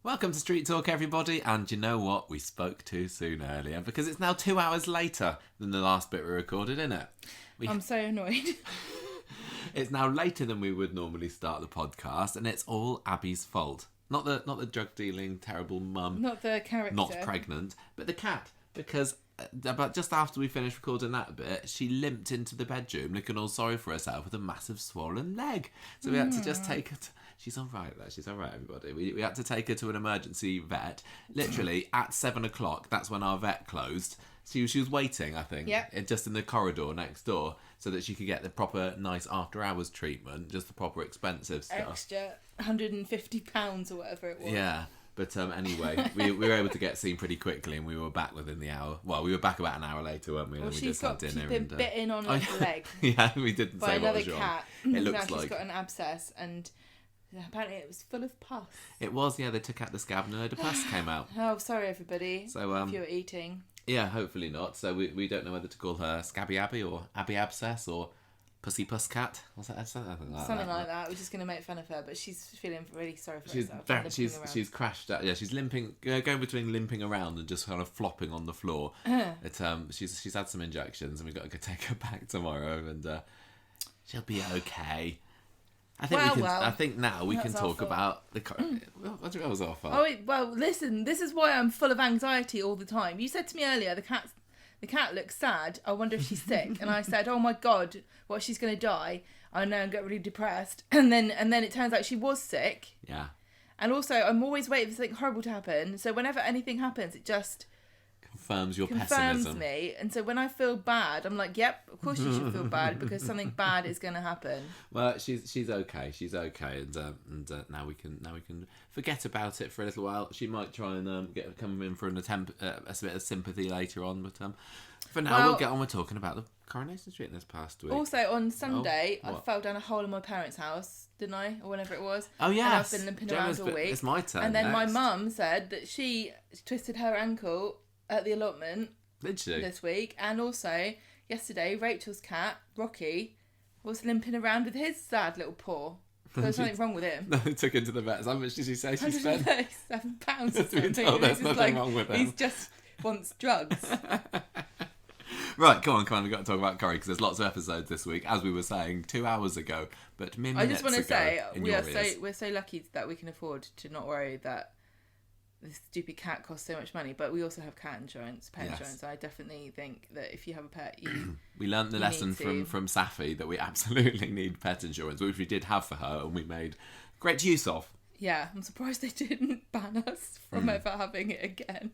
Welcome to Street Talk, everybody. And you know what? We spoke too soon earlier because it's now 2 hours later than the last bit we recorded, isn't it? I'm so annoyed. It's now later than we would normally start the podcast, and it's all Abby's fault. Not the drug dealing, terrible mum. Not the character. Not pregnant, but the cat. Because about just after we finished recording that bit, she limped into the bedroom looking all sorry for herself with a massive swollen leg. So we had to just take her to... She's all right, though. She's all right, everybody. We had to take her to an emergency vet. Literally, at 7 o'clock, that's when our vet closed. She was waiting, I think, just in the corridor next door, so that she could get the proper, nice after-hours treatment, just the proper expensive stuff. Extra £150 or whatever it was. Yeah, but anyway, we were able to get seen pretty quickly, and we were back within the hour. Well, we were back about an hour later, weren't we? Well, and then we just had dinner. She's been bitten on her leg. Yeah, we didn't by say what was another wrong. cat. It looks now like she's got an abscess, and apparently it was full of pus. it was. Yeah, they took out the scab and a load of pus came out. Oh, sorry, everybody. So if you're eating. Yeah, hopefully not. So we don't know whether to call her Scabby Abby or Abby Abscess or Pussy Puss Cat. What's that? Something like that. We're just going to make fun of her, but she's feeling really sorry for she's herself. she's crashed out. Yeah, she's limping, going between limping around and just kind of flopping on the floor. She's had some injections, and we've got to go take her back tomorrow, and she'll be okay. I think now we can talk about the... What was our fault? Oh, well, listen, this is why I'm full of anxiety all the time. You said to me earlier, the cat looks sad. I wonder if she's sick. And I said, oh my God, what, she's going to die? I know, and get really depressed. And then it turns out she was sick. Yeah. And also, I'm always waiting for something horrible to happen. So whenever anything happens, it just... confirms your pessimism. Me, and so when I feel bad, I'm like, yep, of course you should feel bad because something bad is going to happen. Well, she's okay, and now we can forget about it for a little while. She might try and come in for an attempt a bit of sympathy later on, but for now we'll get on with talking about the Coronation Street this past week. Also on Sunday, I fell down a hole in my parents' house, didn't I, or whenever it was? Oh yes, and I've been limping around all week. It's my turn. And then next. my mum said that she twisted her ankle at the allotment this week, and also yesterday Rachel's cat Rocky was limping around with his sad little paw. There's something wrong with him. They took him to the vet. How much did she say she spent? £137 or something. There's nothing wrong with him. He just wants drugs. Right, come on, we've got to talk about Corrie because there's lots of episodes this week, as we were saying 2 hours ago, but mere minutes ago. I just want to say we're so lucky that we can afford to not worry that this stupid cat costs so much money, but we also have cat insurance, pet insurance. I definitely think that if you have a pet, we learned the lesson from Safi that we absolutely need pet insurance, which we did have for her, and we made great use of. Yeah, I'm surprised they didn't ban us from ever having it again.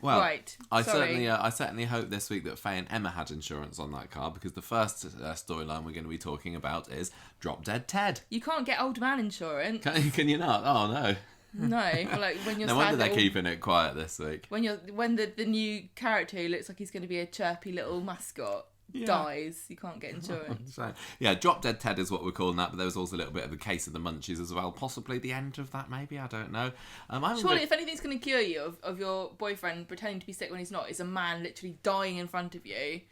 Well, right. I certainly hope this week that Faye and Emma had insurance on that car, because the first storyline we're going to be talking about is Drop Dead Ted. You can't get old man insurance. Can you not? Oh no. No, like when you're. No wonder they're keeping it quiet this week. When the new character who looks like he's going to be a chirpy little mascot dies, you can't get insurance. So, yeah, Drop Dead Ted is what we're calling that, but there was also a little bit of a case of the munchies as well. Possibly the end of that, maybe, I don't know. Surely if anything's going to cure you of your boyfriend pretending to be sick when he's not, is a man literally dying in front of you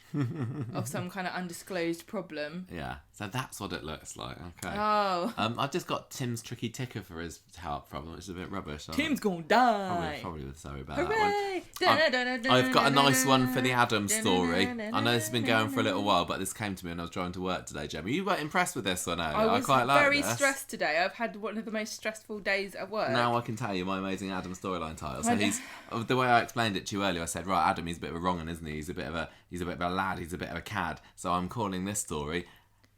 of some kind of undisclosed problem. Yeah, so that's what it looks like. Okay. Oh. I've just got Tim's tricky ticker for his heart problem, which is a bit rubbish. Tim's gonna die. Probably sorry about Hooray! that one. I've got a nice one for the Adams story. I know this has been going for a little while, but this came to me when I was driving to work today, Gemma. You weren't impressed with this one earlier. I quite like very stressed today. I've had one of the most stressful days at work. Now I can tell you my amazing Adam storyline title. So the way I explained it to you earlier, I said, right, Adam, he's a bit of a wrong 'un, isn't he? He's a bit of a lad. He's a bit of a cad. So I'm calling this story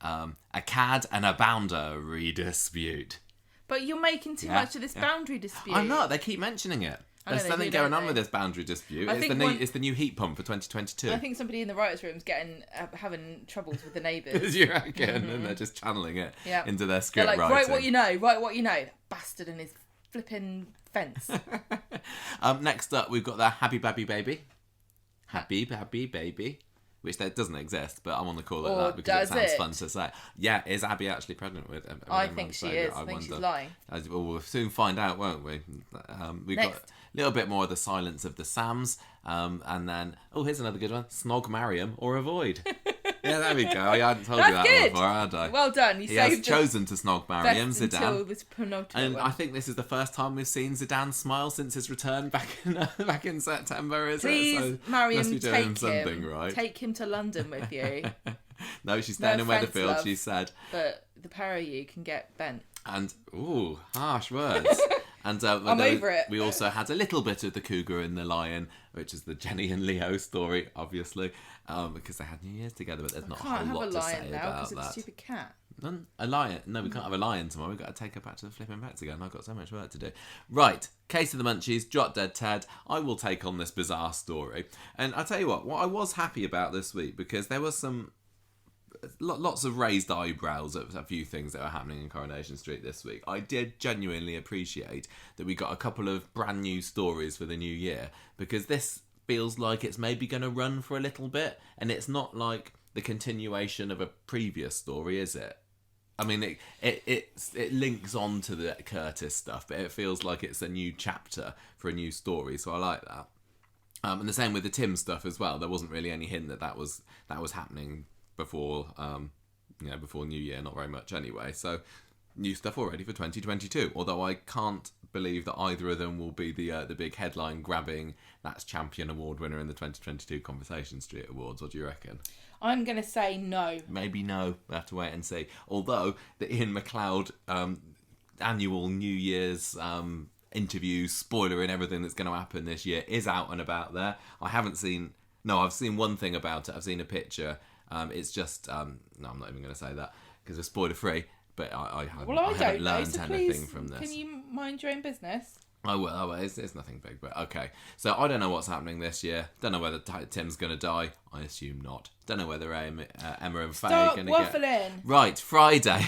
A Cad and a Bounder Redispute. But you're making too much of this boundary dispute. I'm not. They keep mentioning it. There's something going on with this boundary dispute. It's the new heat pump for 2022. I think somebody in the writers' room's having troubles with the neighbours. You reckon? And they're just channeling it into their script They're like, writing. Write what you know. Bastard and his flipping fence. Next up, we've got the Happy Babby Baby. Happy Baby. Which doesn't exist, but I want to call it that because it sounds fun to say. Yeah, is Abby actually pregnant with Emma? I think she is. I think she's lying. We'll soon find out, won't we? We've got a little bit more of the silence of the Sams. And then, here's another good one. Snog, marry 'em, or avoid. Yeah, there we go. I hadn't told you That's that good. before, had I? Well done. He has chosen to snog Mariam, best until Zeedan. this penultimate And one. I think this is the first time we've seen Zeedan smile since his return back in September, is Please, it? So Mariam, must be doing take something him. right. Take him to London with you. No, she's staying in offence, Weatherfield, love. she said. But the pair of you can get bent. And, ooh, harsh words. And I'm over it. We also had a little bit of the cougar and the lion, which is the Jenny and Leo story, obviously, because they had New Year's together, but there's not a whole lot to say about It's a that. stupid cat. A lion? No, we can't have a lion tomorrow. We've got to take her back to the flipping vets again. I've got so much work to do. Right, Case of the Munchies, Drop Dead Ted. I will take on this bizarre story. And I tell you what I was happy about this week, because there was lots of raised eyebrows at a few things that were happening in Coronation Street this week. I did genuinely appreciate that we got a couple of brand new stories for the new year, because this feels like it's maybe going to run for a little bit, and it's not like the continuation of a previous story, is it? I mean, it links on to the Curtis stuff, but it feels like it's a new chapter for a new story, so I like that. And the same with the Tim stuff as well. There wasn't really any hint that was happening before before New Year, not very much anyway. So new stuff already for 2022. Although I can't believe that either of them will be the big headline grabbing That's Champion Award winner in the 2022 Conversation Street Awards. What do you reckon? I'm going to say no. Maybe no. We'll have to wait and see. Although the Ian McLeod annual New Year's interview spoiler and everything that's going to happen this year is out and about there. I've seen one thing about it. I've seen a picture. It's just no, I'm not even going to say that because it's spoiler free. But I haven't learned anything from this. Can you mind your own business? I will. It's nothing big, but okay. So I don't know what's happening this year. Don't know whether Tim's going to die. I assume not. Don't know whether Emma and Faye are going to get... Stop waffling. Right, Friday.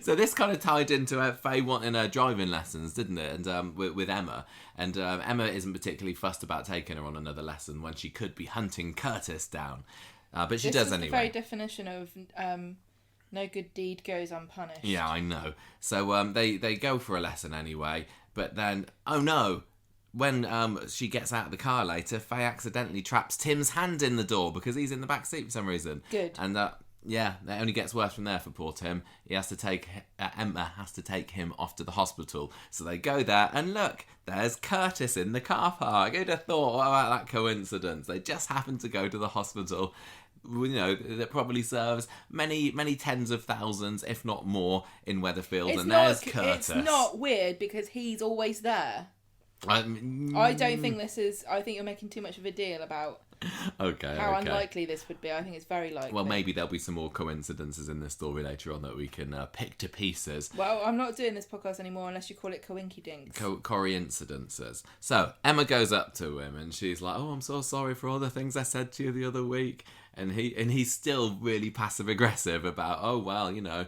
So this kind of tied into Faye wanting her driving lessons, didn't it? And with Emma. And Emma isn't particularly fussed about taking her on another lesson when she could be hunting Curtis down. But she does anyway. This is the very definition of... no good deed goes unpunished. Yeah, I know. So they go for a lesson anyway, but then, oh no, when she gets out of the car later, Faye accidentally traps Tim's hand in the door because he's in the back seat for some reason. Good. And yeah, it only gets worse from there for poor Tim. He has to Emma has to take him off to the hospital. So they go there, and look, there's Curtis in the car park. Who'd have thought? What about that coincidence? They just happen to go to the hospital. You know, that probably serves many tens of thousands, if not more, in Weatherfield. There's Curtis. It's not weird because he's always there. I don't think this is... I think you're making too much of a deal about how unlikely this would be. I think it's very likely. Well, maybe there'll be some more coincidences in this story later on that we can pick to pieces. Well, I'm not doing this podcast anymore unless you call it coinkydinks. Coincidences. So, Emma goes up to him and she's like, oh, I'm so sorry for all the things I said to you the other week. And he's still really passive-aggressive about, oh, well, you know,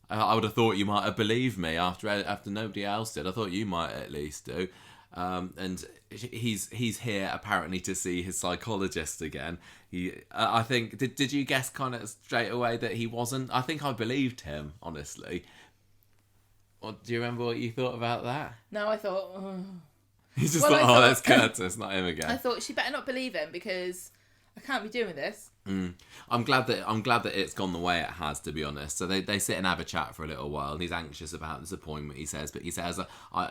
I would have thought you might have believed me after nobody else did. I thought you might at least do. And he's here apparently to see his psychologist again. I think, did you guess kind of straight away that he wasn't? I think I believed him, honestly. Or do you remember what you thought about that? No, I thought... Oh. You just thought, that's Curtis, not him again. I thought she better not believe him because I can't be doing this. I'm glad that it's gone the way it has, to be honest. So they sit and have a chat for a little while, and he's anxious about this appointment, he says, but he says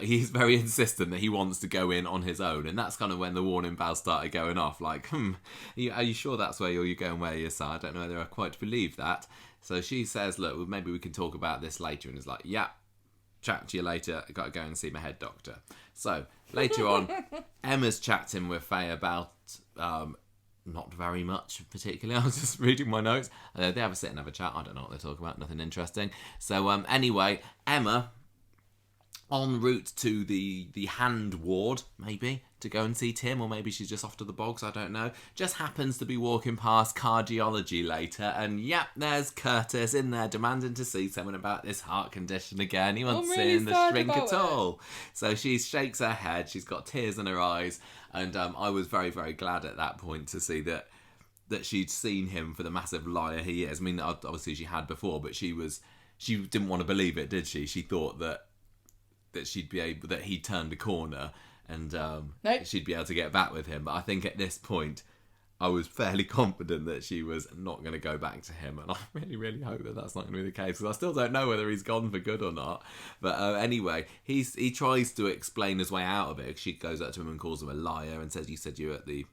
he's very insistent that he wants to go in on his own, and that's kind of when the warning bells started going off, like, are you sure that's where you're going where you're I don't know whether I quite believe that. So she says, look, maybe we can talk about this later, and he's like, yeah, chat to you later, I've got to go and see my head doctor. So later on, Emma's chatting with Faye about not very much particularly. I was just reading my notes. They have a sit and have a chat. I don't know what they talk about. Nothing interesting. So anyway, Emma, en route to the hand ward, maybe, to go and see Tim, or maybe she's just off to the bogs, I don't know, just happens to be walking past cardiology later, and yep, there's Curtis in there demanding to see someone about this heart condition again. He wants seeing the shrink at all. So she shakes her head, she's got tears in her eyes, and I was very, very glad at that point to see that she'd seen him for the massive liar he is. I mean, obviously she had before, but she didn't want to believe it, did she? She thought that she'd be able, that he'd turned a corner and nope. she'd be able to get back with him. But I think at this point, I was fairly confident that she was not going to go back to him, and I really, really hope that that's not going to be the case, because I still don't know whether he's gone for good or not. But anyway, he tries to explain his way out of it. She goes up to him and calls him a liar and says, you said you were at the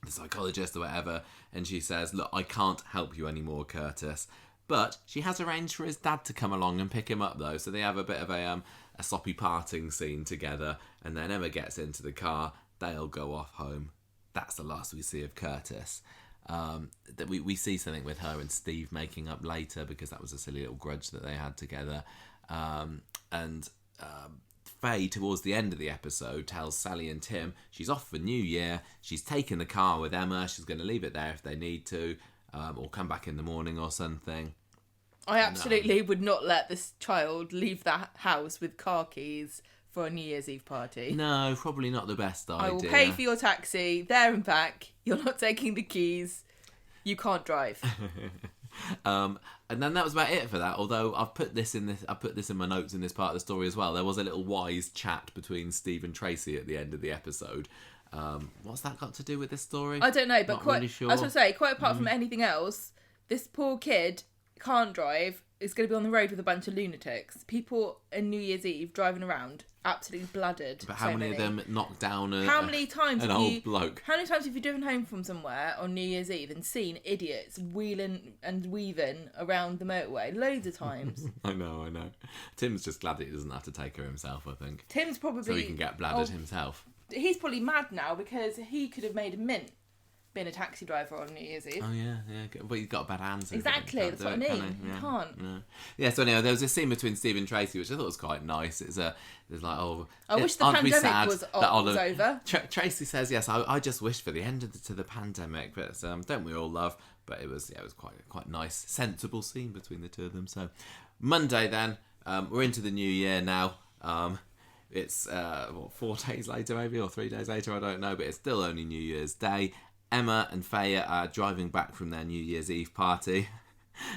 psychologist or whatever, and she says, look, I can't help you anymore, Curtis. But she has arranged for his dad to come along and pick him up, though, so they have a bit of a soppy parting scene together, and then Emma gets into the car, they'll go off home. That's the last we see of Curtis. That we see something with her and Steve making up later, because that was a silly little grudge that they had together. Faye, towards the end of the episode, tells Sally and Tim she's off for New Year. She's taken the car with Emma. She's going to leave it there if they need to, or come back in the morning or something. I absolutely would not let this child leave that house with car keys for a New Year's Eve party. No, probably not the best idea. I will pay for your taxi there and back. You're not taking the keys. You can't drive. And then that was about it for that. Although I put this in my notes in this part of the story as well. There was a little wise chat between Steve and Tracy at the end of the episode. What's that got to do with this story? I don't know, but not really sure. I was going to say, quite apart from anything else, this poor kid can't drive. Is going to be on the road with a bunch of lunatics. People in New Year's Eve driving around, absolutely bladdered. But how many of them knocked down an old bloke? How many times have you driven home from somewhere on New Year's Eve and seen idiots wheeling and weaving around the motorway? Loads of times. I know. Tim's just glad that he doesn't have to take her himself, I think. Tim's probably... So he can get bladdered himself. He's probably mad now because he could have made a mint being a taxi driver on New Year's Eve. Oh, yeah. But he's got a bad hands. Exactly, that's what I mean. You can't. Yeah, so anyway, there was a scene between Steve and Tracy, which I thought was quite nice. There's like, I wish the pandemic was over. Tracy says, yes, I just wish for the end to the pandemic, but don't we all love? But it was quite nice, sensible scene between the two of them. So Monday then, we're into the new year now. It's 4 days later maybe, or 3 days later, I don't know, but it's still only New Year's Day. Emma and Faye are driving back from their New Year's Eve party,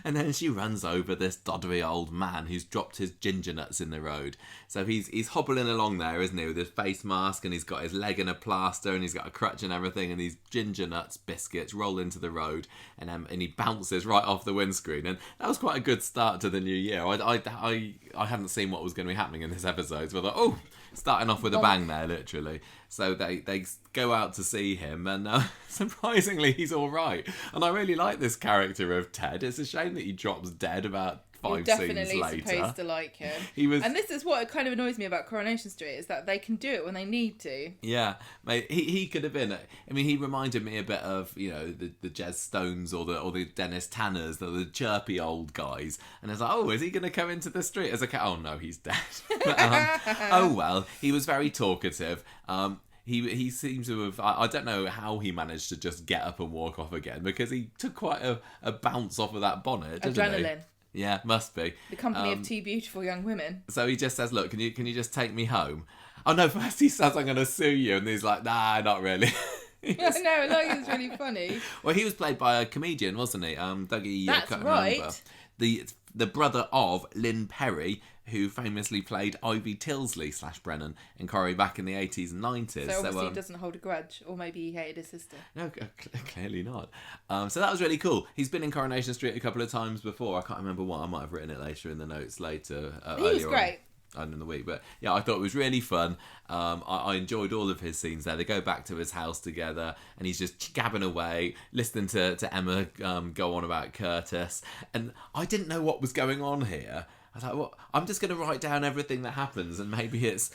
and then she runs over this doddery old man who's dropped his ginger nuts in the road. So he's hobbling along there, isn't he, with his face mask, and he's got his leg in a plaster, and he's got a crutch and everything, and these ginger nuts biscuits roll into the road, and he bounces right off the windscreen. And that was quite a good start to the new year. I hadn't seen what was going to be happening in this episode, so I thought, starting off with a bang there, literally. So they go out to see him, and surprisingly, he's all right. And I really like this character of Ted. It's a shame that he drops dead about 5 scenes later. You're definitely supposed to like him. And this is what kind of annoys me about Coronation Street, is that they can do it when they need to. Yeah, mate, he could have been. I mean, he reminded me a bit of, the Jez Stones or the Dennis Tanners, the chirpy old guys. And I was like, is he going to come into the street as a cat? Oh no, he's dead. But, well, he was very talkative. He seems to have... I don't know how he managed to just get up and walk off again, because he took quite a bounce off of that bonnet, didn't Adrenaline. He? Yeah, must be. The company of 2 beautiful young women. So he just says, look, can you just take me home? Oh no, first he says, I'm going to sue you. And he's like, nah, not really. I know, it's really funny. Well, he was played by a comedian, wasn't he? Dougie... That's right. Remember. The brother of Lynn Perry, who famously played Ivy Tilsley / Brennan in Corrie back in the 80s and 90s. So obviously he doesn't hold a grudge, or maybe he hated his sister. No, clearly not. So that was really cool. He's been in Coronation Street a couple of times before. I can't remember what. I might have written it later in the notes later. He was great. In the week, but yeah, I thought it was really fun. I enjoyed all of his scenes there. They go back to his house together, and he's just gabbing away, listening to Emma go on about Curtis. And I didn't know what was going on here. I was like, well, I'm just going to write down everything that happens, and maybe it's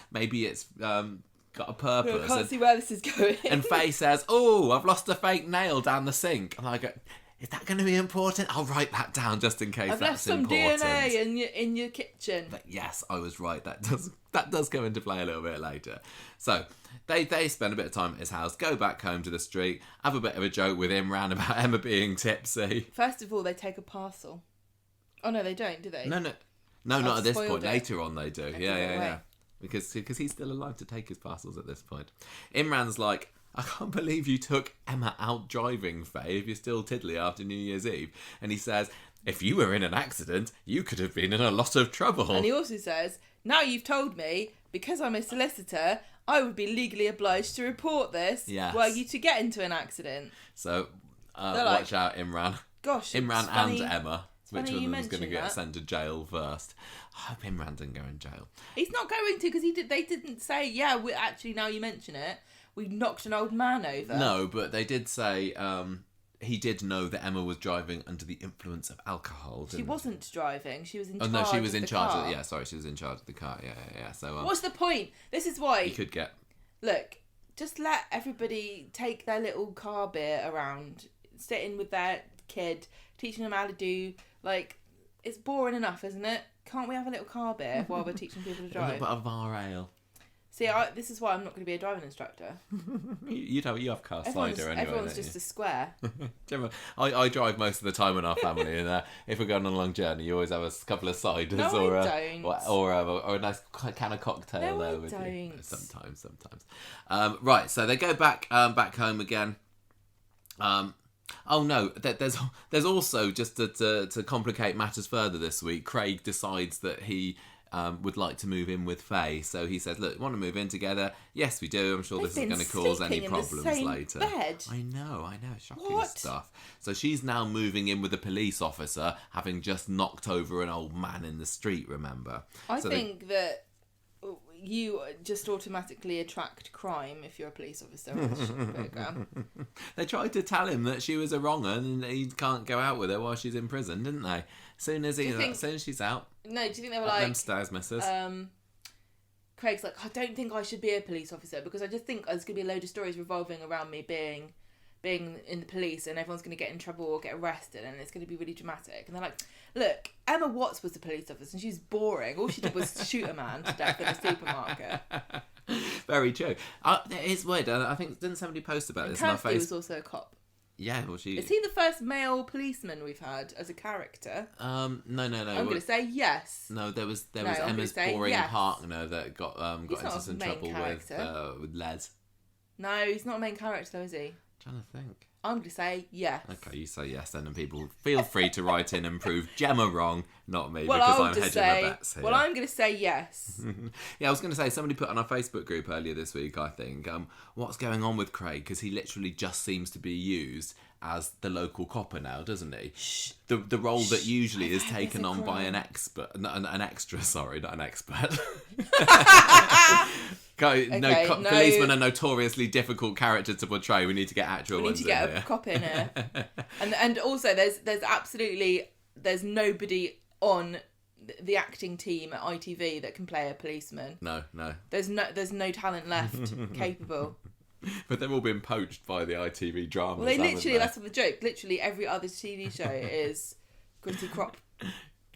got a purpose. I can't see where this is going. And Faye says, I've lost a fake nail down the sink. And I go, is that going to be important? I'll write that down just in case that's important. I've left some DNA in your kitchen. But yes, I was right. That does come into play a little bit later. So they spend a bit of time at his house, go back home to the street, have a bit of a joke with Imran about Emma being tipsy. First of all, they take a parcel. Oh no, they don't, do they? No, not at this point. Later on, they do. Okay, yeah. Because he's still alive to take his parcels at this point. Imran's like, I can't believe you took Emma out driving, Faye, if you're still tiddly after New Year's Eve. And he says, if you were in an accident, you could have been in a lot of trouble. And he also says, now you've told me, because I'm a solicitor, I would be legally obliged to report this Yes. were you to get into an accident. So, like, watch out, Imran. Gosh, Imran and Emma. Which funny one you of them is going to mention get that. sent to jail first? I hope Imran didn't go in jail. He's not going to, because they didn't say, yeah, we actually, now you mention it, we knocked an old man over. No, but they did say he did know that Emma was driving under the influence of alcohol. She wasn't driving. She was in charge. Oh no, she was of in the charge. car. Yeah, sorry, she was in charge of the car. Yeah. So What's the point? This is why. you could get. Look, just let everybody take their little car beer around, sitting with their kid, teaching them how to do, like, it's boring enough, isn't it? Can't we have a little car beer while we're teaching people to A little drive? bit of bar ale. See, this is why I'm not going to be a driving instructor. You have car slider anyway. Everyone's don't just you? a square. I drive most of the time in our family, and if we're going on a long journey, you always have a couple of ciders No, I don't. or a nice can of cocktail No, there I with you. don't. Sometimes. Right, so they go back home again. Oh no, there's also, just to complicate matters further this week, Craig decides that he would like to move in with Faye. So he says, look, want to move in together? Yes, we do. I'm sure this is going to cause any problems later. Bed. I know. Shocking What? stuff. So she's now moving in with a police officer, having just knocked over an old man in the street, remember? I think that you just automatically attract crime if you're a police officer on the program. They tried to tell him that she was a wrong 'un and he can't go out with her while she's in prison, didn't they? Soon as she's out. No, do you think they were Up like, them stairs, missus. Craig's like, I don't think I should be a police officer because I just think there's going to be a load of stories revolving around me being in the police and everyone's going to get in trouble or get arrested and it's going to be really dramatic. And they're like, look, Emma Watts was the police officer and she was boring. All she did was shoot a man to death in a supermarket. Very true. It's weird. I think, didn't somebody post about this on our Kirsty Facebook? was also a cop. Yeah, well, she... Is he the first male policeman we've had as a character? No. I'm going to say yes. No, there was I'm Emma's gonna say boring yes. partner that got He's into not some a main trouble character. with Les. No, he's not a main character though, is he? Trying to think. I'm going to say yes. Okay, you say yes then, and people feel free to write in and prove Gemma wrong, not me, Well, because I'll I'm just hedging say, my bets here. well, I'm going to say yes. Yeah, I was going to say, somebody put on our Facebook group earlier this week, I think, what's going on with Craig? Because he literally just seems to be used as the local copper now, doesn't he? Shh. The role that usually is I've heard taken there's a on by an crime. expert, an extra, sorry, not an expert. Policemen are notoriously difficult characters to portray. We need to get actual We need ones to get in a here. cop in here. and also there's nobody on the acting team at ITV that can play a policeman. No. There's no talent left capable. But they've all been poached by the ITV dramas. Well, haven't they? that's the joke. Literally every other TV show is gritty crop.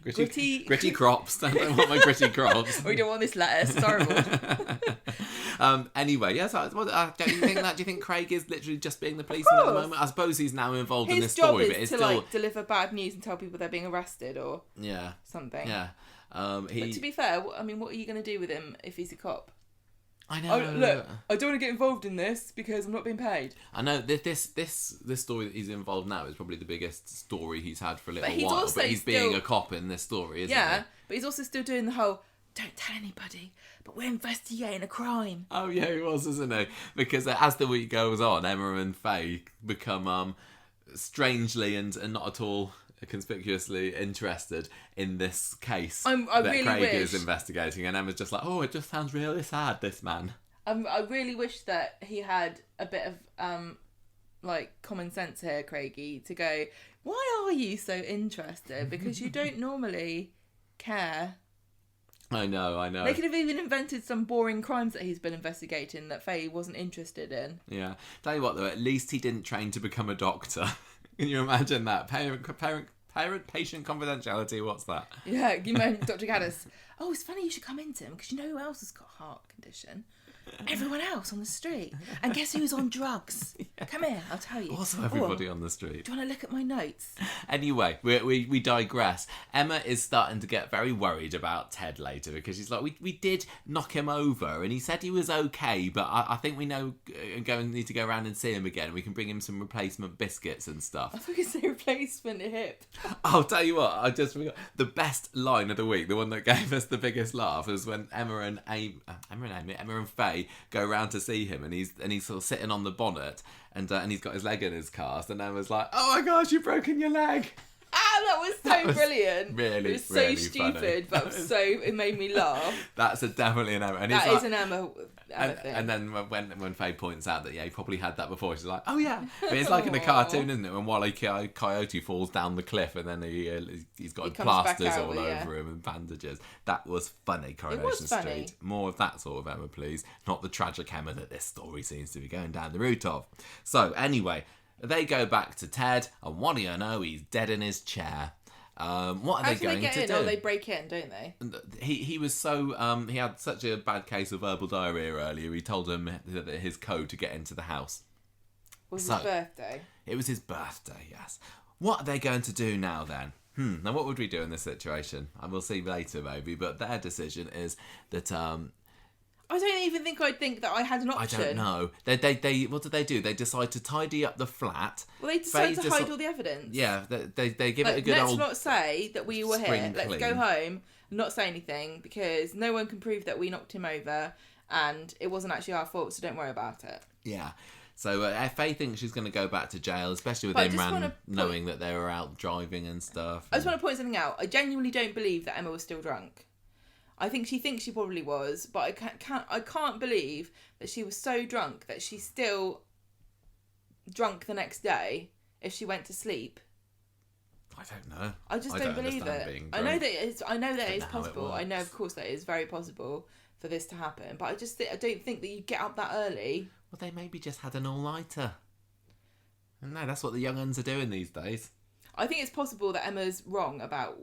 Gritty crops. I don't want my gritty crops. We don't want this lettuce. It's horrible. Anyway, yes. Don't you think that? Do you think Craig is literally just being the policeman at the moment? I suppose he's now involved in this His job story, is but it's to still deliver bad news and tell people they're being arrested or something. Yeah. But to be fair, I mean, what are you going to do with him if he's a cop? I know. Oh, look, I don't want to get involved in this because I'm not being paid. I know this story that he's involved now is probably the biggest story he's had for a little But he's while. also But he's still- being a cop in this story, isn't Yeah, he? but he's also still doing the whole, don't tell anybody, but we're investigating a crime. Oh yeah, he was, isn't he? Because as the week goes on, Emma and Faye become strangely and not at all conspicuously interested in this case I that really Craig is wish- investigating, and Emma's just like, oh, it just sounds really sad, this man. I really wish that he had a bit of common sense here, Craigie, to go, why are you so interested? Because you don't normally care. I know. They could have even invented some boring crimes that he's been investigating that Faye wasn't interested in. Yeah. Tell you what, though, at least he didn't train to become a doctor. Can you imagine that? Parent-patient confidentiality, what's that? Yeah, you meant Dr. Gaddis. Oh, it's funny you should come into him because you know who else has got a heart condition? Everyone else on the street. And guess who's on drugs? Come here, I'll tell you. Also everybody on the street. Do you want to look at my notes? Anyway, we digress. Emma is starting to get very worried about Ted later because she's like, we did knock him over and he said he was okay, but I think we need to go around and see him again. We can bring him some replacement biscuits and stuff. I thought you say replacement hip. I'll tell you what, I just forgot. The best line of the week, the one that gave us the biggest laugh, was when Emma and Faye Faye go round to see him, and he's sort of sitting on the bonnet, and he's got his leg in his cast, and Emma's like, "Oh my gosh, you've broken your leg." That was so brilliant. Really, it was so really stupid, funny. but it made me laugh. That's definitely an Emma. And That he's is an Emma thing. and then when Faye points out that he probably had that before, she's like, "Oh yeah." But it's like in the cartoon, isn't it? When Wile E. Coyote falls down the cliff, and then he's got plasters all over him and bandages. That was funny. Coronation Street. More of that sort of Emma, please. Not the tragic Emma that this story seems to be going down the route of. So anyway, they go back to Ted, and what do you know? He's dead in his chair. What are they going to do? Oh, they break in, don't they? He was so he had such a bad case of verbal diarrhea earlier. He told him that his code to get into the house was his birthday. It was his birthday, yes. What are they going to do now then? Now what would we do in this situation? And we'll see later maybe. But their decision is that I don't even think I'd think that I had an option. I don't know. They what did they do? They decide to tidy up the flat. Well, they decide to hide all the evidence. Yeah, they give it a good let's old. Let's not say that we were here. Let's clean. go home and not say anything because no one can prove that we knocked him over and it wasn't actually our fault. So don't worry about it. Yeah. So Faye thinks she's going to go back to jail, especially with Imran knowing that they were out driving and stuff. I just want to point something out. I genuinely don't believe that Emma was still drunk. I think she thinks she probably was, but I can't believe that she was so drunk that she's still drunk the next day if she went to sleep. I don't know. I just don't believe it. I know that it's possible. I know, of course, that it is very possible for this to happen, but I don't think that you get up that early. Well, they maybe just had an all-nighter. No, that's what the young uns are doing these days. I think it's possible that Emma's wrong about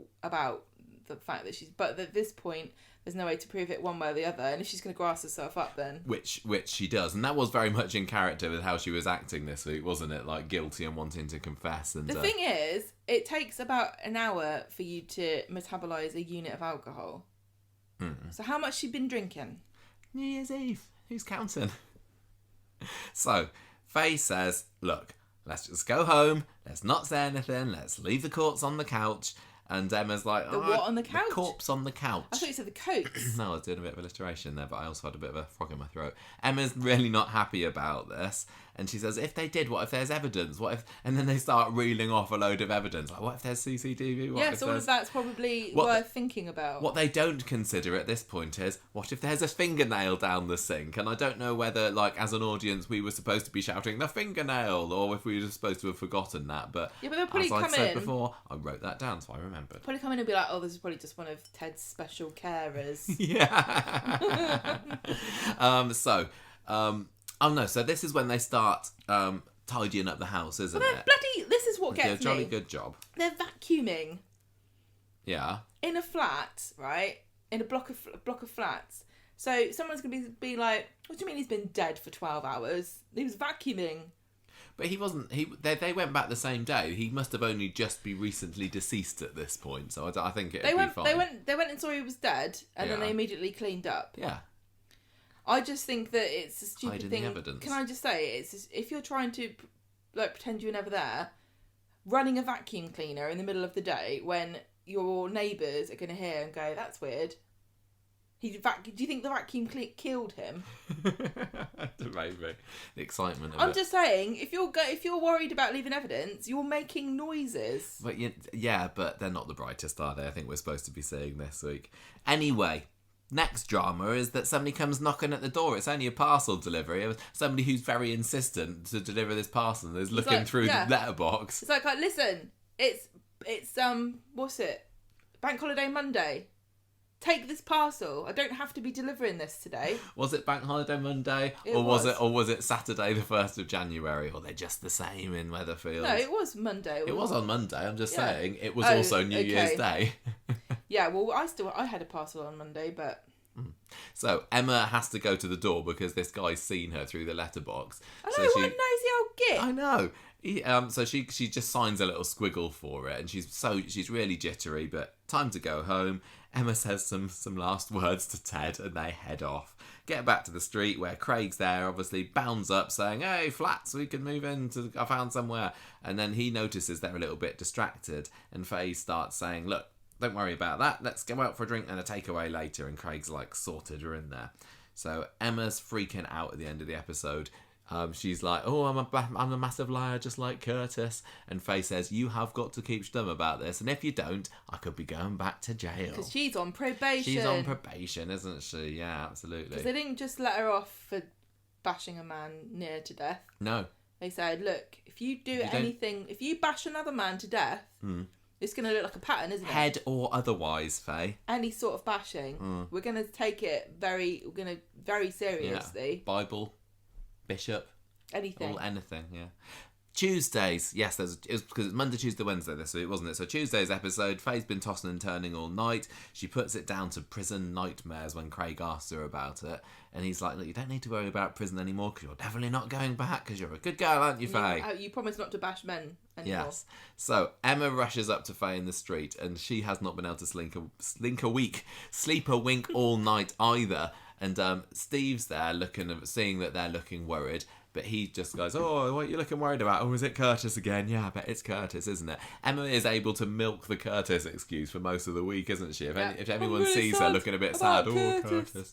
the fact that but at this point there's no way to prove it one way or the other, and if she's going to grass herself up then which she does, and that was very much in character with how she was acting this week, wasn't it? Like guilty and wanting to confess. And the thing is, it takes about an hour for you to metabolize a unit of alcohol. So how much she been drinking? New Year's Eve, who's counting? So Faye says, look, let's just go home, let's not say anything, let's leave the corpse on the couch. And Emma's like, what on the couch? The corpse on the couch. I thought you said the coats. No, I was doing a bit of alliteration there, but I also had a bit of a frog in my throat. Emma's really not happy about this. And she says, if they did, what if there's evidence? What if? And then they start reeling off a load of evidence. Like, what if there's CCTV? Yes, all of that's probably worth thinking about. What they don't consider at this point is, what if there's a fingernail down the sink? And I don't know whether, like, as an audience, we were supposed to be shouting, the fingernail, or if we were supposed to have forgotten that. But yeah, but they'll probably as I said before, I wrote that down, so I remembered. Probably come in and be like, oh, this is probably just one of Ted's special carers. Yeah. Oh no, so this is when they start tidying up the house, isn't it? This is what gets me. They do a jolly good job. They're vacuuming. Yeah. In a flat, right? In a block of flats. So someone's going to be like, what do you mean he's been dead for 12 hours? He was vacuuming. But he wasn't. They went back the same day. He must have only just be recently deceased at this point. So I think it'd be fine. They went and saw he was dead, and then they immediately cleaned up. Yeah. I just think that it's a stupid Hiding thing. the evidence. Can I just say, if you're trying to pretend you were never there, running a vacuum cleaner in the middle of the day when your neighbours are going to hear and go, "That's weird." Do you think the vacuum killed him? Maybe the excitement of I'm just saying, if you're worried about leaving evidence, you're making noises. But yeah, but they're not the brightest, are they? I think we're supposed to be seeing this week. Anyway, next drama is that somebody comes knocking at the door. It's only a parcel delivery. Somebody who's very insistent to deliver this parcel and is looking through the letterbox. It's like, listen, it's what's it? Bank Holiday Monday. Take this parcel. I don't have to be delivering this today. Was it Bank Holiday Monday? Or was it Saturday the 1st of January? Or they're just the same in Weatherfield? No, it was Monday. It was on Monday. I'm just saying. It was also New Year's Day. Yeah, well, I had a parcel on Monday, but... So Emma has to go to the door because this guy's seen her through the letterbox. I know, what a nosy old git. I know. So she just signs a little squiggle for it, and she's really jittery, but time to go home. Emma says some last words to Ted, and they head off. Get back to the street where Craig's there, obviously bounds up saying, "Hey, flats, we can move into. I found somewhere." And then he notices they're a little bit distracted, and Faye starts saying, "Look, don't worry about that. Let's go out for a drink and a takeaway later." And Craig's like sorted her in there. So Emma's freaking out at the end of the episode. She's like, oh, I'm a massive liar just like Curtis. And Faye says, you have got to keep stum about this. And if you don't, I could be going back to jail. Because she's on probation. She's on probation, isn't she? Yeah, absolutely. Because they didn't just let her off for bashing a man near to death. No. They said, look, if you do anything, if you bash another man to death, it's going to look like a pattern, isn't it? Head or otherwise, Faye. Any sort of bashing, we're going to take it very seriously. Yeah. Bible, bishop, anything, yeah. Tuesdays, yes, it was because it's Monday, Tuesday, Wednesday this week, wasn't it? So Tuesday's episode, Faye's been tossing and turning all night. She puts it down to prison nightmares when Craig asks her about it. And he's like, look, you don't need to worry about prison anymore because you're definitely not going back because you're a good girl, aren't you, Faye? You promised not to bash men anymore. Yes. So Emma rushes up to Faye in the street and she has not been able to sleep a wink all night either. And Steve's there seeing that they're looking worried. But he just goes, oh, what are you looking worried about? Oh, is it Curtis again? Yeah, I bet it's Curtis, isn't it? Emma is able to milk the Curtis excuse for most of the week, isn't she? If anyone sees her looking a bit sad, oh, Curtis.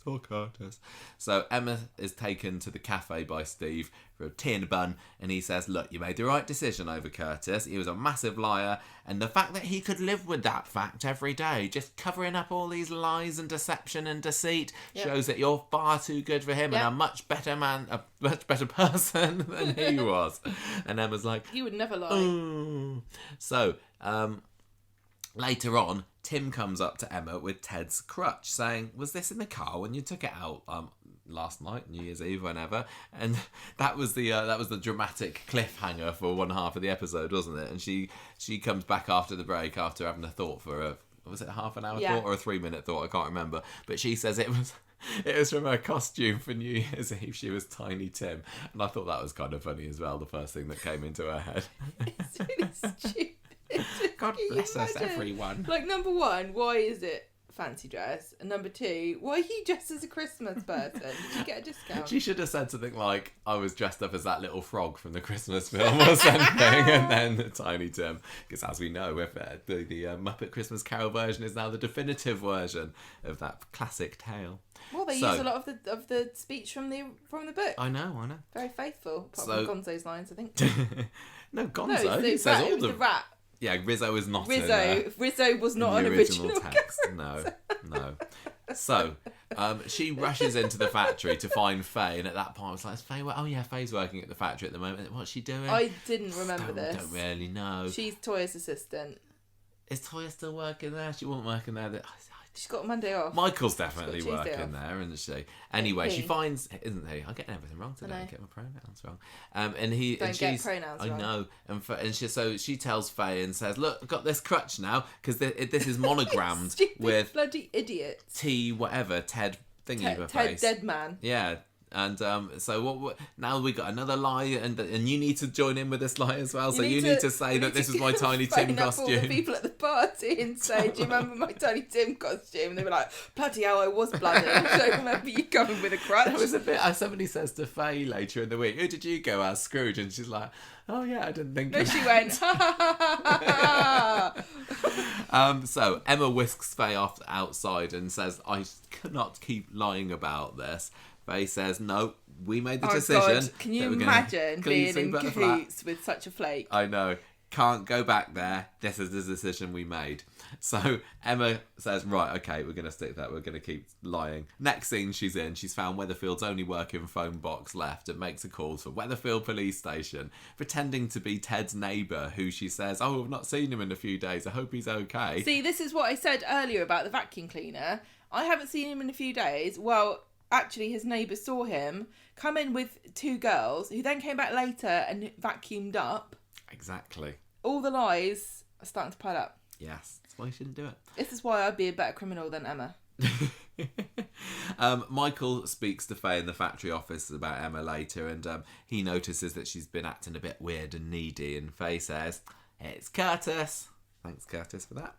So Emma is taken to the cafe by Steve for a tea and a bun, and he says, look, you made the right decision over Curtis. He was a massive liar, and the fact that he could live with that fact every day, just covering up all these lies and deception and deceit, shows that you're far too good for him and a much better man, a much better person than he was. And Emma's like, you would never lie. Ooh. So later on, Tim comes up to Emma with Ted's crutch, saying, was this in the car when you took it out last night, New Year's Eve, whenever? And that was the dramatic cliffhanger for one half of the episode, wasn't it? And she comes back after the break after having a thought for was it a half an hour thought or a 3-minute thought? I can't remember. But she says it was from her costume for New Year's Eve. She was Tiny Tim. And I thought that was kind of funny as well, the first thing that came into her head. It's really stupid. God bless us, everyone. Like, number one, why is it fancy dress? And number two, why are you dressed as a Christmas person? Did you get a discount? She should have said something like, I was dressed up as that little frog from the Christmas film or something, and then Tiny Tim. Because as we know, the Muppet Christmas Carol version is now the definitive version of that classic tale. Well, they use a lot of the speech from the book. I know. Very faithful, apart from Gonzo's lines, I think. No, Gonzo. He says all the rat. Yeah, Rizzo is not in there. Rizzo was not an original text. No. So, she rushes into the factory to find Faye, and at that point I was like, Faye, oh yeah, Faye's working at the factory at the moment. What's she doing? I didn't remember this. Don't really know. She's Toya's assistant. Is Toya still working there? She wasn't working there. She's got Monday off. Michael's definitely working there, isn't she? Anyway, she finds, isn't he? I'm getting everything wrong today. I get my pronouns wrong. Get pronouns wrong. I know. So she tells Faye and says, "Look, I've got this crutch now because this is monogrammed with bloody idiot T whatever Ted thingy of a face. Ted Dead Man. Yeah." And so what? Now we got another lie, and you need to join in with this lie as well. You need to say that this is my Tiny Tim costume. All the people at the party and say, "Do you remember my Tiny Tim costume?" And they were like, "Bloody hell, I was bloody. I don't remember you coming with a crutch." There was a bit. Somebody says to Faye later in the week, "Who did you go as, Scrooge?" And she's like, "Oh yeah, I didn't think." No, she went. Ha ha ha ha. So Emma whisks Faye off outside and says, "I cannot keep lying about this." Faye says, no, we made the decision. God. Can you imagine being in cahoots with such a flake? I know. Can't go back there. This is the decision we made. So Emma says, right, okay, we're going to stick to that. We're going to keep lying. Next scene she's in, she's found Weatherfield's only working phone box left and makes a call to Weatherfield Police Station, pretending to be Ted's neighbour, who she says, oh, I've not seen him in a few days. I hope he's okay. See, this is what I said earlier about the vacuum cleaner. I haven't seen him in a few days. Well, actually, his neighbour saw him come in with 2 girls, who then came back later and vacuumed up. Exactly. All the lies are starting to pile up. Yes, that's why you shouldn't do it. This is why I'd be a better criminal than Emma. Michael speaks to Faye in the factory office about Emma later, and he notices that she's been acting a bit weird and needy, and Faye says, it's Curtis. Thanks, Curtis, for that.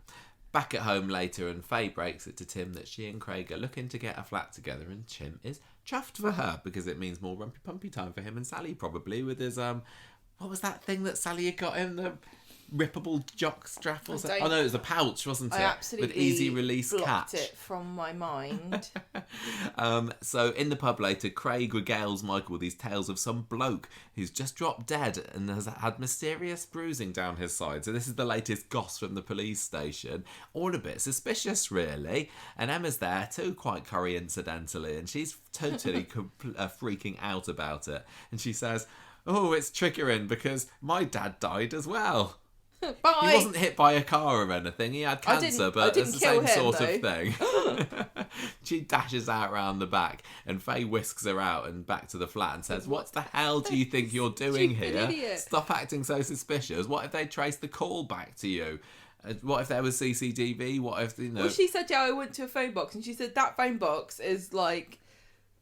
Back at home later, and Faye breaks it to Tim that she and Craig are looking to get a flat together, and Tim is chuffed for her because it means more rumpy pumpy time for him and Sally, probably, with his what was that thing that Sally had got him, the rippable jock strap or something. don't- Oh no, it was a pouch, wasn't it? I absolutely With easy release blocked catch. it from my mind. So in the pub later, Craig regales Michael with these tales of some bloke who's just dropped dead and has had mysterious bruising down his side. So this is the latest goss from the police station. All a bit suspicious, really. And Emma's there too, quite coincidentally, and she's totally freaking out about it. And she says, "Oh, it's triggering because my dad died as well." Bye. He wasn't hit by a car or anything. He had cancer, but it's the same sort of thing. She dashes out round the back, and Faye whisks her out and back to the flat and says, "What the hell do you think you're doing Stupid here? idiot. Stop acting so suspicious. What if they traced the call back to you? What if there was CCTV? What if, you know..." Well, she said, yeah, I went to a phone box, and she said that phone box is like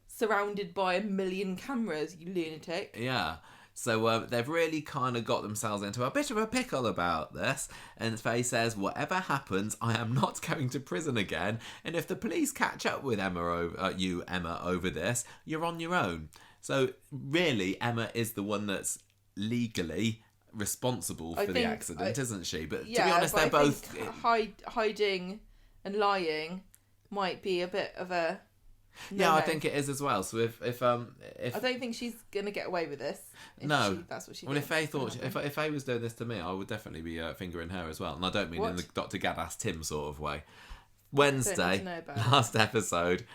surrounded by 1 million cameras, you lunatic. Yeah. So they've really kind of got themselves into a bit of a pickle about this. And Faye says, "Whatever happens, I am not going to prison again. And if the police catch up with Emma over this, you're on your own." So really, Emma is the one that's legally responsible for the accident, isn't she? But to be honest, they're both... hiding and lying might be a bit of a... Yeah, I think it is as well. So if I don't think she's gonna get away with this. That's what she. Well, if Faye thought, if Faye was doing this to me, I would definitely be fingering her as well. And I don't mean in the Dr. Gaddas Tim sort of way. Wednesday, last episode,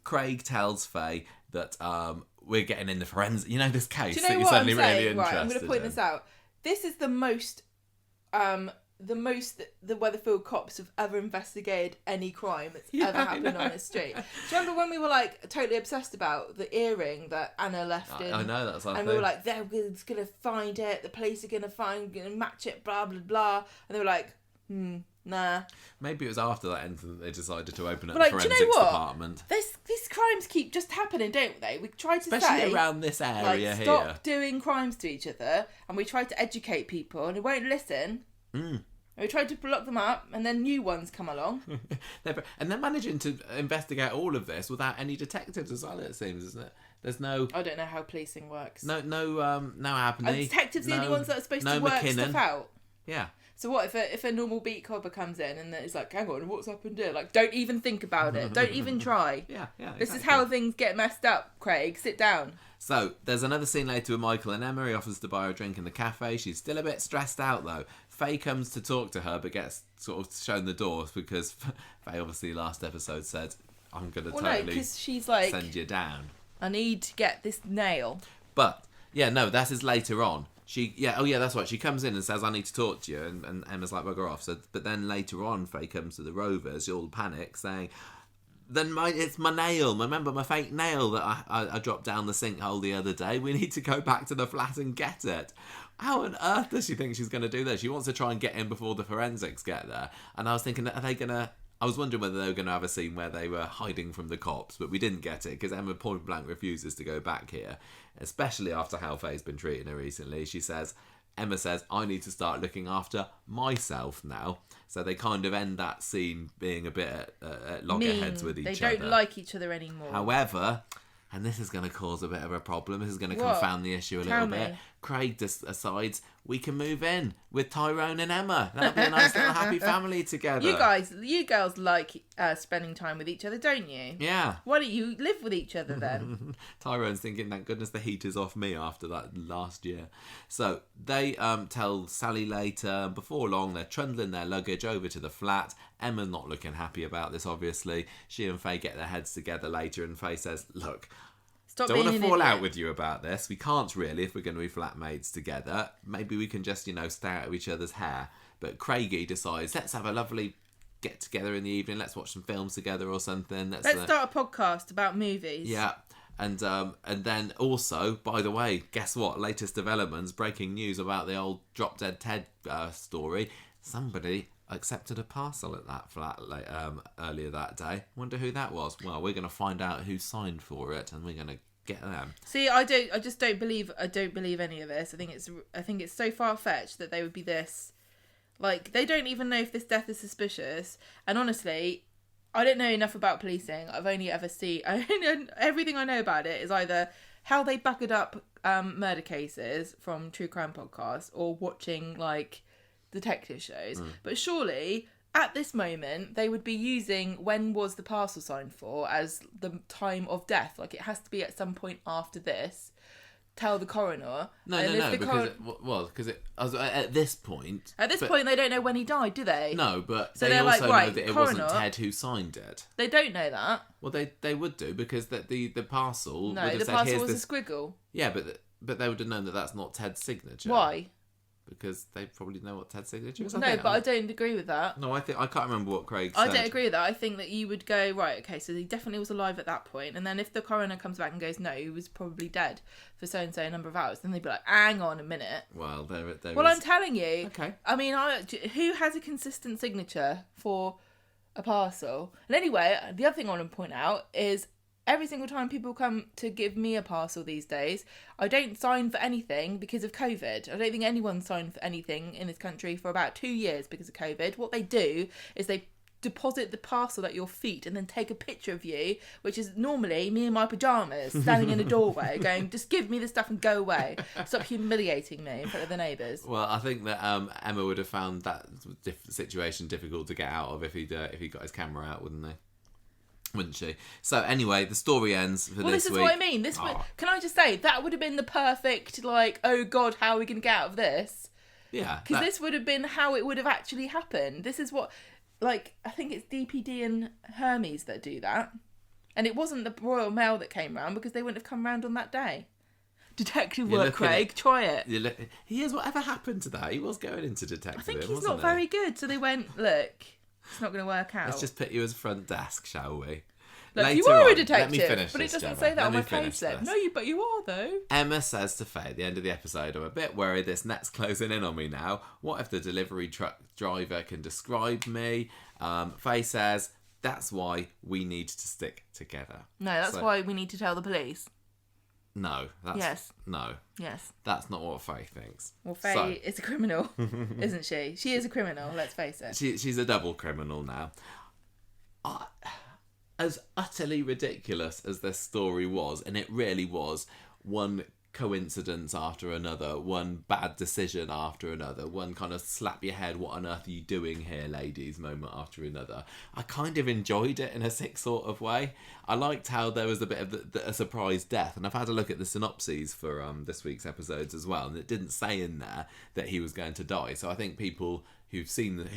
Craig tells Faye that we're getting in the forensic. You know this case that you're suddenly really interested in. Right, I'm going to point this out. This is the most the Weatherfield cops have ever investigated any crime that's ever happened on this street. Do you remember when we were like totally obsessed about the earring that Anna left in? I know, that's our thing. We were like, they're going to find it, the police are going to match it, blah, blah, blah. And they were like, nah. Maybe it was after that incident that they decided to open up the forensics department. These crimes keep just happening, don't they? We try to especially around this area here. Stop doing crimes to each other, and we try to educate people, and they won't listen. And we tried to lock them up, and then new ones come along. And they're managing to investigate all of this without any detectives as well, it seems, isn't it? There's no... I don't know how policing works. No Abney. Are detectives the only ones that are supposed to work stuff out? Yeah. So what if a normal beat cobber comes in and it's like, hang on, what's happened here? Like, don't even think about it. Don't even try. Yeah, exactly. This is how things get messed up, Craig. Sit down. So, there's another scene later with Michael and Emma. He offers to buy her a drink in the cafe. She's still a bit stressed out, though. Faye comes to talk to her, but gets sort of shown the door because Faye, obviously, last episode said, "I'm going to because she's like, send you down. I need to get this nail." But, that is later on. That's right. She comes in and says, "I need to talk to you," and Emma's like, "Bugger off." So, but then later on, Faye comes to the Rovers, all panic, saying, it's my nail. Remember my fake nail that I dropped down the sinkhole the other day? We need to go back to the flat and get it. How on earth does she think she's going to do this? She wants to try and get in before the forensics get there. And I was thinking, I was wondering whether they were going to have a scene where they were hiding from the cops, but we didn't get it because Emma point blank refuses to go back here, especially after how Faye's been treating her recently. Emma says, "I need to start looking after myself now." So they kind of end that scene being a bit at loggerheads with each other. They don't like each other anymore. However, and this is going to cause a bit of a problem, this is going to confound the issue a little bit. Craig decides we can move in with Tyrone and Emma. That'll be a nice little happy family together. You girls like spending time with each other, don't you? Yeah. Why don't you live with each other then? Tyrone's thinking, thank goodness the heater's off me after that last year. So they tell Sally later, before long they're trundling their luggage over to the flat. Emma's not looking happy about this, obviously. She and Faye get their heads together later, and Faye says, "Look, don't want to fall out with you about this. We can't really if we're going to be flatmates together. Maybe we can just, stare at each other's hair." But Craigie decides, let's have a lovely get together in the evening. Let's watch some films together or something. Let's start a podcast about movies. Yeah. And then also, by the way, guess what? Latest developments, breaking news about the old Drop Dead Ted story. Somebody accepted a parcel at that flat earlier that day. Wonder who that was. Well, we're going to find out who signed for it, and we're going to get them. See, I don't believe any of this. I think it's so far fetched that they would be this. Like, they don't even know if this death is suspicious. And honestly, I don't know enough about policing. I've only ever seen... everything I know about it is either how they bucketed up murder cases from true crime podcasts or watching, like, detective shows. But surely, at this moment, they would be using when was the parcel signed for as the time of death. Like, it has to be at some point after this. Tell the coroner. No, because at this point... At this point, they don't know when he died, do they? No, but so they also like, right, know that it coroner, wasn't Ted who signed it. They don't know that. Well, they would do, because the parcel No, would have the said, parcel here's was the... a squiggle. Yeah, but they would have known that that's not Ted's signature. Why? Because they probably know what Ted's signature is. No, but I don't agree with that. No, I can't remember what Craig said. I don't agree with that. I think that you would go, right, okay, so he definitely was alive at that point, and then if the coroner comes back and goes, no, he was probably dead for so-and-so number of hours, then they'd be like, hang on a minute. Well, there Well, I'm telling you. Okay. I mean, who has a consistent signature for a parcel? And anyway, the other thing I want to point out is every single time people come to give me a parcel these days, I don't sign for anything because of COVID. I don't think anyone signed for anything in this country for about 2 years because of COVID. What they do is they deposit the parcel at your feet and then take a picture of you, which is normally me in my pyjamas standing in a doorway going, just give me the stuff and go away. Stop humiliating me in front of the neighbours. Well, I think that Emma would have found that situation difficult to get out of if he got his camera out, wouldn't they? Wouldn't she? So anyway, the story ends for this week. Well, this is what I mean. Can I just say, that would have been the perfect, like, oh God, how are we going to get out of this? Yeah. Because this would have been how it would have actually happened. This is what, like, I think it's DPD and Hermes that do that. And it wasn't the Royal Mail that came round because they wouldn't have come round on that day. Detective work, Craig. Try it. He is. Whatever happened to that? He was going into detective. I think he's not very good. So they went, look... It's not going to work out. Let's just put you as front desk, shall we? Look, you are a detective, let me finish but it this, doesn't Gemma. say that Let on me my finish payslip. this. No, but you are though. Emma says to Faye at the end of the episode, I'm a bit worried this net's closing in on me now. What if the delivery truck driver can describe me? Faye says, that's why we need to stick together. No, that's why we need to tell the police. No. Yes. No. Yes. That's not what Faye thinks. Well, Faye is a criminal, isn't she? She is a criminal, let's face it. She's a double criminal now. As utterly ridiculous as this story was, and it really was, one coincidence after another, one bad decision after another, one kind of slap your head, what on earth are you doing here, ladies, moment after another. I kind of enjoyed it in a sick sort of way. I liked how there was a bit of a surprise death, and I've had a look at the synopses for this week's episodes as well, and it didn't say in there that he was going to die, so I think people who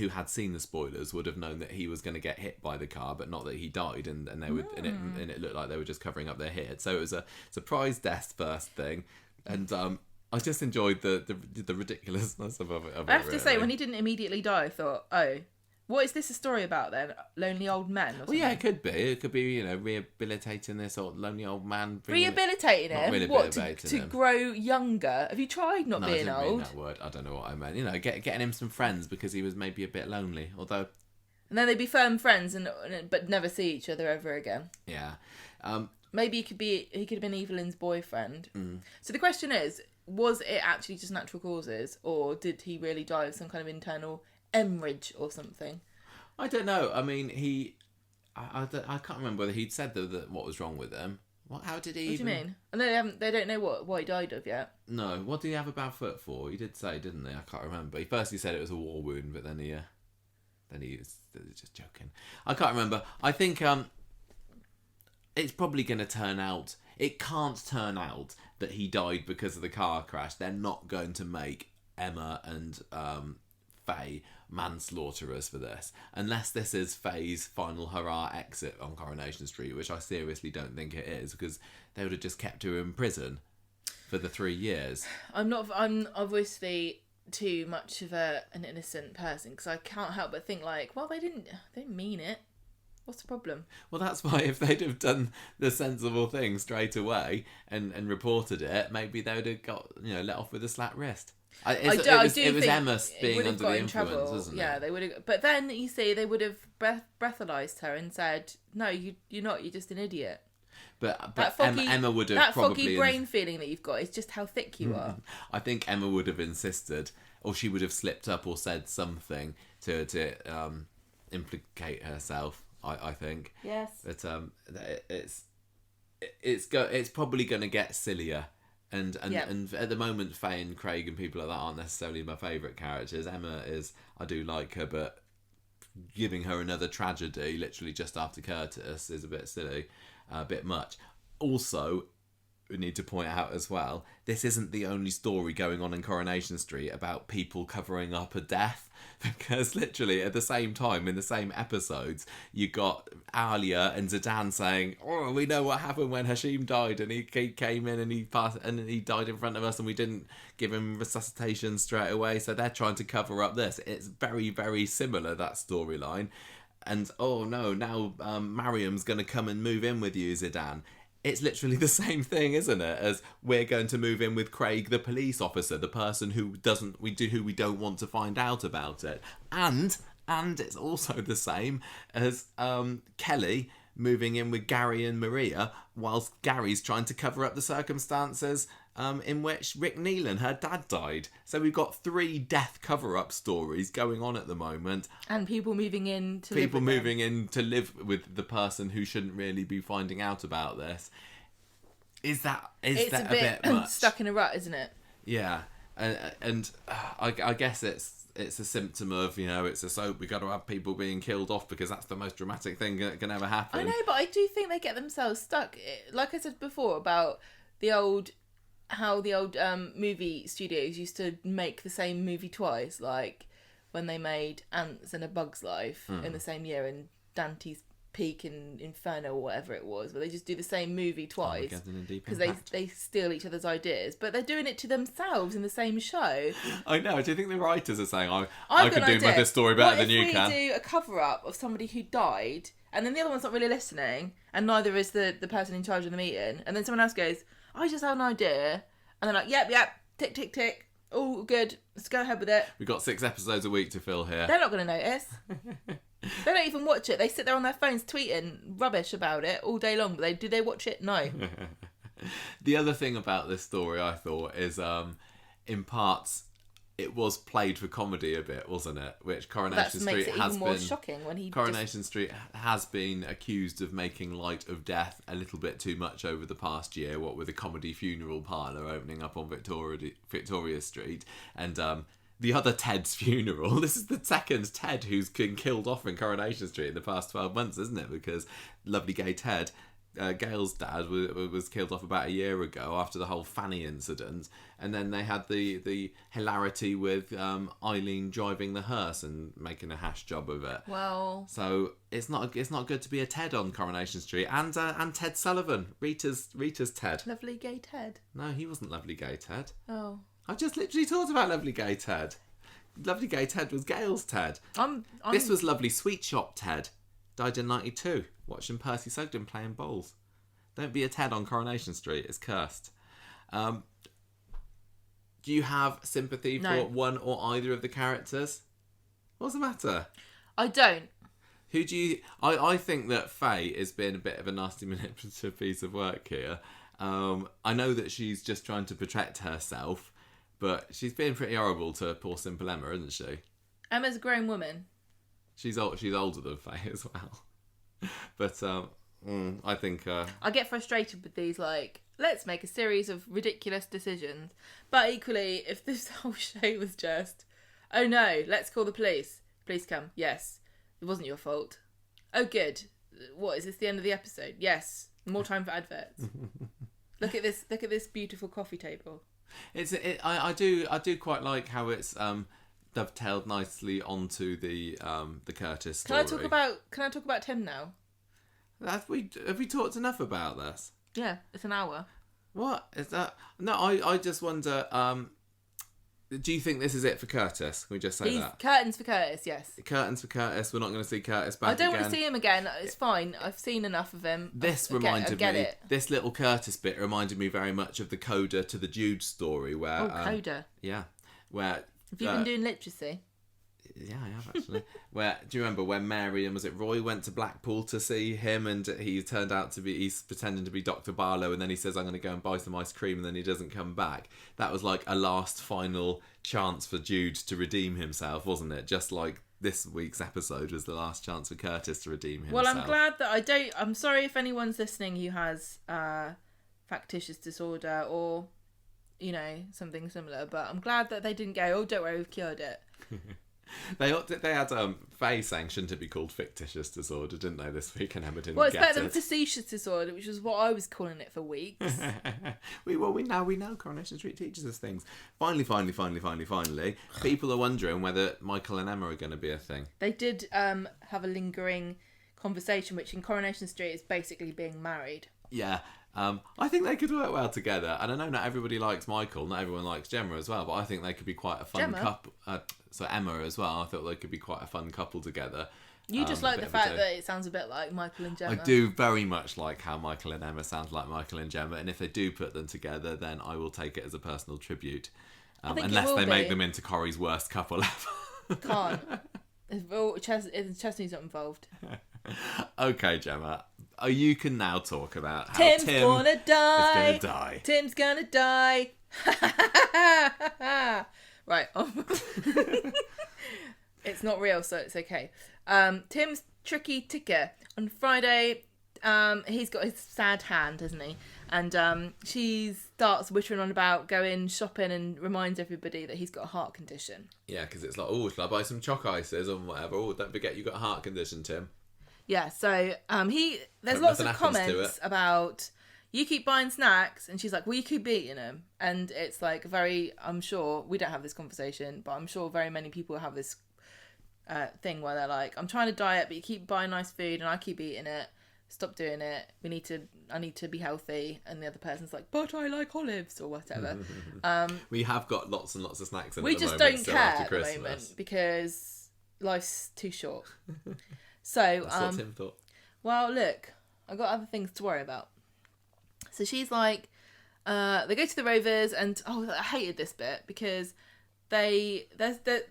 had seen the spoilers would have known that he was going to get hit by the car, but not that he died, and they would, and it looked like they were just covering up their head. So it was a surprise death first thing, and I just enjoyed the ridiculousness of it. I have to say, when he didn't immediately die, I thought, oh, what is this a story about then? Lonely old men? Or something? Well, yeah, it could be. It could be, rehabilitating this old lonely old man. Rehabilitating him? What, to grow younger? Have you tried not being old? I didn't mean that word. I don't know what I meant. Getting him some friends because he was maybe a bit lonely. Although, and then they'd be firm friends, but never see each other ever again. Yeah. Maybe he could have been Evelyn's boyfriend. So the question is, was it actually just natural causes, or did he really die of some kind of internal hemorrhage or something? I don't know. I mean, I can't remember whether he'd said that what was wrong with him. How did he? What do you mean? And they don't know what he died of yet. No. What did he have a bad foot for? He did say, didn't he? I can't remember. He first said it was a war wound, but then he was just joking. I can't remember. I think it's probably going to turn out. It can't turn out that he died because of the car crash. They're not going to make Emma and Faye manslaughterers for this, unless this is Faye's final hurrah exit on Coronation Street, which I seriously don't think it is, because they would have just kept her in prison for the 3 years. I'm obviously too much of an innocent person, because I can't help but think like, well, they didn't mean it. What's the problem? Well, that's why if they'd have done the sensible thing straight away and reported it, maybe they would have got let off with a slapped wrist. It was Emma being under the influence, wasn't it? Yeah, they would have. But then you see, they would have breathalyzed her and said, "No, you're not. You're just an idiot." But Emma would have that probably foggy brain feeling that you've got is just how thick you are. I think Emma would have insisted, or she would have slipped up or said something to implicate herself I think. Yes. But it's probably going to get sillier. And at the moment, Faye and Craig and people like that aren't necessarily my favourite characters. Emma is, I do like her, but giving her another tragedy literally just after Curtis is a bit silly, a bit much. Also, we need to point out as well, this isn't the only story going on in Coronation Street about people covering up a death, because literally at the same time, in the same episodes, you got Alya and Zeedan saying, "Oh, we know what happened when Hashim died, and he came in and he passed, and he died in front of us, and we didn't give him resuscitation straight away." So they're trying to cover up this. It's very, very similar, that storyline. And oh no, now Mariam's going to come and move in with you, Zeedan. It's literally the same thing, isn't it? As we're going to move in with Craig, the police officer, the person who we don't want to find out about it. And it's also the same as Kelly moving in with Gary and Maria, whilst Gary's trying to cover up the circumstances in which Rick Neelan, her dad, died. So we've got 3 death cover-up stories going on at the moment. And people moving in to live with the person who shouldn't really be finding out about this. Is that a bit much? Stuck in a rut, isn't it? Yeah, and I guess it's a symptom of, it's a soap. We got to have people being killed off because that's the most dramatic thing that can ever happen. I know, but I do think they get themselves stuck. Like I said before about how the old movie studios used to make the same movie twice, like when they made Ants and A Bug's Life in the same year, and Dante's Peak and Inferno or whatever it was, where they just do the same movie twice because they steal each other's ideas, but they're doing it to themselves in the same show. I know. Do you think the writers are saying, I could do this story better than you can? What if we do a cover-up of somebody who died, and then the other one's not really listening, and neither is the person in charge of the meeting, and then someone else goes, I just had an idea, and they're like, yep, tick, tick, tick, all good, let's go ahead with it. We've got 6 episodes a week to fill here. They're not going to notice. They don't even watch it. They sit there on their phones tweeting rubbish about it all day long, but do they watch it? No. The other thing about this story, I thought, is in parts it was played for comedy a bit, wasn't it? Which Coronation Street has been more shocking when he Street has been accused of making light of death a little bit too much over the past year. What with a comedy funeral parlour opening up on Victoria Street, and the other Ted's funeral. This is the second Ted who's been killed off in Coronation Street in the past 12 months, isn't it? Because lovely gay Ted, Gail's dad, was killed off about a year ago after the whole Fanny incident, and then they had the hilarity with Eileen driving the hearse and making a hash job of it. Well, so it's not good to be a Ted on Coronation Street, and Ted Sullivan, Rita's Ted. Lovely gay Ted. No, he wasn't lovely gay Ted. Oh. I just literally talked about lovely gay Ted. Lovely gay Ted was Gail's Ted. This was lovely sweet shop Ted. Died in 92, watching Percy Sugden playing bowls. Don't be a Ted on Coronation Street, it's cursed. Do you have sympathy for one or either of the characters? What's the matter? I don't. Who do you... I think that Faye is being a bit of a nasty manipulative piece of work here. I know that she's just trying to protect herself, but she's being pretty horrible to poor simple Emma, isn't she? Emma's a grown woman. She's older than Faye as well. But I think... I get frustrated with these, like, let's make a series of ridiculous decisions. But equally, if this whole show was just, oh no, let's call the police. Please come. Yes. It wasn't your fault. Oh good. What, is this the end of the episode? Yes. More time for adverts. Look at this beautiful coffee table. I do quite like how it's dovetailed nicely onto the Curtis story. Can I talk about Tim now? Have we talked enough about this? Yeah, it's an hour. What is that? No, I just wonder. Do you think this is it for Curtis? Can we just say that? Curtains for Curtis, yes. Curtains for Curtis. We're not going to see Curtis back again. I don't want to see him again. It's fine. I've seen enough of him. This little Curtis bit reminded me very much of the coda to the Jude story where... Oh, coda. Yeah. Where... Have you been doing literacy? Yeah, I have actually. Where do you remember when Mary and was it Roy went to Blackpool to see him, and he's pretending to be Dr. Barlow, and then he says I'm going to go and buy some ice cream, and then he doesn't come back. That was like a last final chance for Jude to redeem himself, wasn't it? Just like this week's episode was the last chance for Curtis to redeem himself. Well, I'm glad that I'm sorry if anyone's listening who has factitious disorder or, something similar, but I'm glad that they didn't go, oh, don't worry, we've cured it. They had Faye saying shouldn't it be called fictitious disorder, didn't they, this week, and Emma didn't Well, it's get better it. than facetious disorder, which is what I was calling it for weeks. we know Coronation Street teaches us things. Finally, people are wondering whether Michael and Emma are going to be a thing. They did have a lingering conversation, which in Coronation Street is basically being married. Yeah. I think they could work well together. And I know not everybody likes Michael, not everyone likes Gemma as well, but I think they could be quite a fun couple. So Emma as well, I thought they could be quite a fun couple together. You just like the fact that it sounds a bit like Michael and Gemma. I do very much like how Michael and Emma sound like Michael and Gemma, and if they do put them together, then I will take it as a personal tribute. Unless they make them into Corrie's worst couple ever. Can't. Chesney's not involved. Okay, Gemma. You can now talk about how Tim's Tim gonna die. is gonna die. Tim's gonna die. Right. It's not real, so it's okay. Tim's tricky ticker. On Friday, he's got his sad hand, hasn't he? And she starts whittering on about going shopping and reminds everybody that he's got a heart condition. Yeah, because it's like, oh, shall I buy some choc ices or whatever? Oh, don't forget you got a heart condition, Tim. Yeah, so there's lots of comments about, you keep buying snacks, and she's like, well, you keep eating them. And it's like I'm sure, we don't have this conversation, but I'm sure very many people have this thing where they're like, I'm trying to diet, but you keep buying nice food and I keep eating it. Stop doing it. I need to be healthy. And the other person's like, but I like olives or whatever. We have got lots and lots of snacks in we at the just moment, don't care at the moment because life's too short. So that's what Tim thought. Well, look, I've got other things to worry about. So she's like, they go to the Rovers, and I hated this bit because they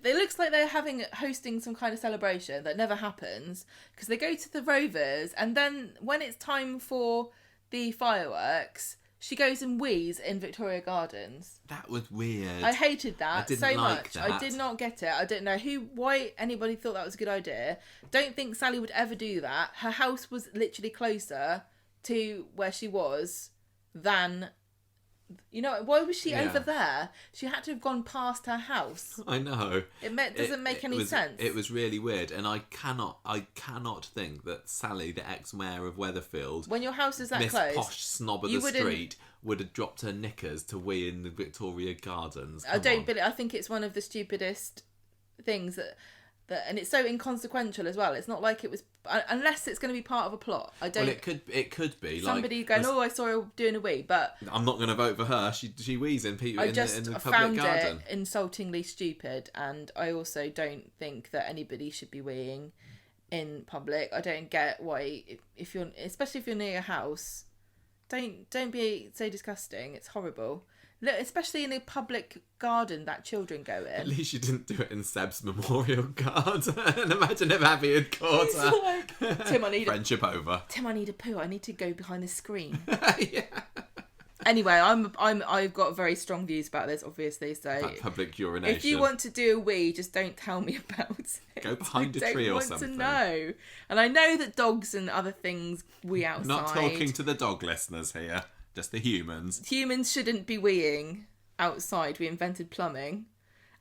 looks like they're hosting some kind of celebration that never happens, because they go to the Rovers, and then when it's time for the fireworks, she goes and wheezes in Victoria Gardens. That was weird. I hated that so much. That. I did not get it. I don't know why anybody thought that was a good idea. Don't think Sally would ever do that. Her house was literally closer to where she was than... why was she over there? She had to have gone past her house. I know. It doesn't make any sense. It was really weird, and I cannot think that Sally, the ex-mayor of Weatherfield, when your house is that Miss close, posh snob of the street, would have dropped her knickers to wee in the Victoria Gardens. I think it's one of the stupidest things that and it's so inconsequential as well. It's not like it was, unless it's going to be part of a plot. Well, it could be somebody like, going, I saw her doing a wee, but I'm not going to vote for her. She wheezes in the public garden. Found it insultingly stupid, and I also don't think that anybody should be weeing in public. I don't get why, especially if you're near a house, don't be so disgusting. It's horrible. Look, especially in a public garden that children go in. At least you didn't do it in Seb's memorial garden. Imagine if Abby had caught her. Like, Tim, I need friendship over. Tim, I need a poo. I need to go behind the screen. Yeah. Anyway, I've got very strong views about this, obviously. So about public urination. If you want to do a wee, just don't tell me about it. Go behind a tree or something. I don't want to know. And I know that dogs and other things wee outside. Not talking to the dog listeners here. Just the humans. Humans shouldn't be weeing outside. We invented plumbing.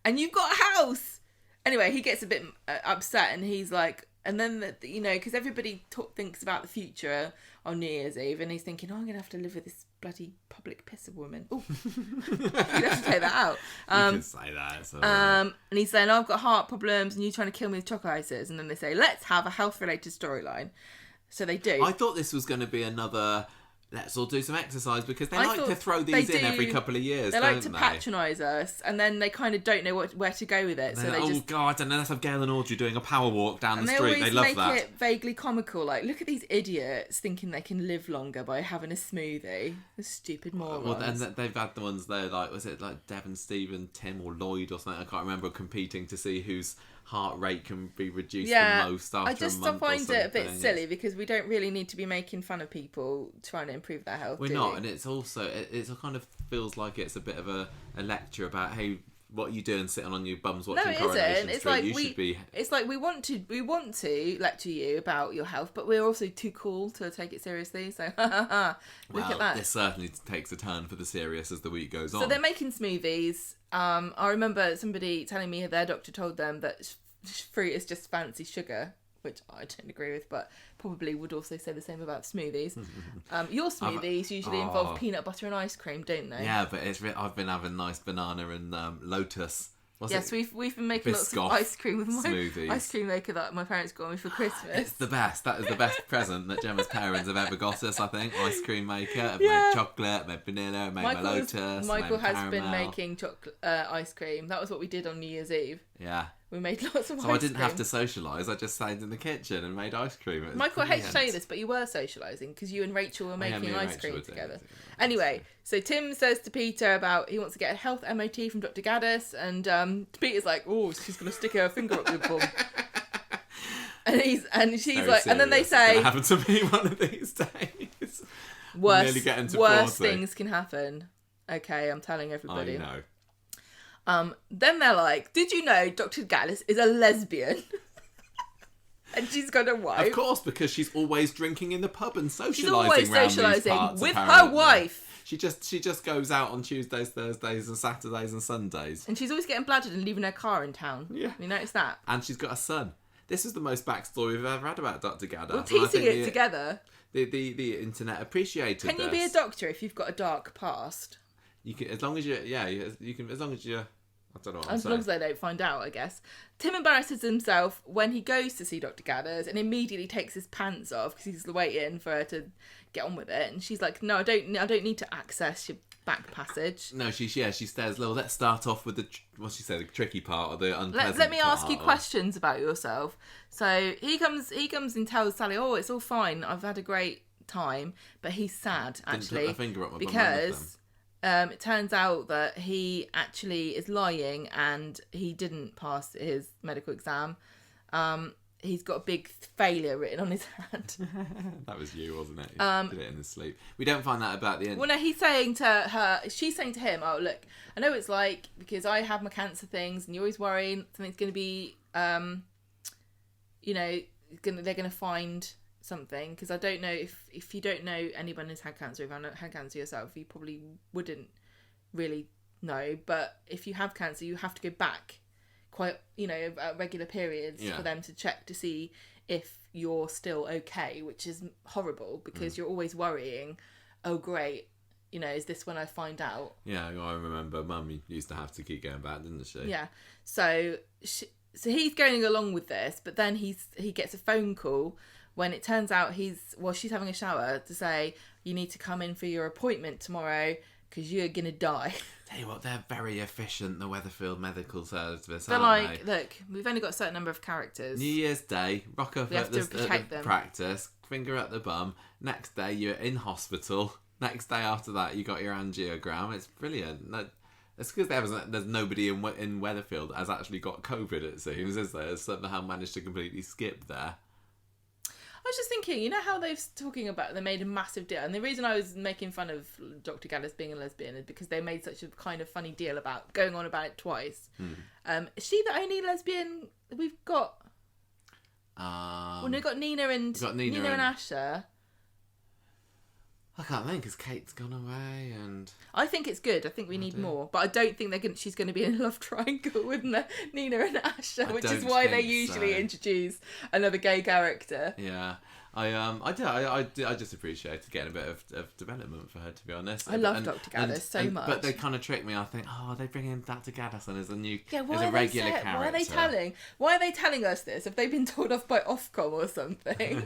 And you've got a house! Anyway, he gets a bit upset, and he's like... And then, because everybody thinks about the future on New Year's Eve, and he's thinking, I'm going to have to live with this bloody public pisser woman. Oh, you'd have to take that out. You can say that. So and he's saying, I've got heart problems, and you're trying to kill me with choc ices. And then they say, let's have a health-related storyline. So they do. I thought this was going to be another... Let's all do some exercise, because they like to throw these in every couple of years. They like to patronise us, and then they kind of don't know where to go with it. So they just, God, and then let's have Gail and Audrey doing a power walk down the street. They love that. They always make it vaguely comical. Like, look at these idiots thinking they can live longer by having a smoothie. The stupid morons. Well, and they've had the ones there, like, was it like Devon, Stephen, Tim, or Lloyd or something? I can't remember, competing to see whose heart rate can be reduced the most after a month. I find it a bit silly, because we don't really need to be making fun of people trying to improve their health. We're not, and it's also it kind of feels like it's a bit of a lecture about, hey, what are you doing sitting on your bums No, watching it Coronation isn't. It's Street? like You should be... It's like we want to lecture you about your health, but we're also too cool to take it seriously. So, look at that. This certainly takes a turn for the serious as the week goes on. So they're making smoothies. I remember somebody telling me their doctor told them that fruit is just fancy sugar, which I don't agree with, but probably would also say the same about smoothies. Your smoothies usually involve peanut butter and ice cream, don't they? Yeah, but I've been having nice banana and lotus. We've been making lots of ice cream with my smoothies. Ice cream maker that my parents got me for Christmas. It's the best. That is the best present that Gemma's parents have ever got us, I think. Ice cream maker. I've made chocolate, made vanilla, made my lotus. Michael has caramel. been making chocolate ice cream. That was what we did on New Year's Eve. Yeah. We made lots of ice cream. So I didn't have to socialise. I just stayed in the kitchen and made ice cream. Michael hates to say this, but you were socialising because you and Rachel were making ice cream together. Anyway, so Tim says to Peter about he wants to get a health MOT from Dr. Gaddis, and Peter's like, "Oh, she's going to stick her finger up your bum." And she's like, serious. And then they say, "It's going to happen to me one of these days." Worse things can happen. Okay, I'm telling everybody. I know. Then they're like, did you know Dr. Gaddis is a lesbian? And she's got a wife. Of course, because she's always drinking in the pub and socialising. She's always socialising with apparently. her wife. She just goes out on Tuesdays, Thursdays and Saturdays and Sundays. And she's always getting bladdered and leaving her car in town. Yeah. You notice that? And she's got a son. This is the most backstory we've ever had about Dr. Gaddis. We're piecing it together. The internet appreciated Can you be a doctor if you've got a dark past? You can, as long as you can, as long as you're... I don't know what I'm saying. As long as they don't find out, I guess. Tim embarrasses himself when he goes to see Dr. Gaddis and immediately takes his pants off because he's waiting for her to get on with it. And she's like, "No, I don't need to access your back passage." No, she says, "Well, let's start off with the the tricky part or the unpleasant Let me ask you part." questions about yourself. So he comes and tells Sally, "Oh, it's all fine. I've had a great time," but he's sad actually. Didn't put my finger up my bum because. It turns out that he actually is lying and he didn't pass his medical exam. He's got a big failure written on his hand. That was you, wasn't it? You did it in his sleep. We don't find that about the end. Well, no, she's saying to him, "Oh, look, I know what it's like because I have my cancer things and you're always worrying something's going to be, they're going to find something, because I don't know if you don't know anyone who's had cancer, if you haven't had cancer yourself, you probably wouldn't really know, but if you have cancer you have to go back quite at regular periods for them to check to see if you're still okay, which is horrible because you're always worrying, oh great, is this when I find out? Yeah, I remember Mum used to have to keep going back, didn't she? Yeah, so he's going along with this, but then he gets a phone call when it turns out she's having a shower to say, "You need to come in for your appointment tomorrow because you're going to die." Tell you what, they're very efficient, the Weatherfield Medical Service, they're like, "Look, we've only got a certain number of characters. New Year's Day, rock up at the practice, finger at the bum. Next day, you're in hospital. Next day after that, you got your angiogram. It's brilliant." It's because there's nobody in Weatherfield that has actually got COVID, it seems, is there? Has somehow managed to completely skip there. I was just thinking, how they're talking about, they made a massive deal, and the reason I was making fun of Dr. Gaddis being a lesbian is because they made such a kind of funny deal about going on about it twice. Is she the only lesbian we've got? We've got Nina and Asher. I can't think because Kate's gone away, and I think it's good. I think we need more, but I don't think she's going to be in a love triangle with Nina and Asher, which is why they usually introduce another gay character. Yeah. I just appreciated getting a bit of development for her, to be honest. I love Dr. Gaddis so much. But they kind of tricked me. I think, they bring in Dr. Gaddis as a regular character. Why are they telling us this? Have they been told off by Ofcom or something?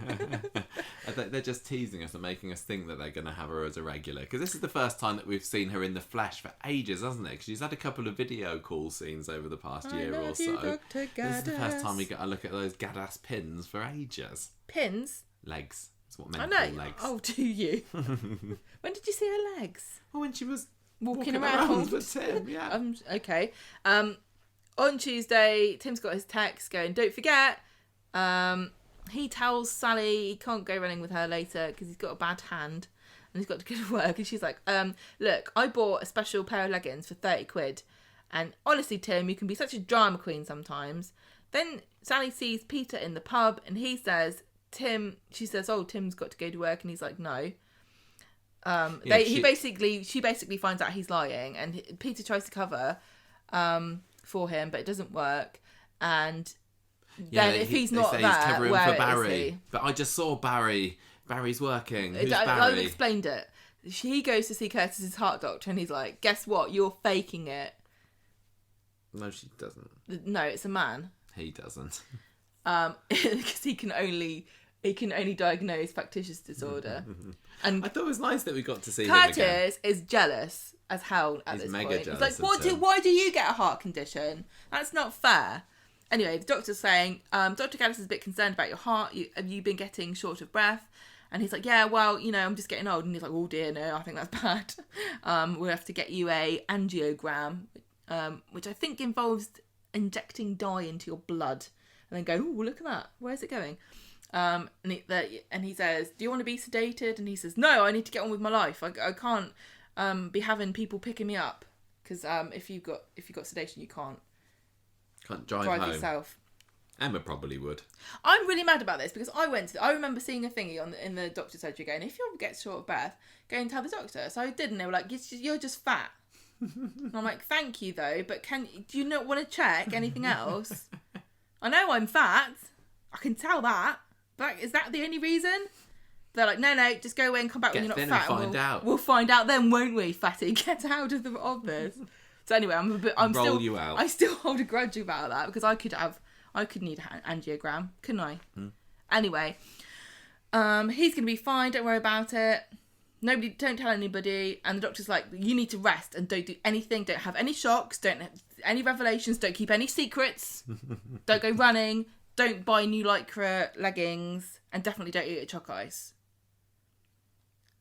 They're just teasing us and making us think that they're going to have her as a regular. Because this is the first time that we've seen her in the flesh for ages, hasn't it? Because she's had a couple of video call scenes over the past year or so. Dr. Gaddis. This is the first time we get a look at those Gaddis pins for ages. Pins? Legs. That's what men call legs. Oh, do you? When did you see her legs? Well, when she was walking around with Tim, yeah. Okay. On Tuesday, Tim's got his text going, "Don't forget." He tells Sally he can't go running with her later because he's got a bad hand and he's got to go to work. And she's like, "Look, I bought a special pair of leggings for 30 quid. And honestly, Tim, you can be such a drama queen sometimes. Then Sally sees Peter in the pub and he says, she says, oh, Tim's got to go to work. And he's like, no. She basically finds out he's lying, and Peter tries to cover for him, but it doesn't work. And then if he's not there, he's covering where for Barry. Is he? But I just saw Barry. Barry's working. Who's Barry? I've explained it. He goes to see Curtis's heart doctor, and he's like, "Guess what? You're faking it." No, she doesn't. No, it's a man. He doesn't. Because he can only diagnose factitious disorder. And I thought it was nice that we got to see Curtis him again. is jealous as hell at this point. He's like, why do you get a heart condition? That's not fair. Anyway, the doctor's saying, Dr. Gaddis is a bit concerned about your heart. Have you been getting short of breath? And he's like, yeah, well, I'm just getting old. And he's like, oh dear, no, I think that's bad. We'll have to get you a angiogram, which I think involves injecting dye into your blood. And then go, oh, look at that. Where's it going? And he says, do you want to be sedated? And he says, no, I need to get on with my life. I can't be having people picking me up. Because if you've got sedation, you can't drive home yourself. Emma probably would. I'm really mad about this because I remember seeing a thingy in the doctor's surgery going, if you get short of breath, go and tell the doctor. So I did, and they were like, you're just fat. And I'm like, thank you though, but do you not want to check anything else? I know I'm fat. I can tell that. But is that the only reason? They're like, no, just go away and come back when you're not fat. And find out. We'll find out then, won't we, fatty? Get out of this. So anyway, I still hold a grudge about that because I could need an angiogram, couldn't I? Anyway, he's gonna be fine. Don't worry about it. Don't tell anybody. And the doctor's like, you need to rest and don't do anything. Don't have any shocks. Don't have any revelations. Don't keep any secrets. Don't go running. Don't buy new lycra leggings, and definitely don't eat a choc ice.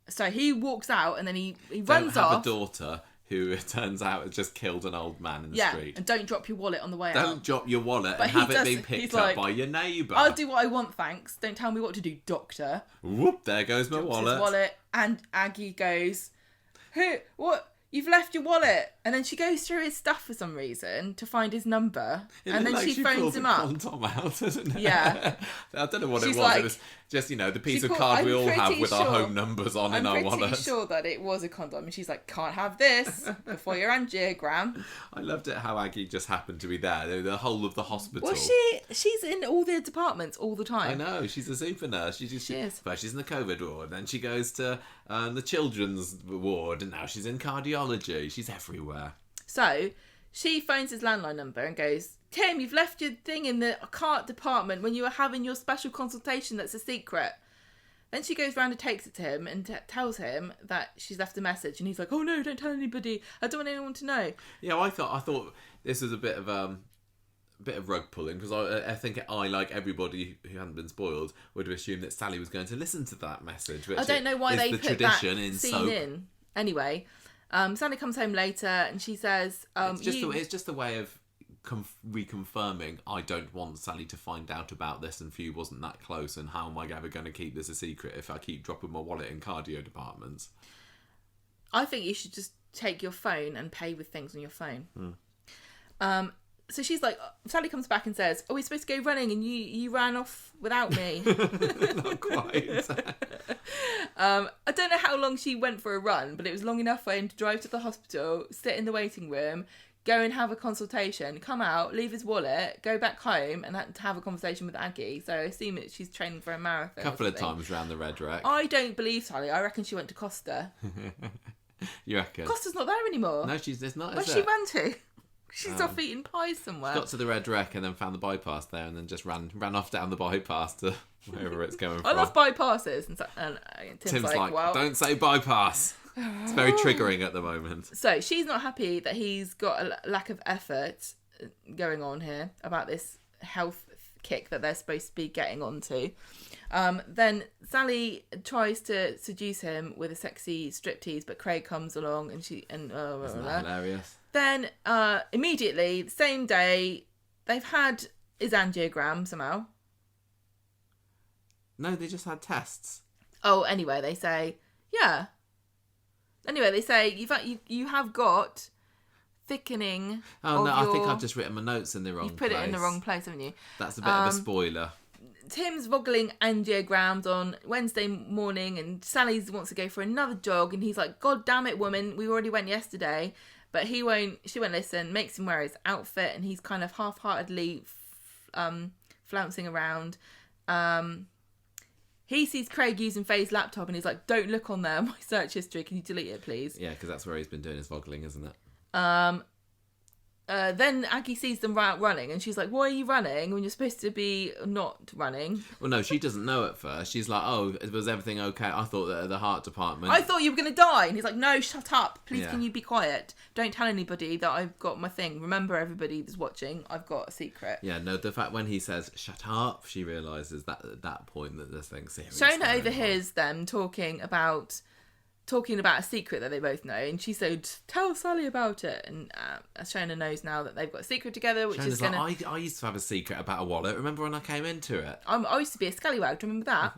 So he walks out and then he runs off. Don't have a daughter who, it turns out, has just killed an old man in the street. And don't drop your wallet on the way out. Don't drop your wallet and have it being picked up by your neighbour. I'll do what I want, thanks. Don't tell me what to do, doctor. Whoop, there goes my wallet. His wallet. And Aggie goes, "Who? What? You've left your wallet." And then she goes through his stuff for some reason to find his number. And then she phones him up. Out, isn't it? Yeah. I don't know what it was. Like, it was just, the piece of card we all have with our home numbers on in our wallet. I'm pretty sure that it was a condom. And she's like, can't have this before your angiogram. I loved it how Aggie just happened to be there. The whole of the hospital. Well, she's in all the departments all the time. I know. She's a super nurse. She is. First she's in the COVID ward. Then she goes to the children's ward. And now she's in cardiology. She's everywhere. So she phones his landline number and goes, Tim, you've left your thing in the cart department when you were having your special consultation that's a secret. Then she goes round and takes it to him and tells him that she's left a message. And he's like, oh no, don't tell anybody. I don't want anyone to know. Yeah, I thought this was a bit of rug pulling because I think I, like everybody who hadn't been spoiled, would have assumed that Sally was going to listen to that message. Which I don't know why they put that scene in. Anyway, Sally comes home later and she says, it's just a way of reconfirming, I don't want Sally to find out about this, and Few wasn't that close, and how am I ever going to keep this a secret if I keep dropping my wallet in cardio departments? I think you should just take your phone and pay with things on your phone. So she's like, Sally comes back and says, we're supposed to go running and you ran off without me. Not quite. I don't know how long she went for a run, but it was long enough for him to drive to the hospital, sit in the waiting room, go and have a consultation, come out, leave his wallet, go back home and have a conversation with Aggie. So I assume that she's training for a marathon. A couple of times around the Red Wreck. I don't believe Sally. I reckon she went to Costa. You reckon? Costa's not there anymore. No, there's not. Where's she run to? She's off eating pies somewhere. Got to the Red Wreck and then found the bypass there and then just ran off down the bypass to wherever it's going from. I love bypasses. And Tim's like, well, don't say bypass. It's very triggering at the moment. So she's not happy that he's got a lack of effort going on here about this health kick that they're supposed to be getting onto. Then Sally tries to seduce him with a sexy striptease, but Craig comes along and Isn't that hilarious? Then immediately, the same day, they've had his angiogram somehow. No, they just had tests. Oh, anyway, they say, yeah. Anyway, they say you have got thickening. Oh no, I think I've just written my notes in the wrong place. You've put it in the wrong place, haven't you? That's a bit of a spoiler. Tim's voggling angiograms on Wednesday morning, and Sally wants to go for another jog, and he's like, God damn it, woman, we already went yesterday. But she won't listen, makes him wear his outfit, and he's kind of half-heartedly flouncing around. He sees Craig using Faye's laptop, and he's like, don't look on there, my search history, can you delete it, please? Yeah, because that's where he's been doing his voggling, isn't it? Then Aggie sees them out running, and she's like, why are you running when you're supposed to be not running? Well, no, she doesn't know at first. She's like, oh, was everything okay? I thought that at the heart department... I thought you were going to die. And he's like, no, shut up. Please, Yeah. Can you be quiet? Don't tell anybody that I've got my thing. Remember, everybody that's watching, I've got a secret. Yeah, no, the fact when he says, shut up, she realises that at that point that there's things serious. Shona overhears them talking about a secret that they both know, and she said, tell Sally about it. And Shona knows now that they've got a secret together, which Shona's is gonna... like, I used to have a secret about a wallet. Remember when I came into it? I used to be a scallywag, do you remember that?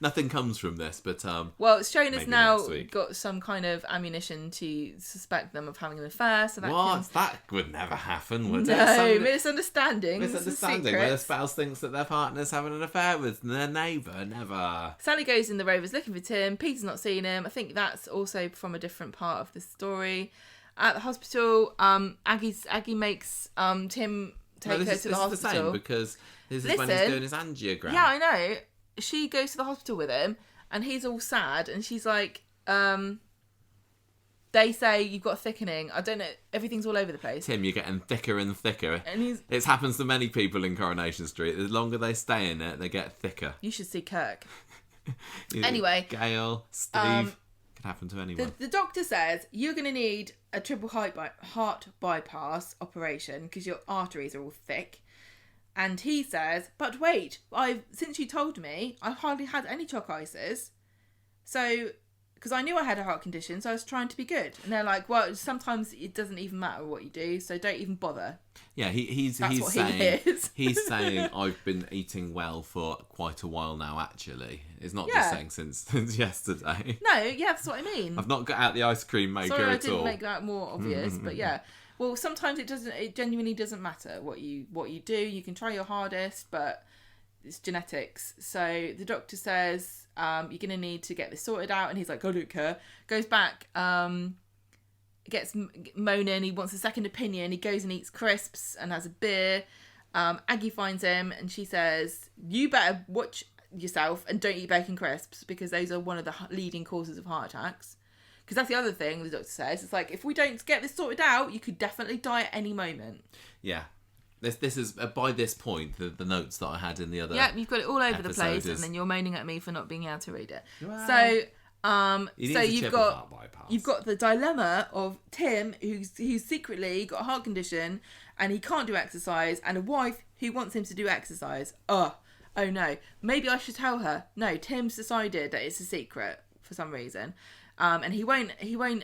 Nothing comes from this, but Well, Shona's maybe now next week. got some kind of ammunition to suspect them of having an affair, so that what? That would never happen, would it? No, misunderstanding. Misunderstanding where the spouse thinks that their partner's having an affair with their neighbour. Never. Sally goes in the Rovers looking for Tim. Peter's not seen him. I think that's also from a different part of the story. At the hospital, Aggie makes Tim take her to the This is hospital. the same because this is when he's doing his angiogram. Yeah, I know. She goes to the hospital with him, and he's all sad, and she's like, they say you've got thickening. I don't know. Everything's all over the place. Tim, you're getting thicker and thicker. And it happens to many people in Coronation Street. The longer they stay in it, they get thicker. You should see Kirk. Anyway. Gail, Steve. Could happen to anyone. The doctor says you're going to need a triple heart bypass operation because your arteries are all thick. And he says, but wait, since you told me, I've hardly had any shock ices. So, because I knew I had a heart condition, so I was trying to be good. And they're like, well, sometimes it doesn't even matter what you do, so don't even bother. Yeah, he's saying he's saying I've been eating well for quite a while now. Actually, it's not just saying since yesterday. No, yeah, that's what I mean. I've not got out the ice cream maker at all. Sorry, I didn't make that more obvious, but yeah. Well, sometimes it genuinely doesn't matter what you do. You can try your hardest, but it's genetics. So the doctor says you're going to need to get this sorted out, and he's like, I don't care. Goes back, gets moaning. He wants a second opinion. He goes and eats crisps and has a beer. Aggie finds him, and she says, you better watch yourself and don't eat bacon crisps because those are one of the leading causes of heart attacks. Because that's the other thing the doctor says. It's like, if we don't get this sorted out, you could definitely die at any moment. Yeah. This is, by this point, the notes that I had in the other Yeah, you've got it all over the place, and then you're moaning at me for not being able to read it. Well, you've got the dilemma of Tim, who's secretly got a heart condition, and he can't do exercise, and a wife who wants him to do exercise. Oh no. Maybe I should tell her. No, Tim's decided that it's a secret for some reason. And he won't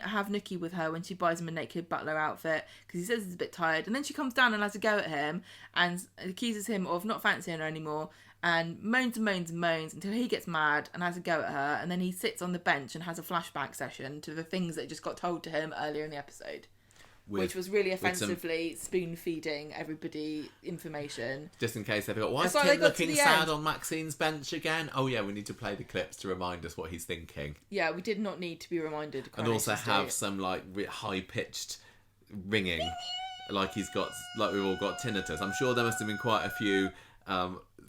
have Nookie with her when she buys him a naked butler outfit because he says he's a bit tired. And then she comes down and has a go at him and accuses him of not fancying her anymore and moans and moans and moans until he gets mad and has a go at her. And then he sits on the bench and has a flashback session to the things that just got told to him earlier in the episode. Which was really offensively spoon-feeding everybody information. Just in case they forgot. Why is Tim looking sad on Maxine's bench again? Oh yeah, we need to play the clips to remind us what he's thinking. Yeah, we did not need to be reminded. And also have some high-pitched ringing, like we've all got tinnitus. I'm sure there must have been quite a few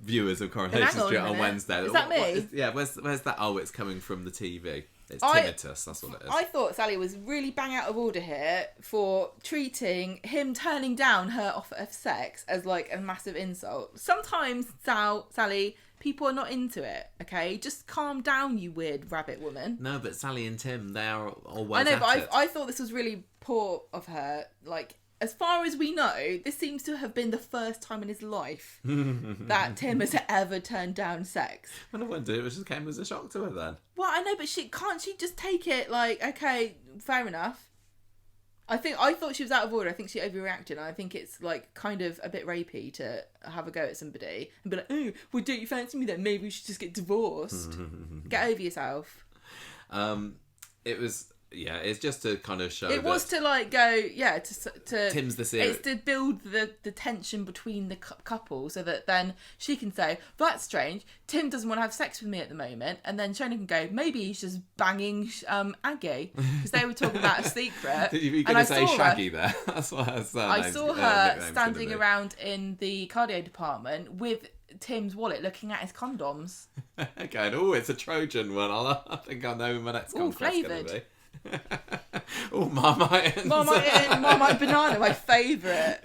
viewers of Coronation Street on Wednesday. Is that me? Where's that? Oh, it's coming from the TV. It's tinnitus, that's what it is. I thought Sally was really bang out of order here for treating him turning down her offer of sex as like a massive insult. Sometimes, Sally, people are not into it, okay? Just calm down, you weird rabbit woman. No, but Sally and Tim, they are always I thought this was really poor of her. Like, as far as we know, this seems to have been the first time in his life that Tim has ever turned down sex. And I wonder if it just came as a shock to her then. Well, I know, but can't she just take it like, okay, fair enough? I thought she was out of order. I think she overreacted. And I think it's like kind of a bit rapey to have a go at somebody and be like, oh, well, don't you fancy me then? Maybe we should just get divorced. Get over yourself. It was Yeah, it's just to kind of show it was to like go, yeah, to Tim's the serious. It's to build the tension between the couple, so that then she can say, that's strange, Tim doesn't want to have sex with me at the moment, and then Shona can go, maybe he's just banging Aggie, because they were talking about a secret. Did you going to say Shaggy there? That's what I saw her standing around in the cardio department with Tim's wallet looking at his condoms. Going, oh, it's a Trojan one. I think I know who my next conquest's going to be. Oh, Marmite banana, my favourite.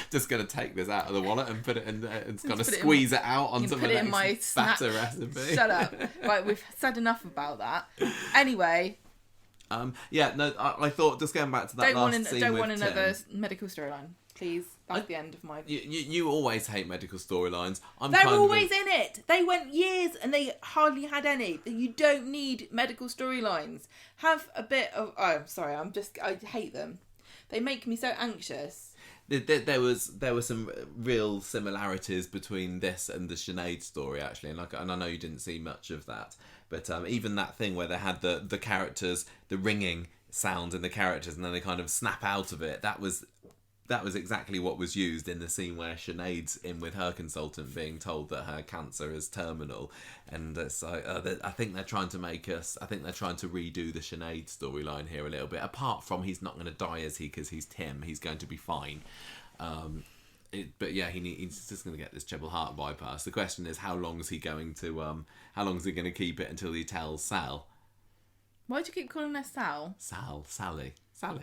Just going to take this out of the wallet and put it in there and kind of squeeze it out onto my next batter recipe. Shut up. Right, we've said enough about that. Anyway. I thought, just going back to that last scene don't want with another Tim, medical storyline, please. That's the end of my... You always hate medical storylines. They're always in it. They went years and they hardly had any. You don't need medical storylines. Have a bit of... Oh, I'm sorry. I hate them. They make me so anxious. There were some real similarities between this and the Sinead story, actually, and I know you didn't see much of that, but even that thing where they had the characters, the ringing sound in the characters, and then they kind of snap out of it. That was exactly what was used in the scene where Sinead's in with her consultant being told that her cancer is terminal, and it's like, I think they're trying to redo the Sinead storyline here a little bit. Apart from he's not going to die because he's Tim, he's going to be fine. But yeah, he's just going to get this triple heart bypass. The question is, how long is he going to keep it until he tells Sal? Why do you keep calling her Sal? Sally. Sal.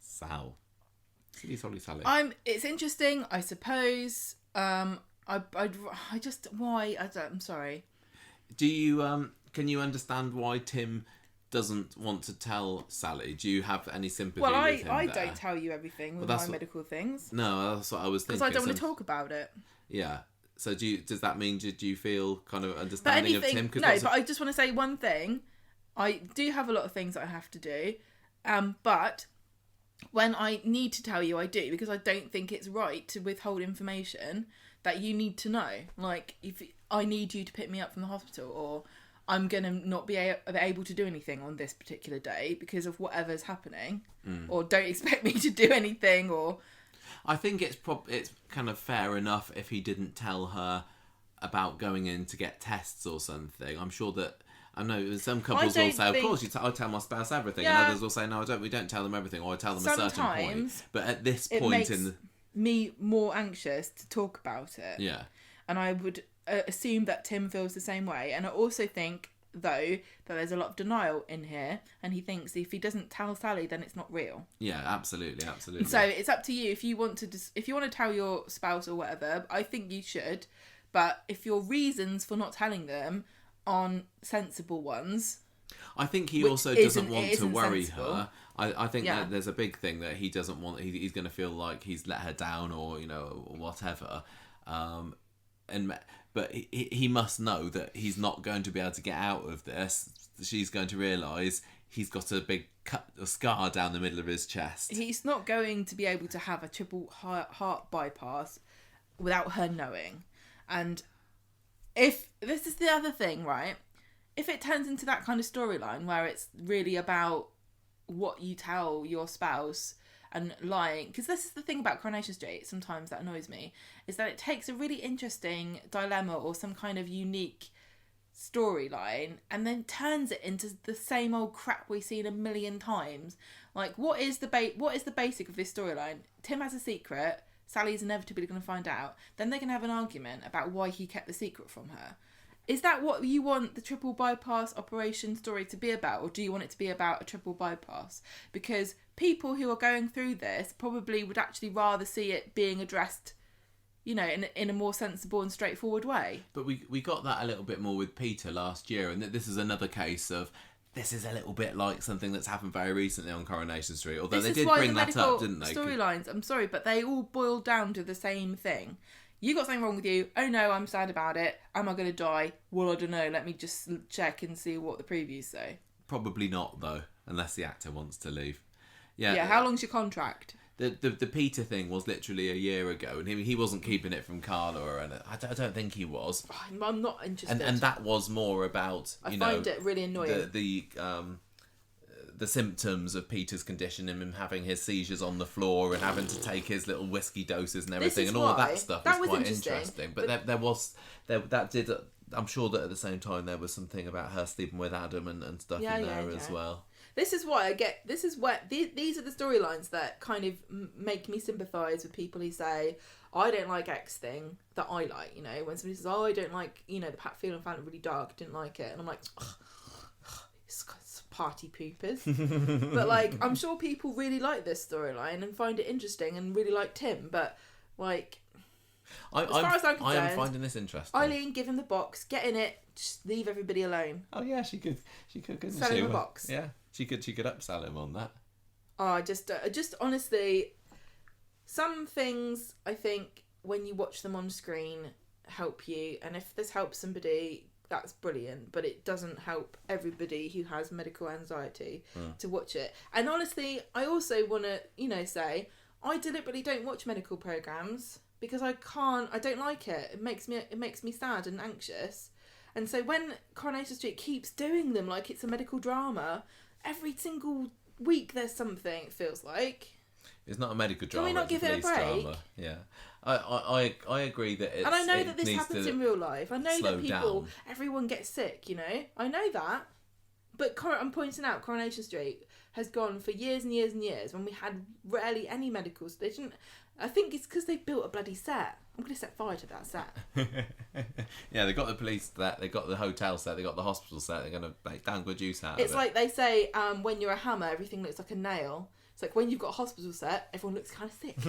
Sally. It's interesting, I suppose. I'm sorry. Do you can you understand why Tim doesn't want to tell Sally? Do you have any sympathy with him I there? don't tell you everything with my medical things. No, that's what I was thinking. Because I don't want to talk about it. Yeah. So does that mean, do you feel kind of understanding of Tim? But I just want to say one thing. I do have a lot of things that I have to do. But when I need to tell you, I do, because I don't think it's right to withhold information that you need to know. Like, if I need you to pick me up from the hospital, or I'm going to not be able to do anything on this particular day because of whatever's happening, or don't expect me to do anything, or... I think it's kind of fair enough if he didn't tell her about going in to get tests or something. I'm sure that... I know some couples will say, of course, I tell my spouse everything, and others will say, no, we don't tell them everything, or I tell them a certain point. But at this point me more anxious to talk about it. Yeah. And I would assume that Tim feels the same way. And I also think, though, that there's a lot of denial in here, and he thinks if he doesn't tell Sally, then it's not real. Yeah, absolutely. So it's up to you if you want to tell your spouse or whatever. I think you should, but if your reasons for not telling them on sensible ones, I think he also doesn't want to worry her. I think that there's a big thing that he doesn't want. He's going to feel like he's let her down, or whatever. But he must know that he's not going to be able to get out of this. She's going to realise he's got a big scar down the middle of his chest. He's not going to be able to have a triple heart bypass without her knowing. And if this is the other thing, right? If it turns into that kind of storyline where it's really about what you tell your spouse and lying, because this is the thing about Coronation Street, sometimes that annoys me, is that it takes a really interesting dilemma or some kind of unique storyline and then turns it into the same old crap we've seen a million times. Like, what is the basic of this storyline? Tim has a secret, Sally's inevitably going to find out, then they can have an argument about why he kept the secret from her. Is that what you want the triple bypass operation story to be about, or do you want it to be about a triple bypass? Because people who are going through this probably would actually rather see it being addressed, in a more sensible and straightforward way. But we got that a little bit more with Peter last year, and this is another case of... This is a little bit like something that's happened very recently on Coronation Street, although they did bring that up, didn't they? Storylines, I'm sorry, but they all boil down to the same thing. You got something wrong with you. Oh no, I'm sad about it. Am I going to die? Well, I don't know. Let me just check and see what the previews say. Probably not, though, unless the actor wants to leave. Yeah. How long's your contract? The Peter thing was literally a year ago, and he wasn't keeping it from Carla, and I don't think he was. I'm not interested. And that was more about I find it really annoying. The the symptoms of Peter's condition, and him having his seizures on the floor and having to take his little whiskey doses and everything, and all of that stuff is quite interesting. But that did. I'm sure that at the same time there was something about her sleeping with Adam and stuff in there as well. This is why I get. This is what these are the storylines that kind of make me sympathise with people who say, I don't like X thing that I like. You know, when somebody says, oh, I don't like, you know, the Pat Phelan found it really dark, didn't like it, and I'm like, it's party poopers. But like, I'm sure people really like this storyline and find it interesting and really like Tim. But like, as far as I'm concerned, I am finding this interesting. Eileen, give him the box, get in it, just leave everybody alone. Oh yeah, she could, couldn't sell she? him a box. Yeah, she could upsell him on that. Oh, just honestly, some things I think when you watch them on screen help you, and if this helps somebody, that's brilliant. But it doesn't help everybody who has medical anxiety to watch it. And honestly, I also want to, say I deliberately don't watch medical programs because I don't like it. It makes me sad and anxious. And so when Coronation Street keeps doing them like it's a medical drama, every single week there's something, it feels like. It's not a medical drama. Can we not give it a break? Drama. Yeah, I agree that it's... And I know that this happens in real life. I know that people, down. Everyone gets sick, I know that. But I'm pointing out Coronation Street has gone for years and years and years when we had rarely any medicals. They didn't... I think it's because they built a bloody set. I'm going to set fire to that set. Yeah, they got the police set, they got the hotel set, they got the hospital set. They're going to make damn good use out of it. It's like they say, when you're a hammer, everything looks like a nail. It's like when you've got a hospital set, everyone looks kind of sick.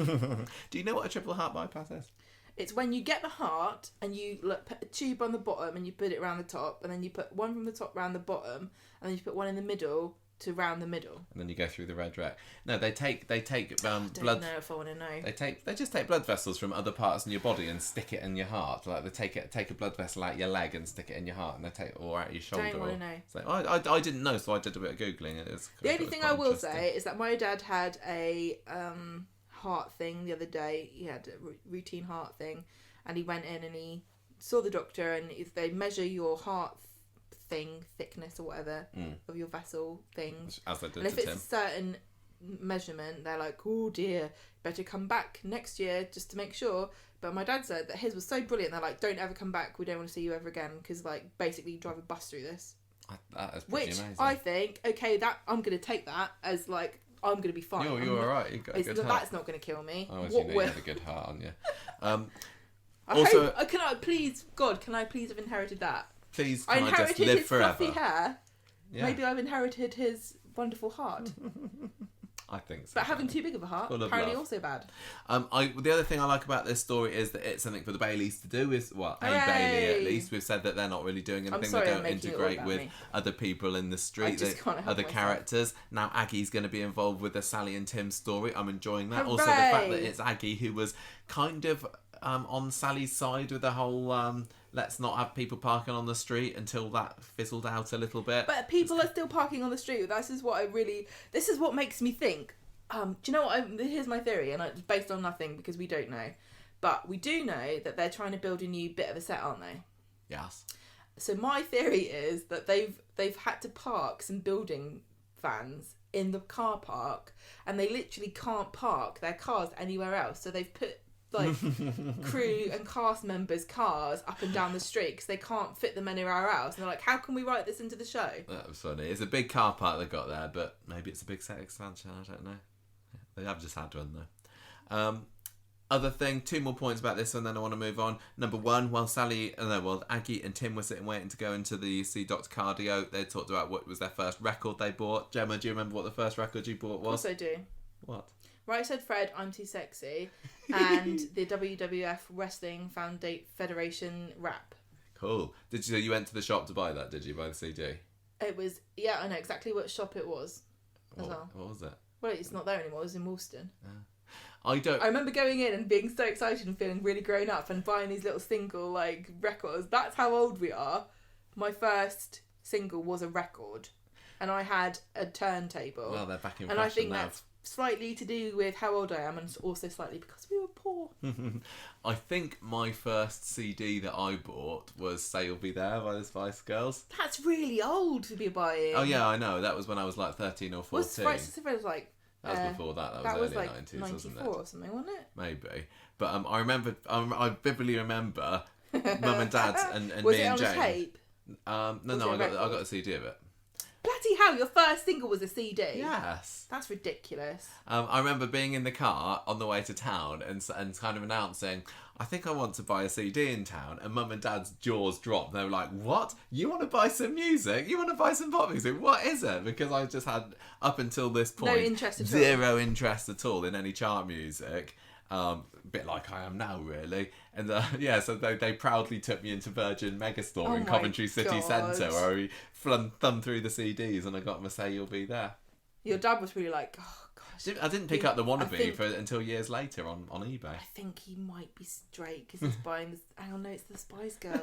Do you know what a triple heart bypass is? It's when you get the heart and you put a tube on the bottom and you put it around the top, and then you put one from the top round the bottom, and then you put one in the middle to round the middle. And then you go through the red rack. No, they take blood. I don't know if I want to know. They just take blood vessels from other parts in your body and stick it in your heart. Like they take a blood vessel out your leg and stick it in your heart, and they take it all out your shoulder. Don't want to know. So I didn't know, so I did a bit of googling. The only thing I will say is that my dad had a heart thing the other day. He had a routine heart thing, and he went in and he saw the doctor, and if they measure your heart thickness or whatever of your vessel thing, as they did and if it's a certain measurement, they're like, oh dear, better come back next year just to make sure. But my dad said that his was so brilliant, they're like, don't ever come back, we don't want to see you ever again, because like basically you drive a bus through this. That is pretty amazing. I think, okay, that I'm going to take that as like, I'm going to be fine. You're alright, you've got a good heart. That's not going to kill me. Oh, you have a good heart on you. Can I please have inherited that? Please, can I just live forever? Fluffy hair. Yeah. Maybe I've inherited his wonderful heart. I think so. But having too big of a heart, apparently also bad. The other thing I like about this story is that it's something for the Baileys to do. A Bailey at least. We've said that they're not really doing anything. They don't integrate with other people in the street, other characters. Now Aggie's going to be involved with the Sally and Tim story. I'm enjoying that. Hooray! Also, the fact that it's Aggie who was kind of on Sally's side with the whole let's not have people parking on the street until that fizzled out a little bit. But people are still parking on the street. This is what makes me think. Do you know what? Here's my theory, and it's based on nothing because we don't know. But we do know that they're trying to build a new bit of a set, aren't they? Yes. So my theory is that they've had to park some building vans in the car park, and they literally can't park their cars anywhere else. So they've put like crew and cast members' cars up and down the street because they can't fit them anywhere else. And they're like, how can we write this into the show? That was funny. It's a big car park they've got there, but maybe it's a big set expansion. I don't know. They have just had one though. Other thing, 2 more points about this and then I want to move on. Number one, while Aggie and Tim were sitting waiting to go into see Dr. Cardio, they talked about what was their first record they bought. Gemma, do you remember what the first record you bought was? Of course I do. What? Right Said Fred, I'm Too Sexy, and the WWF Wrestling Federation rap. Cool. You went to the shop to buy that, did you, buy the CD? It was, I know exactly what shop it was. What was it? Well, it's not there anymore, it was in Woolston. I remember going in and being so excited and feeling really grown up and buying these little single records. That's how old we are. My first single was a record, and I had a turntable. Well, they're back in fashion now. slightly to do with how old I am, and also slightly because we were poor. I think my first CD that I bought was Say You'll Be There by the Spice Girls. That's really old to be buying. Oh yeah, I know. That was when I was like 13 or 14. Was Spice Girls like... That was before that. That was early 90s, wasn't it? 94 or something, wasn't it? Maybe. But I remember, I vividly remember Mum and Dad and was me it and on Jane. A tape? No, I got a CD of it. Bloody hell, your first single was a CD? Yes. That's ridiculous. I remember being in the car on the way to town and kind of announcing, I think I want to buy a CD in town, and Mum and Dad's jaws dropped. They were like, what? You want to buy some music? You want to buy some pop music? What is it? Because I just had, up until this point, zero interest at all in any chart music. A bit like I am now, really. And so they proudly took me into Virgin Megastore in Coventry City Centre, where we thumbed through the CDs, and I got them to Say You'll Be There. Your dad was really like, oh gosh. I didn't pick up the Wannabe until years later on eBay. I think he might be straight because he's buying this. Hang on, no, it's the Spice Girls.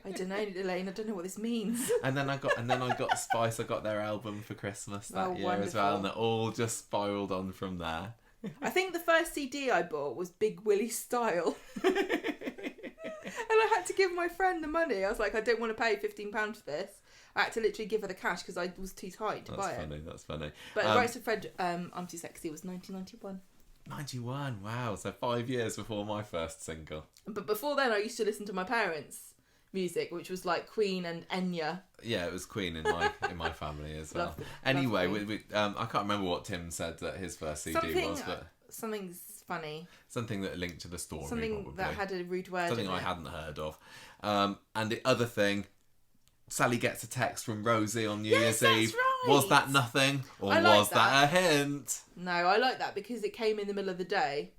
I don't know, Elaine. I don't know what this means. And then I got Spice. I got their album for Christmas that year as well, and it all just spiraled on from there. I think the first CD I bought was Big Willie Style. And I had to give my friend the money. I was like, I don't want to pay £15 for this. I had to literally give her the cash because I was too tight to buy it. That's funny. But Rights of Fred, I'm Too Sexy was 1991. 91, wow. So 5 years before my first single. But before then, I used to listen to my parents' music, which was like Queen and Enya. Yeah, it was Queen in my family as well. Anyway, I can't remember what Tim said that his first CD was, but something's funny. Something that linked to the story. Something probably. that had a rude word. Something I hadn't heard of. And the other thing, Sally gets a text from Rosie on New Year's Eve. Right. Was that nothing, or was that a hint? No, I like that because it came in the middle of the day.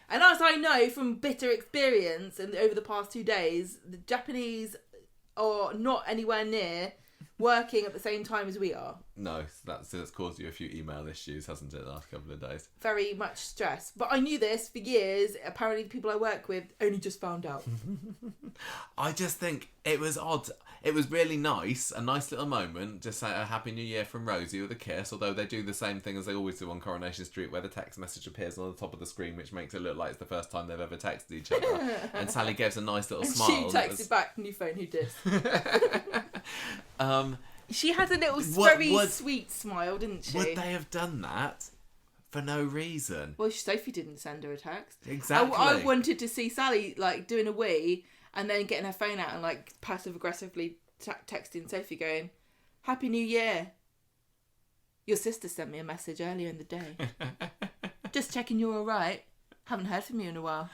And as I know from bitter experience and over the past 2 days, the Japanese are not anywhere near working at the same time as we are. No, that's caused you a few email issues, hasn't it, the last couple of days? Very much stress. But I knew this for years. Apparently the people I work with only just found out. I just think it was odd. It was really nice, a nice little moment, just say a Happy New Year from Rosie with a kiss, although they do the same thing as they always do on Coronation Street, where the text message appears on the top of the screen, which makes it look like it's the first time they've ever texted each other. And Sally gives a nice little smile. She texted back, new phone, who dis? She had a little very sweet smile, didn't she? Would they have done that for no reason? Well, Sophie didn't send her a text. Exactly. I wanted to see Sally like doing a wee and then getting her phone out and like passive aggressively texting Sophie going, Happy New Year. Your sister sent me a message earlier in the day. Just checking you're all right. Haven't heard from you in a while.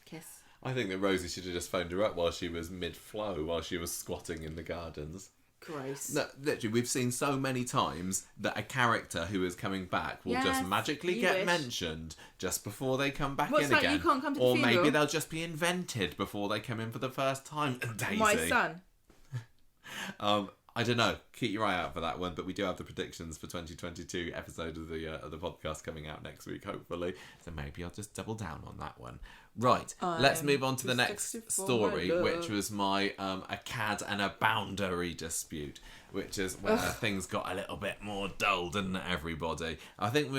Kiss. I think that Rosie should have just phoned her up while she was mid-flow, while she was squatting in the gardens. Gross. No, literally, we've seen so many times that a character who is coming back will just magically get mentioned just before they come back in again. You can't come to the or funeral? Maybe they'll just be invented before they come in for the first time. Daisy. My son. I don't know. Keep your eye out for that one. But we do have the predictions for 2022 episode of the podcast coming out next week, hopefully. So maybe I'll just double down on that one. Right, let's move on to the next story, which was my a cad and a boundary dispute, which is where things got a little bit more dull, didn't it, everybody? I think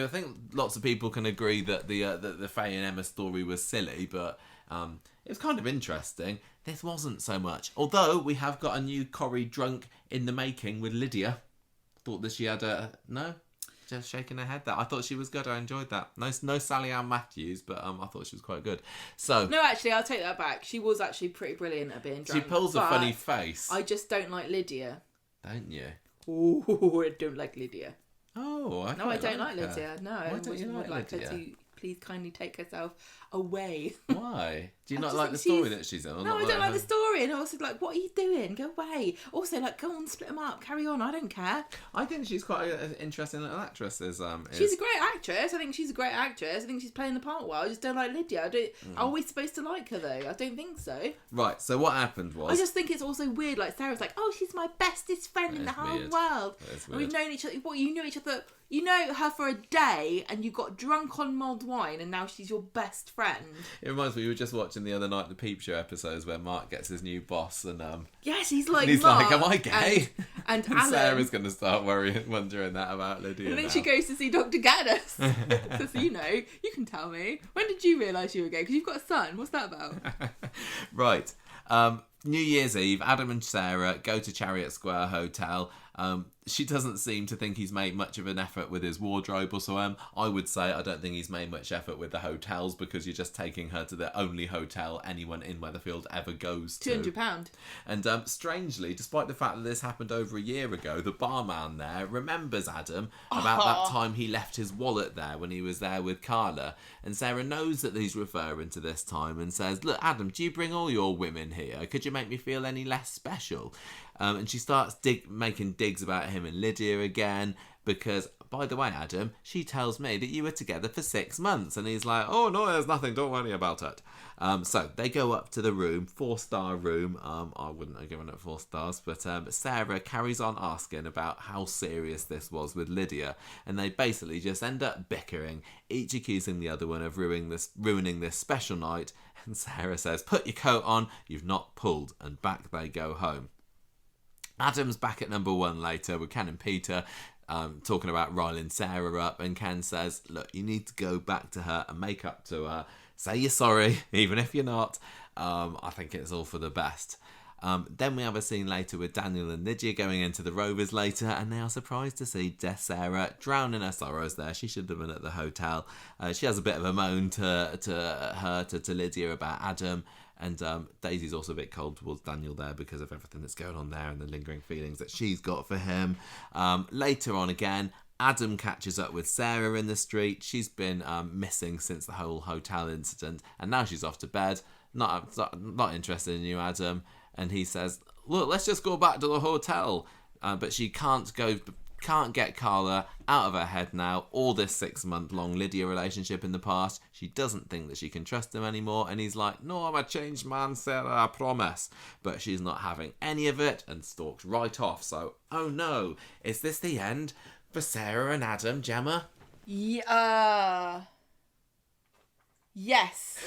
lots of people can agree that the Faye and Emma story was silly, but it was kind of interesting. This wasn't so much. Although we have got a new Corrie drunk in the making with Lydia. Thought that she had a... No? Just shaking her head there. I thought she was good. I enjoyed that. No Sally Ann Matthews, but I thought she was quite good. So no, actually, I'll take that back. She was actually pretty brilliant at being drunk. She pulls a funny face. I just don't like Lydia. Don't you? Oh, I don't like Lydia. Oh, I don't like Lydia. No, why don't you like Lydia? Her to please kindly take herself away. Why? Do you not like the story that she's in? No, I don't like the story. And also, like, what are you doing? Go away. Also, like, go on, split them up. Carry on. I don't care. I think she's quite an interesting little actress. She's a great actress. I think she's a great actress. I think she's playing the part well. I just don't like Lydia. Are we supposed to like her, though? I don't think so. Right, so what happened was... I just think it's also weird. Like, Sarah's like, oh, she's my bestest friend in the whole world. That is weird. And we've known each other... What, you knew each other... you know her for a day and you got drunk on mulled wine and now she's your best friend. It reminds me, we were just watching the other night the Peep Show episodes where Mark gets his new boss and Yes, he's like, and he's Mark, like, am I gay? And And Alan. Sarah's going to start wondering that about Lydia. And then now. she goes to see Dr. Gaddis. So you know, you can tell me. When did you realise you were gay? Because you've got a son. What's that about? Right. New Year's Eve, Adam and Sarah go to Chariot Square Hotel. She doesn't seem to think he's made much of an effort with his wardrobe or so. I would say I don't think he's made much effort with the hotels because you're just taking her to the only hotel anyone in Weatherfield ever goes to. £200. And strangely, despite the fact that this happened over a year ago, the barman there remembers Adam about that time he left his wallet there when he was there with Carla. And Sarah knows that he's referring to this time and says, look, Adam, do you bring all your women here? Could you make me feel any less special? And she starts making digs about him and Lydia again because, by the way, Adam, she tells me that you were together for 6 months. And he's like, oh, no, there's nothing. Don't worry about it. So they go up to the room, 4-star room. I wouldn't have given it 4 stars, but Sarah carries on asking about how serious this was with Lydia. And they basically just end up bickering, each accusing the other one of ruining this special night. And Sarah says, put your coat on, you've not pulled. And back they go home. Adam's back at number 1 later with Ken and Peter talking about riling Sarah up, and Ken says, look, you need to go back to her and make up to her. Say you're sorry, even if you're not. I think it's all for the best. Then we have a scene later with Daniel and Lydia going into the Rovers later, and they are surprised to see Death Sarah drowning her sorrows there. She should have been at the hotel. She has a bit of a moan to Lydia about Adam. And Daisy's also a bit cold towards Daniel there because of everything that's going on there and the lingering feelings that she's got for him. Later on again, Adam catches up with Sarah in the street. She's been missing since the whole hotel incident, and now she's off to bed. Not interested in you, Adam. And he says, look, let's just go back to the hotel. But she can't get Carla out of her head now. All this 6-month-long Lydia relationship in the past. She doesn't think that she can trust him anymore. And he's like, no, I'm a changed man, Sarah, I promise. But she's not having any of it and stalks right off. So, oh no, is this the end for Sarah and Adam, Gemma? Yeah. Yes.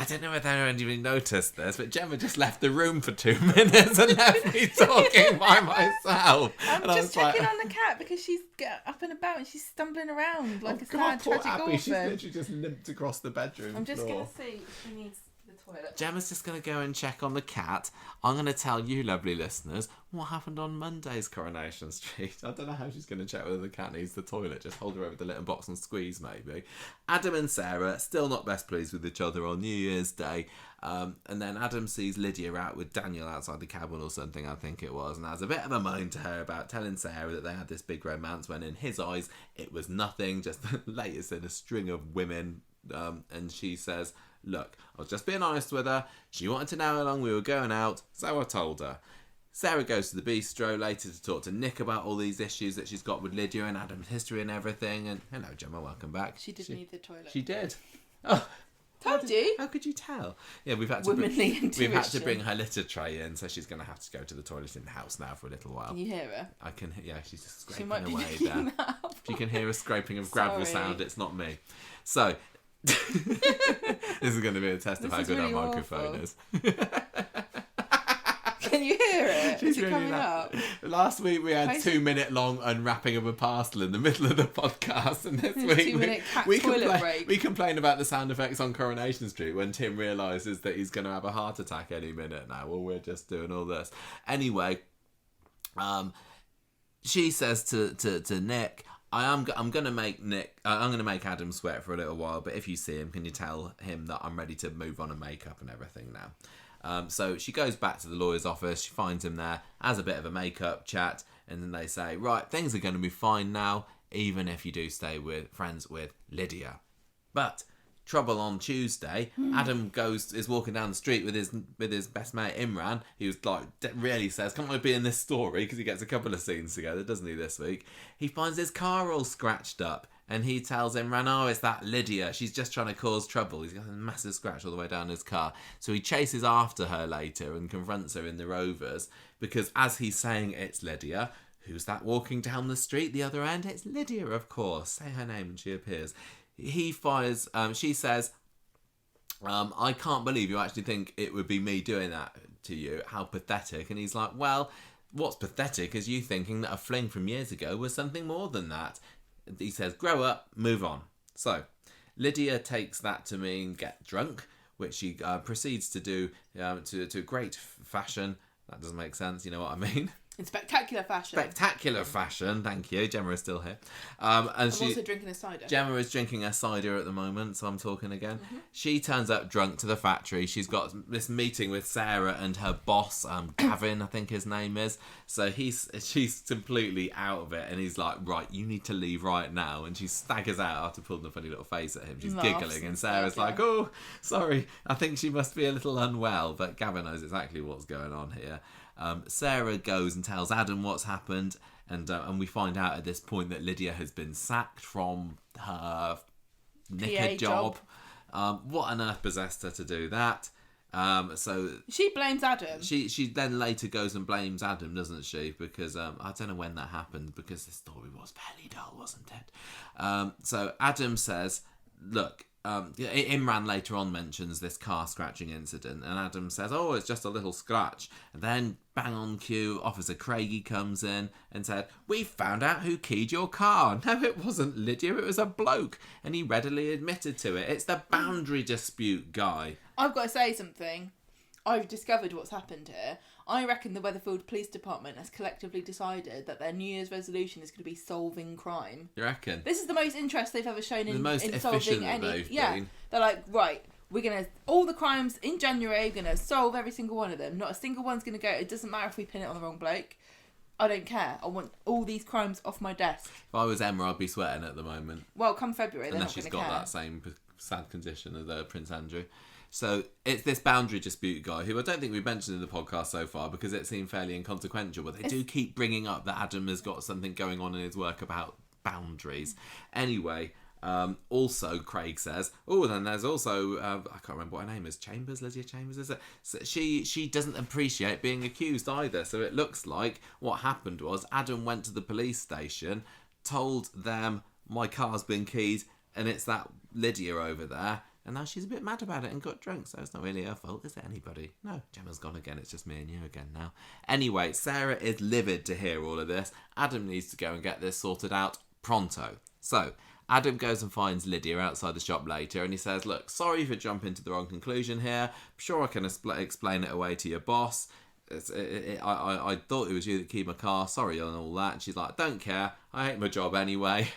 I don't know whether anyone even noticed this, but Gemma just left the room for 2 minutes and left me talking by myself. I'm and just checking on the cat because she's up and about and she's stumbling around like a sad, tragic orphan. She's literally just limped across the bedroom I'm just floor. going to see if she needs the toilet. Gemma's just going to go and check on the cat. I'm going to tell you, lovely listeners, what happened on Monday's Coronation Street. I don't know how she's going to check whether the cat needs the toilet. Just hold her over the litter box and squeeze, maybe. Adam and Sarah still not best pleased with each other on New Year's Day. And then Adam sees Lydia out with Daniel outside the cabin or something, I think it was, and has a bit of a moan to her about telling Sarah that they had this big romance when in his eyes it was nothing, just the latest in a string of women. And she says, look, I was just being honest with her. She wanted to know how long we were going out, so I told her. Sarah goes to the bistro later to talk to Nick about all these issues that she's got with Lydia and Adam's history and everything. And hello, Gemma, welcome back. She did need the toilet. She did. Oh, told you. How could you tell? Yeah, we've had to bring her litter tray in, so she's going to have to go to the toilet in the house now for a little while. Can you hear her? I can. Yeah, she's just scraping She might be away picking there. that up. If you can hear a scraping of gravel Sorry. sound, it's not me. So. This is going to be a test of how good really our microphone awful. is. Can you hear it? She's Is it really coming loud. up? Last week we had Crazy. 2-minute long unwrapping of a parcel in the middle of the podcast, and this There's a week 2-minute cat toilet break. we complain about the sound effects on Coronation Street when Tim realises that he's going to have a heart attack any minute now. Well, we're just doing all this anyway. She says to Nick, I'm gonna make Adam sweat for a little while, but if you see him, can you tell him that I'm ready to move on and make up and everything now? So she goes back to the lawyer's office. She finds him there, has a bit of a make-up chat, and then they say, right, things are going to be fine now, even if you do stay friends with Lydia. But trouble on Tuesday. Adam is walking down the street with his best mate Imran, who's like really says, "Come on, be in this story," because he gets a couple of scenes together, doesn't he? This week, he finds his car all scratched up, and he tells Imran, "Oh, it's that Lydia. She's just trying to cause trouble." He's got a massive scratch all the way down his car, so he chases after her later and confronts her in the Rovers because, as he's saying, it's Lydia. who's that walking down the street the other end? It's Lydia, of course. Say her name and she appears. He fires, she says, I can't believe you actually think it would be me doing that to you. How pathetic. And he's like, well, what's pathetic is you thinking that a fling from years ago was something more than that. He says, grow up, move on. So, Lydia takes that to mean get drunk, which she proceeds to do to great fashion. That doesn't make sense, you know what I mean? In spectacular fashion. Spectacular fashion, thank you. Gemma is still here. I'm also drinking a cider. Gemma is drinking a cider at the moment, so I'm talking again. Mm-hmm. She turns up drunk to the factory. She's got this meeting with Sarah and her boss, Gavin, I think his name is. So she's completely out of it, and he's like, right, you need to leave right now. And she staggers out after pulling a funny little face at him. She's giggling, and Sarah's like, oh, sorry, I think she must be a little unwell. But Gavin knows exactly what's going on here. Sarah goes and tells Adam what's happened, and we find out at this point that Lydia has been sacked from her knicker job. What on earth possessed her to do that? So she blames Adam. She then later goes and blames Adam, doesn't she? Because I don't know when that happened, because the story was fairly dull, wasn't it? So Adam says, look, Imran later on mentions this car scratching incident, and Adam says, oh, it's just a little scratch. And then, bang on cue, Officer Craigie comes in and said, we found out who keyed your car. No, it wasn't Lydia, it was a bloke. And he readily admitted to it. It's the boundary dispute guy. I've got to say something. I've discovered what's happened here. I reckon the Weatherfield Police Department has collectively decided that their New Year's resolution is going to be solving crime. You reckon? This is the most interest they've ever shown in efficient solving any. Been. They're like, right, we're going to, all the crimes in January, we're going to solve every single one of them. Not a single one's going to go, it doesn't matter if we pin it on the wrong bloke. I don't care. I want all these crimes off my desk. If I was Emma, I'd be sweating at the moment. Well, come February, they're unless not going to care. She's got that same sad condition as Prince Andrew. So it's this boundary dispute guy, who I don't think we've mentioned in the podcast so far because it seemed fairly inconsequential, but they do keep bringing up that Adam has got something going on in his work about boundaries. Anyway, also Craig says, oh, then there's also, I can't remember what her name is, Chambers, Lydia Chambers, is it? So she doesn't appreciate being accused either. So it looks like what happened was Adam went to the police station, told them, my car's been keyed, and it's that Lydia over there. And now she's a bit mad about it and got drunk, so it's not really her fault, is it, anybody? No, Gemma's gone again, it's just me and you again now. Anyway, Sarah is livid to hear all of this. Adam needs to go and get this sorted out pronto. So, Adam goes and finds Lydia outside the shop later, and he says, look, sorry for jumping to the wrong conclusion here. I'm sure I can explain it away to your boss. I thought it was you that keyed my car, sorry on all that. And she's like, don't care, I hate my job anyway.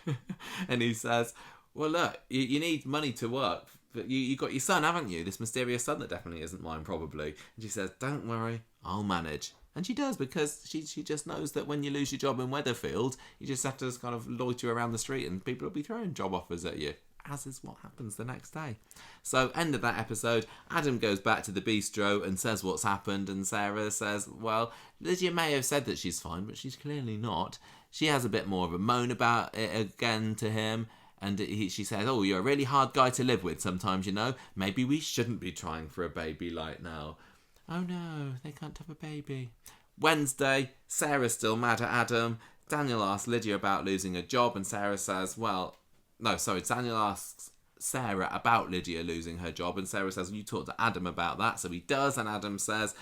And he says, well, look, you need money to work. But you got your son, haven't you? This mysterious son that definitely isn't mine, probably. And she says, don't worry, I'll manage. And she does, because she just knows that when you lose your job in Weatherfield, you just have to just kind of loiter around the street and people will be throwing job offers at you, as is what happens the next day. So, end of that episode, Adam goes back to the bistro and says what's happened, and Sarah says, well, Lydia may have said that she's fine, but she's clearly not. She has a bit more of a moan about it again to him. And she says, oh, you're a really hard guy to live with sometimes, you know. Maybe we shouldn't be trying for a baby like now. Oh, no, they can't have a baby. Wednesday, Sarah's still mad at Adam. Daniel asks Lydia about losing her job, and Sarah says, Daniel asks Sarah about Lydia losing her job, and Sarah says, you talk to Adam about that. So he does, and Adam says,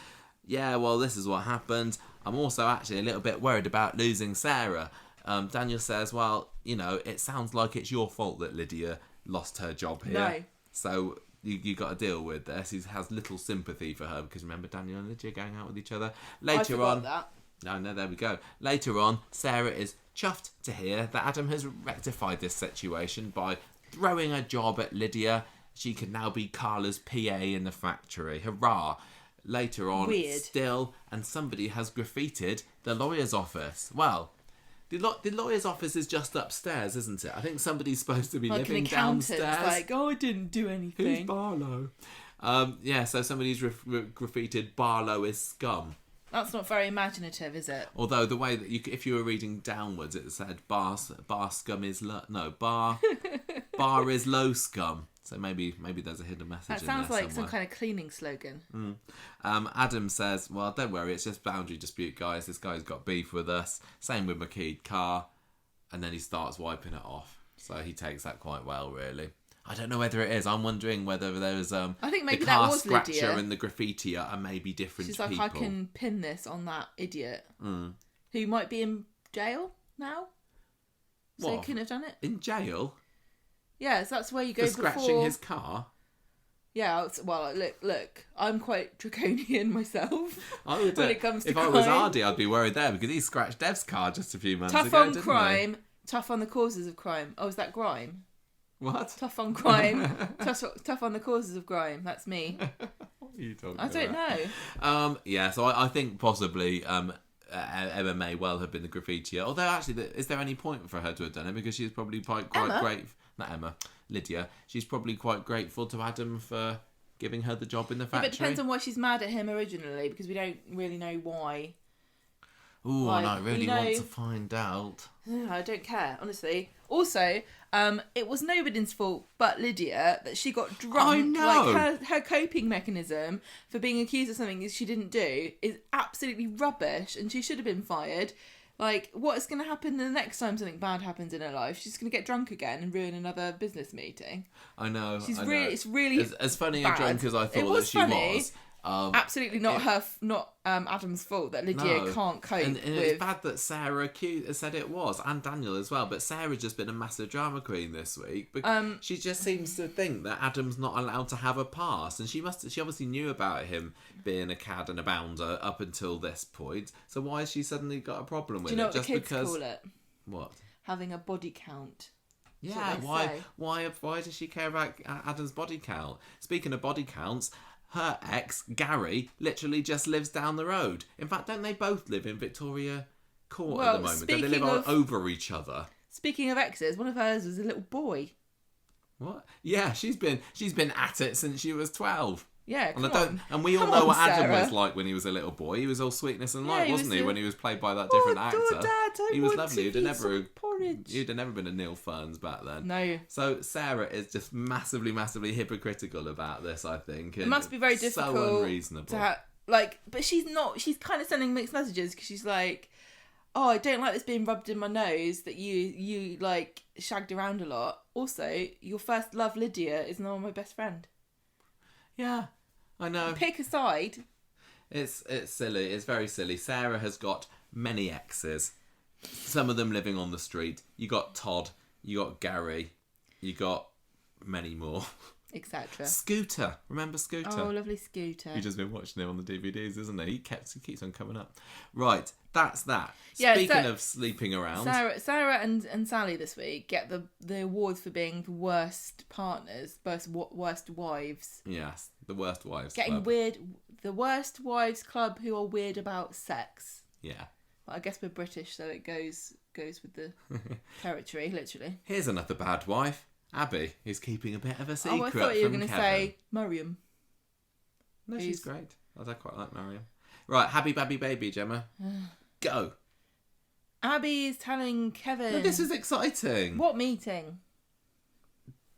yeah, well, this is what happened. I'm also actually a little bit worried about losing Sarah. Daniel says, well, you know, it sounds like it's your fault that Lydia lost her job here. No. So you got to deal with this. He has little sympathy for her because remember Daniel and Lydia going out with each other. Later on, that. No, there we go. Later on, Sarah is chuffed to hear that Adam has rectified this situation by throwing a job at Lydia. She can now be Carla's PA in the factory. Hurrah! Later on, still, and somebody has graffitied the lawyer's office. Well, the lawyer's office is just upstairs, isn't it? I think somebody's supposed to be like living downstairs. Like, oh, I didn't do anything. Who's Barlow? So somebody's graffitied Barlow is scum. That's not very imaginative, is it? Although the way that if you were reading downwards, it said bar scum is bar is low scum. So maybe there's a hidden message That in sounds there like somewhere. some kind of cleaning slogan. Adam says, well, don't worry, it's just boundary dispute, guys. This guy's got beef with us. Same with McKeed car. And then he starts wiping it off. So he takes that quite well, really. I don't know whether it is. I'm wondering whether there's I think maybe the that car was scratcher Lydia. and the graffiti are maybe different She's like, people. I can pin this on that idiot who might be in jail now. So he What? couldn't have done it. In jail? Yes, that's where you go For scratching before. his car? Yeah, well, look, I'm quite draconian myself I would, when it comes to if crime. I was Hardy, I'd be worried there because he scratched Dev's car just a few months Tough ago, on didn't crime, tough on the causes of crime. Oh, is that grime? he? What? Tough on crime, tough on the causes of crime. That's me. What are you talking I don't know. Yeah, so I think possibly Emma may well have been the graffitier. Although, actually, is there any point for her to have done it? Because she's probably quite Emma? great. Not Emma, Lydia. She's probably quite grateful to Adam for giving her the job in the Yeah, factory. but it depends on why she's mad at him originally, because we don't really know why. Ooh, Like, and I really you know- want to find out. I don't care, honestly. Also, it was nobody's fault but Lydia that she got drunk. I know. Like, her coping mechanism for being accused of something that she didn't do is absolutely rubbish, and she should have been fired. Like, what's going to happen the next time something bad happens in her life? She's going to get drunk again and ruin another business meeting. I know. It's really as funny bad. and drunk as I It thought was that she funny. was. Absolutely not Adam's fault that Lydia can't cope and with. it's bad that Sarah said it was, and Daniel as well. But Sarah's just been a massive drama queen this week. But she just seems to think that Adam's not allowed to have a past, and she obviously knew about him being a cad and a bounder up until this point. So why has she suddenly got a problem with Do you know it? what the kids call it? What? Having a body count. Yeah, what they why does she care about Adam's body count? Speaking of body counts, her ex, Gary, literally just lives down the road. In fact, don't they both live in Victoria Court at the moment? Don't they live over each other? Speaking of exes, one of hers was a little boy. What? Yeah, she's been at it since she was 12. Yeah, And we all Come know on, what Adam Sarah. was like when he was a little boy. He was all sweetness and Yeah, light, he wasn't was he? a- When he was played by that different actor. Dad, I He was want lovely. to eat some porridge. You'd have never been a Neil Ferns back then. No. So Sarah is just massively, massively hypocritical about this, I think. It must be very difficult. So unreasonable. But she's not. She's kind of sending mixed messages because she's like, "Oh, I don't like this being rubbed in my nose that you like shagged around a lot. Also, your first love, Lydia, is now my best friend. Yeah, I know. Pick a side." It's silly. It's very silly. Sarah has got many exes. Some of them living on the street. You got Todd. You got Gary. You got many more. Etc. Scooter. Remember Scooter? Oh, lovely Scooter. You've just been watching him on the DVDs, isn't he? He keeps on coming up. Right, that's that. Yeah, Speaking of sleeping around. Sarah and Sally this week get the awards for being the worst partners, worst wives. Yes, the worst wives Getting club. weird. The worst wives club who are weird about sex. Yeah. Well, I guess we're British, so it goes with the territory, literally. Here's another bad wife. Abby is keeping a bit of a secret. Oh, I thought you were going to say Miriam. No, she's great. I quite like Mariam. Right, happy babby baby, Gemma. Go. Abby is telling Kevin. No, this is exciting. What meeting?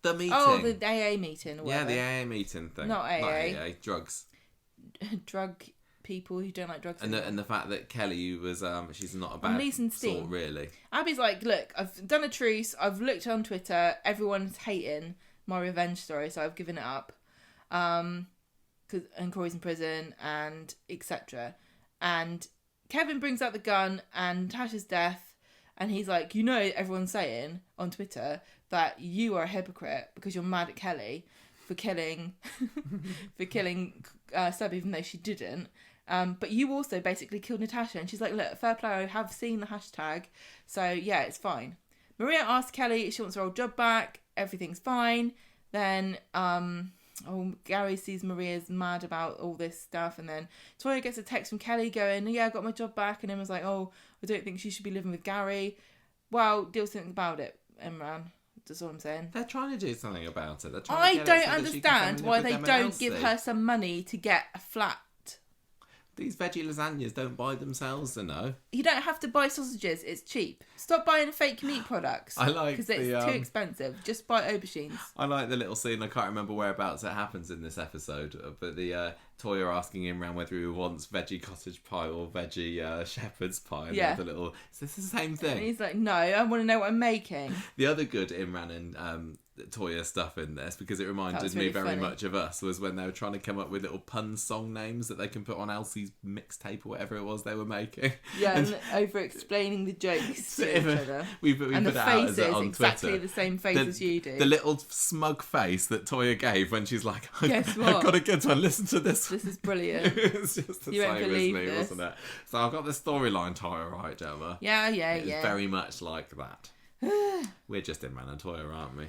The meeting. Oh, the AA meeting. Or yeah, whatever. the AA meeting thing. Not AA. Not AA. Drugs. Drug people who don't like drugs. And the fact that Kelly was she's not a bad Leeson Steen. sort, really. Abby's like, look, I've done a truce. I've looked on Twitter. Everyone's hating my revenge story, so I've given it up. And Corrie's in prison and etc. And Kevin brings out the gun and Tasha's death, and he's like, you know, everyone's saying on Twitter that you are a hypocrite because you're mad at Kelly for killing Seb, even though she didn't. But you also basically killed Natasha. And she's like, look, fair play, I have seen the hashtag. So, yeah, it's fine. Maria asks Kelly if she wants her old job back. Everything's fine. Then, Gary sees Maria's mad about all this stuff. And then Toya gets a text from Kelly going, yeah, I got my job back. And Emma's like, oh, I don't think she should be living with Gary. Well, do something about it, Imran. That's all I'm saying. They're trying to do something about it. I don't understand why they don't give her some money to get a flat. These veggie lasagnas don't buy themselves, You don't have to buy sausages. It's cheap. Stop buying fake meat products. I like because it's too expensive. Just buy aubergines. I like the little scene. I can't remember whereabouts it happens in this episode, but the Toya asking Imran whether he wants veggie cottage pie or veggie shepherd's pie. And Yeah. the little. Is this the same thing? And he's like, no, I want to know what I'm making. The other good Imran and Toya stuff in this, because it reminded was me really very funny. much of us, was when they were trying to come up with little pun song names that they can put on Elsie's mixtape or whatever it was they were making. Yeah, and over explaining the jokes to each other. We And put the it out faces, on exactly Twitter. the same face as you do. The little smug face that Toya gave when she's like, Guess I've what? got a good one, listen to this. This is brilliant. It's just the You won't same as believe me, this. wasn't it? So I've got the storyline, Toya, right, Gemma? Yeah. It's very much like that. We're just Imran and Toya, aren't we?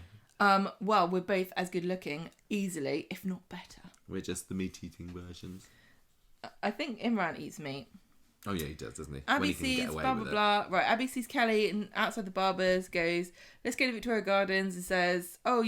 Well, we're both as good looking, easily, if not better. We're just the meat-eating versions. I think Imran eats meat. Oh yeah, he does, doesn't he? Abby sees blah blah blah. Right, Abby sees Kelly and outside the barber's, goes, let's go to Victoria Gardens, and says, oh,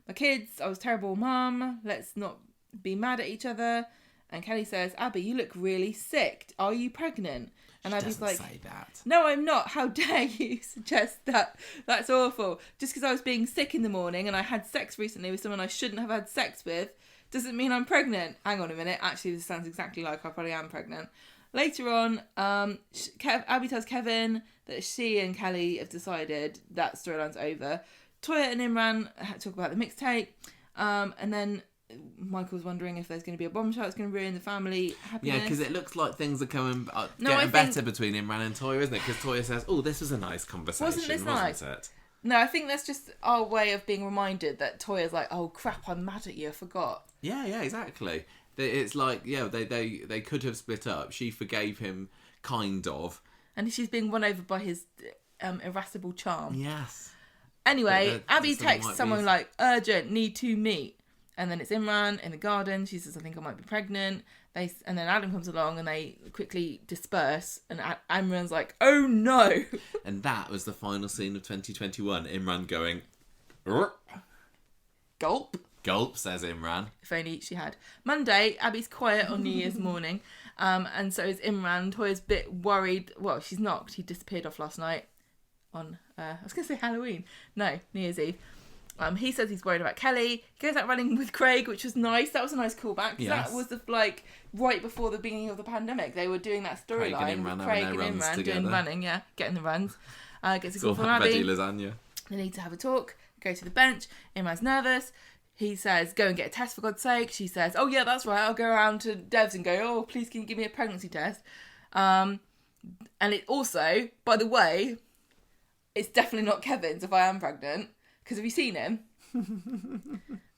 my kids, I was a terrible mum, let's not be mad at each other. And Kelly says, Abby, you look really sick. Are you pregnant? And Abby's like, say that. no, I'm not. How dare you suggest that? That's awful. Just because I was being sick in the morning and I had sex recently with someone I shouldn't have had sex with doesn't mean I'm pregnant. Hang on a minute. Actually, this sounds exactly like I probably am pregnant. Later on, Abby tells Kevin that she and Kelly have decided that storyline's over. Toya and Imran talk about the mixtape. And then Michael's wondering if there's going to be a bombshell that's going to ruin the family happiness. Yeah, because it looks like things are getting I better think- between Imran and Toya, isn't it? Because Toya says, oh, this was a nice conversation, Wasn't this nice? it? No, I think that's just our way of being reminded that Toya's like, oh crap, I'm mad at you, I forgot. Yeah, exactly. It's like, they could have split up. She forgave him, kind of. And she's being won over by his irascible charm. Yes. Anyway, Abby someone texts might someone be- like, urgent, need to meet. And then it's Imran in the garden. She says, I think I might be pregnant. And then Adam comes along and they quickly disperse. And Imran's like, oh no. And that was the final scene of 2021. Imran going, "Urgh." Gulp. Gulp, says Imran. If only she had. Monday, Abby's quiet on New Year's morning. And so is Imran. Toya's a bit worried. Well, she's not. He disappeared off last night on, I was going to say Halloween. No, New Year's Eve. He says he's worried about Kelly. He goes out running with Craig, which was nice. That was a nice callback. Yes. That was right before the beginning of the pandemic. They were doing that Craig storyline and Imran with having Craig their and runs Imran together. doing running, getting the runs. Gets a It's call all from that Abby. veggie lasagna. They need to have a talk. Go to the bench. Imran's nervous. He says, go and get a test for God's sake. She says, oh yeah, that's right. I'll go around to Devs and go, oh, please can you give me a pregnancy test? And it also, by the way, it's definitely not Kevin's if I am pregnant. Because have you seen him?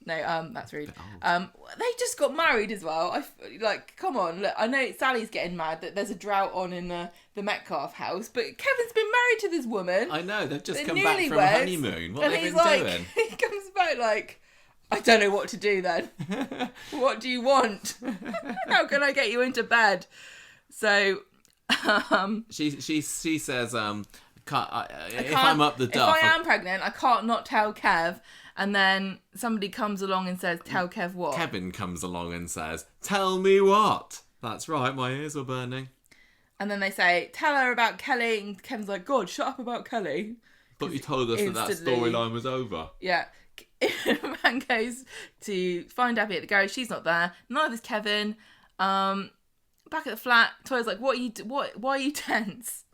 No, that's rude. They just got married as well. Come on. Look, I know Sally's getting mad that there's a drought on in the Metcalf house, but Kevin's been married to this woman. I know, they've just They're come back from newlyweds, honeymoon. What and have they he's been like, doing? he comes back like, I don't know what to do then. What do you want? How can I get you into bed? So, She says, if I'm up the duff... If I am pregnant, I can't not tell Kev. And then somebody comes along and says, tell Kev what? Kevin comes along and says, tell me what? That's right, my ears were burning. And then they say, tell her about Kelly. And Kevin's like, God, shut up about Kelly. But you told us that instantly- storyline was over. Yeah. Man goes to find Abby at the garage. She's not there. Neither is Kevin. Back at the flat, Toya's like, why are you tense?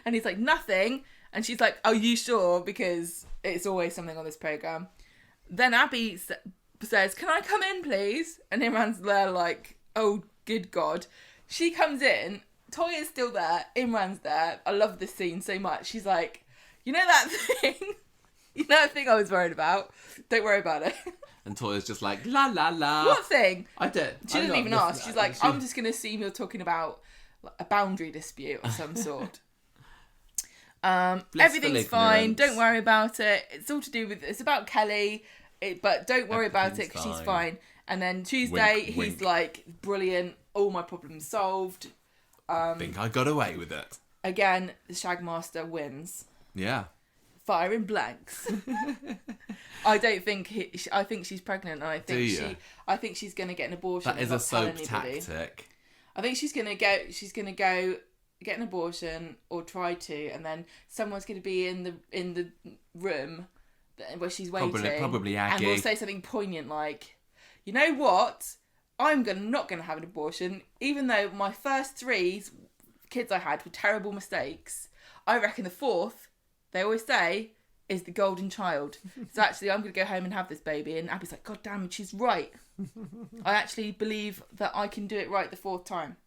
And he's like, nothing. And she's like, are you sure? Because it's always something on this programme. Then Abby says, can I come in, please? And Imran's there like, oh, good God. She comes in. Toya's still there. Imran's there. I love this scene so much. She's like, you know that thing? You know that thing I was worried about? Don't worry about it. And Toya's just like, la la la. What thing? I did. She doesn't even ask. She's like, I'm just going to assume you're talking about a boundary dispute of some sort. Everything's fine. Don't worry about it. It's all to do with... It's about Kelly. But don't worry about it because she's fine. And then Tuesday, Wink, he's wink. like, brilliant. All my problems solved. I think I got away with it. Again, the Shagmaster wins. Yeah. firing blanks. I don't think I think she's pregnant, and I think she's going to get an abortion. That is a soap tactic. I think she's going to go get an abortion or try to, and then someone's going to be in the room where she's waiting, probably Aggie, and will say something poignant like, "You know what? I'm not going to have an abortion, even though my first 3 kids I had were terrible mistakes. I reckon the 4th, they always say, is the golden child. So actually, I'm going to go home and have this baby." And Abby's like, "God damn it, she's right. I actually believe that I can do it right the 4th time."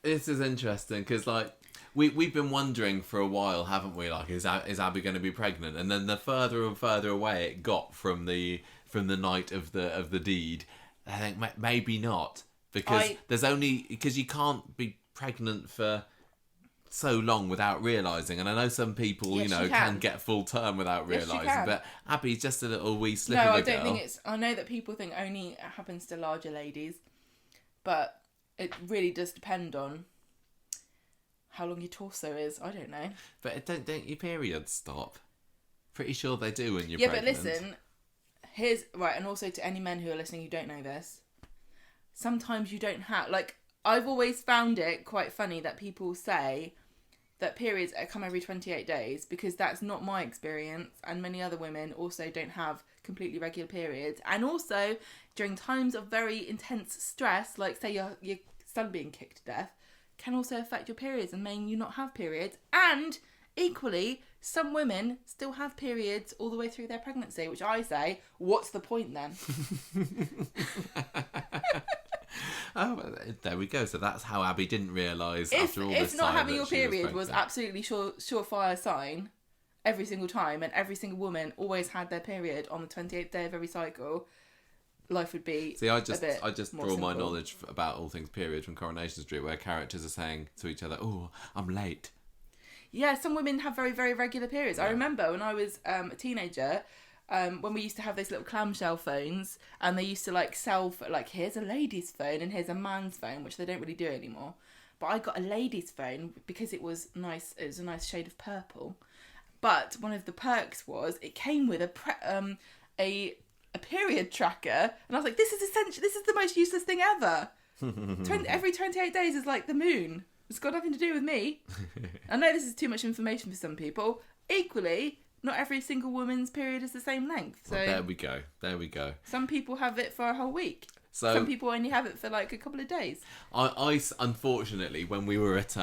This is interesting because, like, we've been wondering for a while, haven't we? Like, is Abby going to be pregnant? And then the further and further away it got from the night of the deed, I think maybe not, because because you can't be pregnant for so long without realising, and I know some people, can get full term without realising, but Abby's just a little wee slip of a girl. No, I don't think it's. I know that people think only it happens to larger ladies, but it really does depend on how long your torso is. I don't know. But don't your periods stop? Pretty sure they do when you're pregnant. But listen. And also to any men who are listening who don't know this, sometimes you don't have, like, I've always found it quite funny that people say that periods come every 28 days, because that's not my experience, and many other women also don't have completely regular periods. And also, during times of very intense stress, like say your son being kicked to death, can also affect your periods and mean you not have periods. And equally, some women still have periods all the way through their pregnancy, which I say, what's the point then? Oh, there we go. So that's how Abby didn't realise after all this time. If not having your period was absolutely surefire sign every single time, and every single woman always had their period on the 28th day of every cycle, life would be I just draw my knowledge about all things period from Coronation Street, where characters are saying to each other, "Oh, I'm late." Yeah, some women have very, very regular periods. Yeah. I remember when I was a teenager, when we used to have those little clamshell phones, and they used to sell here's a lady's phone and here's a man's phone, which they don't really do anymore. But I got a lady's phone because it was nice. It was a nice shade of purple. But one of the perks was it came with a period tracker, and I was like, this is essential. This is the most useless thing ever. Every 28 days is like the moon. It's got nothing to do with me. I know this is too much information for some people. Equally, not every single woman's period is the same length. So well, there we go. Some people have it for a whole week. So some people only have it for a couple of days. I unfortunately, when we were at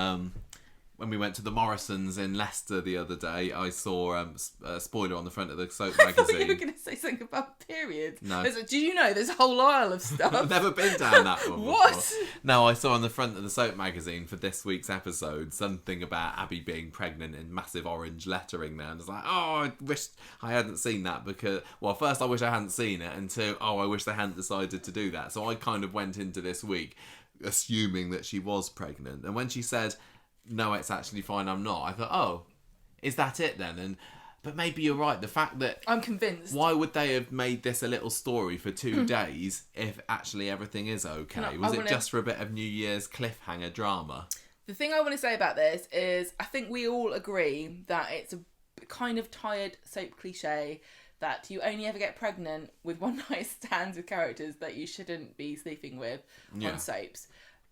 when we went to the Morrisons in Leicester the other day, I saw a spoiler on the front of the soap magazine. I thought you were going to say something about periods. No. Do you know there's a whole aisle of stuff? I've never been down that one before. What? No, I saw on the front of the soap magazine for this week's episode something about Abby being pregnant in massive orange lettering there. And it's like, oh, I wish I hadn't seen that because, well, first I wish I hadn't seen it, and two, I wish they hadn't decided to do that. So I kind of went into this week assuming that she was pregnant. And when she said, "No, it's actually fine, I'm not," I thought, oh, is that it then? But maybe you're right. The fact that... I'm convinced. Why would they have made this a little story for 2 days if actually everything is okay? Was it just for a bit of New Year's cliffhanger drama? The thing I want to say about this is I think we all agree that it's a kind of tired soap cliche that you only ever get pregnant with one night stands with characters that you shouldn't be sleeping with on soaps.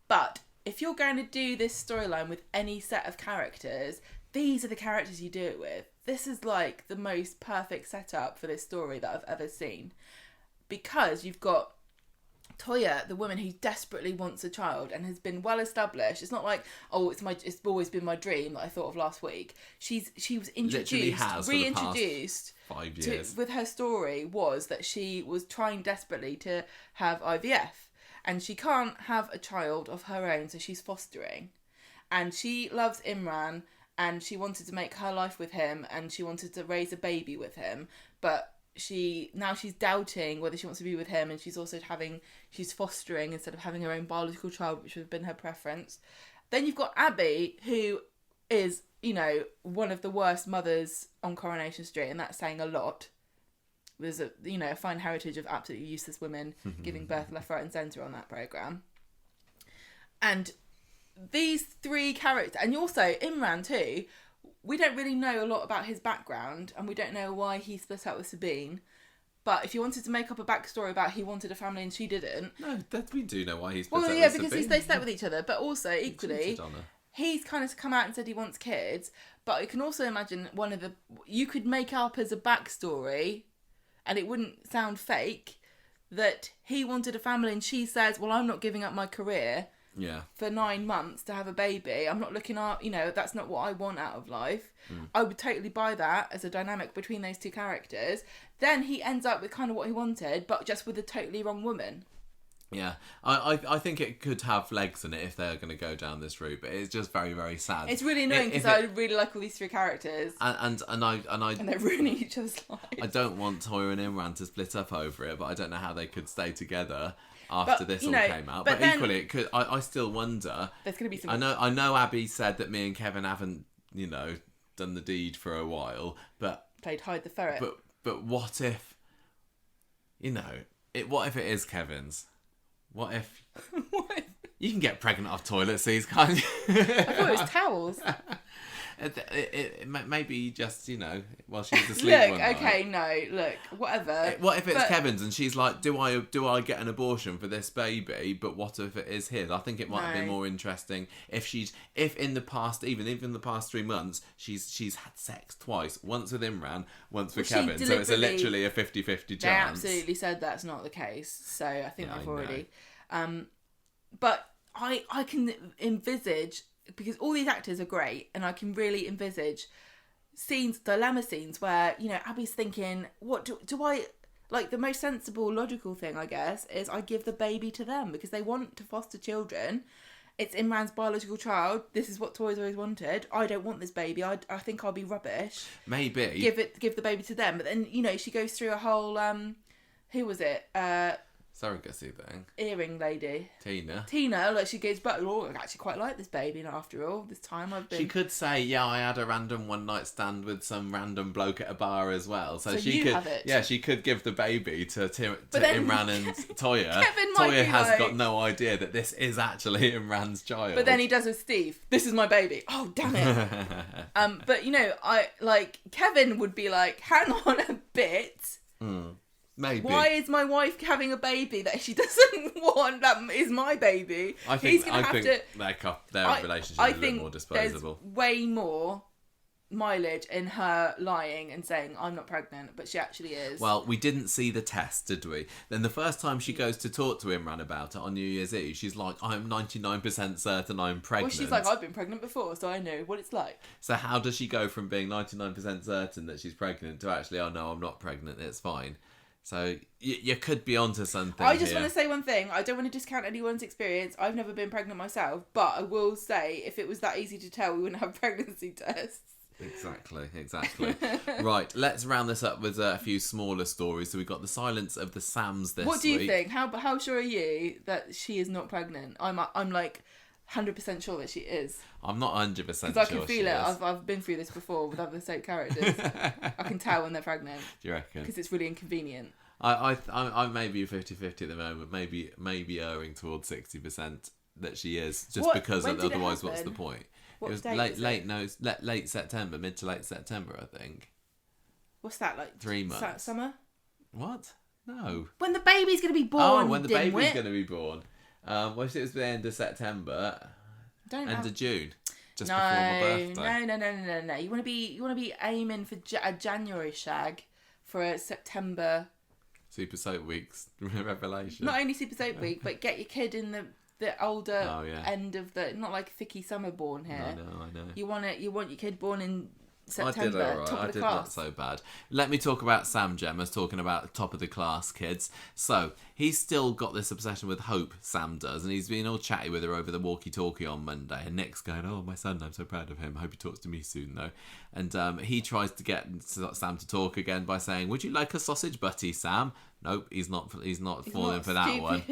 But if you're going to do this storyline with any set of characters, these are the characters you do it with. This is like the most perfect setup for this story that I've ever seen. Because you've got Toya, the woman who desperately wants a child and has been well established. It's not like, oh, it's always been my dream that I thought of last week. She was reintroduced 5 years. With her story was that she was trying desperately to have IVF. And she can't have a child of her own, so she's fostering. And she loves Imran, and she wanted to make her life with him, and she wanted to raise a baby with him. But she's doubting whether she wants to be with him, and she's fostering instead of having her own biological child, which would have been her preference. Then you've got Abby, who is, one of the worst mothers on Coronation Street, and that's saying a lot. There's a fine heritage of absolutely useless women giving birth left, right and centre on that programme. And these 3 characters, and also Imran too, we don't really know a lot about his background, and we don't know why he split up with Sabine. But if you wanted to make up a backstory about he wanted a family and she didn't... No, that we do know why he split up Well, with yeah, Sabine. because they slept with each other. But also, He equally, cheated on her. he's kind of come out and said he wants kids. But you can also imagine you could make up as a backstory, and it wouldn't sound fake, that he wanted a family and she says, well, I'm not giving up my career for 9 months to have a baby. I'm not looking up, that's not what I want out of life. I would totally buy that as a dynamic between those two characters. Then he ends up with kind of what he wanted, but just with a totally wrong woman. Yeah, I think it could have legs in it if they're going to go down this route, but it's just very, very sad. It's really annoying because I really like all these three characters, and they're ruining each other's lives. I don't want Toya and Imran to split up over it, but I don't know how they could stay together after this all came out. But then, equally, it could. I still wonder. There's going to be some. I know. Abby said that me and Kevin haven't, done the deed for a while, but played hide the ferret. But what if, what if it is Kevin's? What if you can get pregnant off toilet seats, can't you? I thought it was towels. It maybe just, while she was asleep one night. Okay, no, look, whatever. What if it's Kevin's and she's like, do I get an abortion for this baby? But what if it is his? I think it might have been more interesting if in the past, even the past 3 months, she's had sex twice, once with Imran, once with Kevin. So it's literally a 50-50 chance. They absolutely said that's not the case. So I think they've already. But I can envisage, because all these actors are great, and I can really envisage dilemma scenes where, Abby's thinking, what do I, like, the most sensible, logical thing, I guess, is I give the baby to them because they want to foster children. It's Imran's biological child. This is what Toy's always wanted. I don't want this baby. I think I'll be rubbish. Maybe. Give the baby to them. But then, she goes through a whole, who was it? Surrogacy thing. Earring lady. Tina, like she goes, but I actually quite like this baby, and after all this time I've been... She could say, I had a random one night stand with some random bloke at a bar as well. So she could, have it. Yeah, she could give the baby to Imran and Toya. Kevin might Toya has like... got no idea that this is actually Imran's child. But then he does with Steve. This is my baby. Oh, damn it. But I like Kevin would be like, hang on a bit. Maybe. Why is my wife having a baby that she doesn't want? That is my baby. I think their relationship is a bit more disposable. There's way more mileage in her lying and saying I'm not pregnant, but she actually is. Well, we didn't see the test, did we? Then the first time she goes to talk to Imran about it on New Year's Eve, she's like, I'm 99% certain I'm pregnant. Well, she's like, I've been pregnant before, so I know what it's like. So how does she go from being 99% certain that she's pregnant to actually, oh no, I'm not pregnant, it's fine? So you could be onto something. I just want to say one thing. I don't want to discount anyone's experience. I've never been pregnant myself, but I will say, if it was that easy to tell, we wouldn't have pregnancy tests. Exactly. Right, let's round this up with a few smaller stories. So we've got the silence of the Sams this week. What do you think? How sure are you that she is not pregnant? I'm like 100% sure that she is. I'm not 100% sure because I can feel it. I've been through this before with other soap characters. I can tell when they're pregnant. Do you reckon? Because it's really inconvenient. I may be 50-50 at the moment. Maybe erring towards 60% that she is, just because otherwise, what's the point? It was late September, mid to late September, I think. What's that, like? 3 months. Summer? What? No. When the baby's going to be born. Oh, when the baby's going to be born. Well, it was the end of September. End of June. Just before my birthday. No. You want to be aiming for a January shag for a September. Super Soap Week's revelation. Not only Super Soap Week, but get your kid in the older end of the, not like Thicky Summer born here. I know. You want your kid born in September. I did alright. I did not so bad. Let me talk about Sam Gemma's talking about top of the class kids. So he's still got this obsession with Hope, Sam does, and he's been all chatty with her over the walkie-talkie on Monday. And Nick's going, "Oh, my son, I'm so proud of him. I hope he talks to me soon, though." And he tries to get Sam to talk again by saying, "Would you like a sausage butty, Sam?" Nope, he's not falling for that one.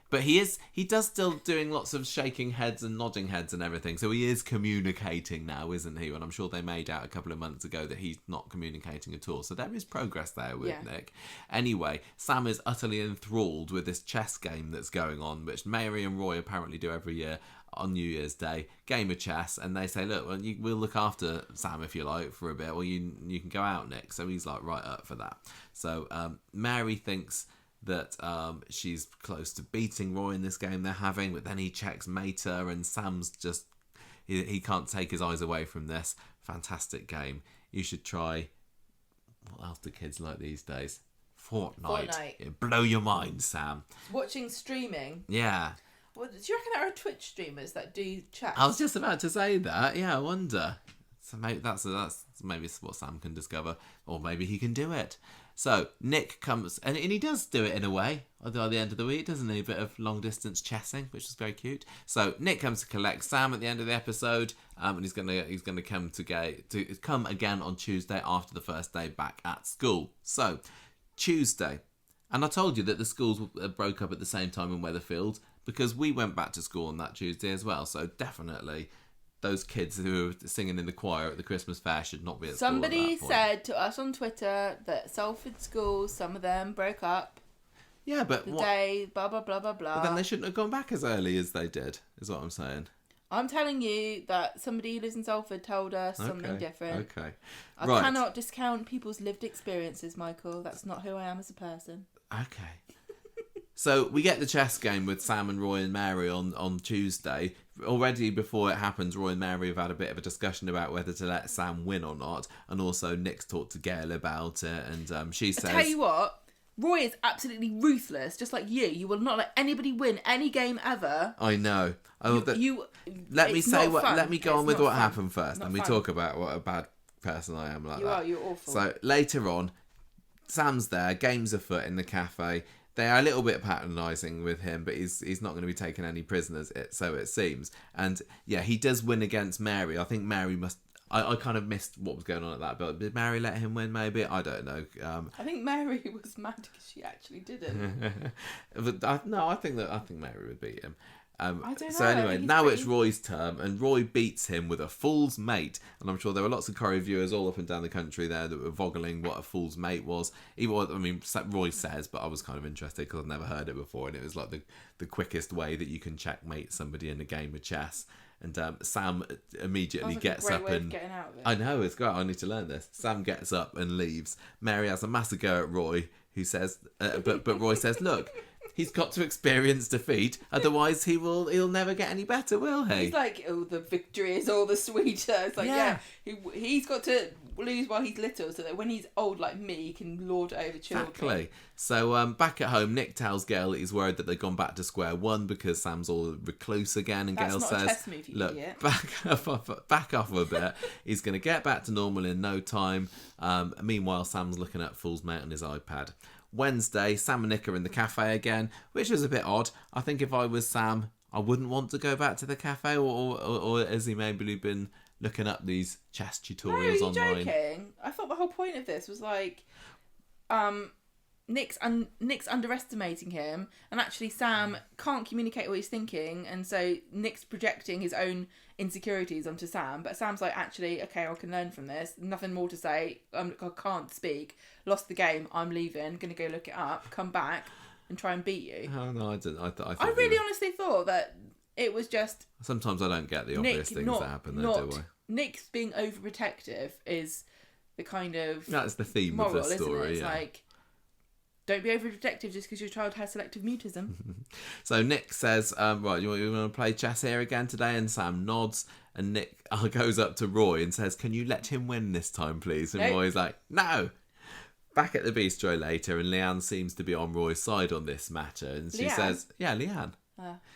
But he does still doing lots of shaking heads and nodding heads and everything. So he is communicating now, isn't he? And I'm sure they made out a couple of months ago that he's not communicating at all. So there is progress there with Nick. Anyway, Sam is utterly enthralled with this chess game that's going on, which Mary and Roy apparently do every year. on New Year's Day, game of chess, and they say, look, well, we'll look after Sam if you like for a bit, or you can go out, Nick. So he's like, right up for that. So Mary thinks that she's close to beating Roy in this game they're having, but then he checks Mater, and Sam's just, he can't take his eyes away from this. Fantastic game. You should try, what else do kids like these days? Fortnite. It'd blow your mind, Sam. Watching streaming. Yeah. Well, do you reckon there are Twitch streamers that do chat? I was just about to say that. Yeah, I wonder. So maybe that's maybe what Sam can discover, or maybe he can do it. So Nick comes, and he does do it in a way at the end of the week, doesn't he? A bit of long distance chessing, which is very cute. So Nick comes to collect Sam at the end of the episode, and he's gonna come again on Tuesday after the first day back at school. So Tuesday, and I told you that the schools broke up at the same time in Weatherfield because we went back to school on that Tuesday as well. So definitely, those kids who were singing in the choir at the Christmas fair should not be at school at that Somebody point. said to us on Twitter that Salford schools, some of them broke up. Yeah, but the day, blah, blah, blah, blah, blah. But then they shouldn't have gone back as early as they did, is what I'm saying. I'm telling you that somebody who lives in Salford told us something different. Okay. I Right. cannot discount people's lived experiences, Michael. That's not who I am as a person. Okay. So we get the chess game with Sam and Roy and Mary on Tuesday. Already before it happens, Roy and Mary have had a bit of a discussion about whether to let Sam win or not. And also Nick's talked to Gail about it. And she says... I tell you what, Roy is absolutely ruthless, just like you. You will not let anybody win any game ever. I know. Let me It's go on with not what fun. happened first. Not and we fun. talk about what a bad person I am like that. You're awful. So later on, Sam's there, games afoot in the cafe. They are a little bit patronising with him, but he's not going to be taking any prisoners, so it seems. And yeah, he does win against Mary. I think Mary must... I kind of missed what was going on at that, but did Mary let him win maybe? I don't know. I think Mary was mad because she actually didn't. But I think Mary would beat him. I don't know. So anyway, now it's Roy's turn, and Roy beats him with a fool's mate. And I'm sure there were lots of Corrie viewers all up and down the country there that were voggling what a fool's mate was. Roy says, but I was kind of interested because I've never heard it before, and it was like the quickest way that you can checkmate somebody in a game of chess. And Sam immediately gets a great up way and of getting out of it. I know, it's great. I need to learn this. Sam gets up and leaves. Mary has a massive go at Roy, who says, but Roy says, look, he's got to experience defeat, otherwise he'll never get any better, will he? He's like, oh, the victory is all the sweeter. It's like, yeah he's got to lose while he's little, so that when he's old like me, he can lord it over children. Exactly. So back at home, Nick tells Gail that he's worried that they've gone back to square one because Sam's all recluse again, and That's Gail not says, a chess move, you look, idiot. back off a bit. He's going to get back to normal in no time. Meanwhile, Sam's looking at Fool's Mate on his iPad. Wednesday, Sam and Nick are in the cafe again, which was a bit odd. I think if I was Sam, I wouldn't want to go back to the cafe, or has he maybe been looking up these chess tutorials online? Are you joking? I thought the whole point of this was like, Nick's underestimating him, and actually Sam can't communicate what he's thinking, and so Nick's projecting his own insecurities onto Sam. But Sam's like, actually, okay, I can learn from this. Nothing more to say. I can't speak. Lost the game. I'm leaving. Gonna go look it up. Come back and try and beat you. Oh no, I didn't. I really honestly thought that it was just. Sometimes I don't get the obvious things that happen, though, do I? Nick's being overprotective is the kind of that's the theme moral, of the story. Isn't it? It's yeah. like, don't be overprotective just because your child has selective mutism. So Nick says, right, you want to play chess here again today? And Sam nods, and Nick goes up to Roy and says, can you let him win this time, please? And Nope. Roy's like, no. Back at the bistro later, and Leanne seems to be on Roy's side on this matter. And she Leanne? says, yeah, Leanne.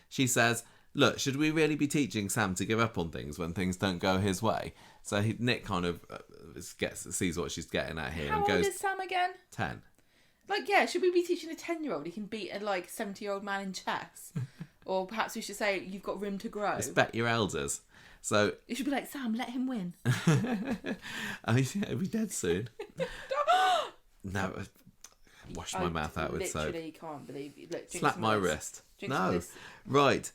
She says, look, should we really be teaching Sam to give up on things when things don't go his way? So Nick kind of sees what she's getting at here. How and goes, old is Sam again? 10. Like, yeah, should we be teaching a 10-year-old he can beat a 70-year-old man in chess? Or perhaps we should say, you've got room to grow. Respect your elders. So it should be like, Sam, let him win. He'll be dead soon. No, wash my mouth out with soap. Literally can't believe you. Look, Slap my wrist. Drink No. this. Right.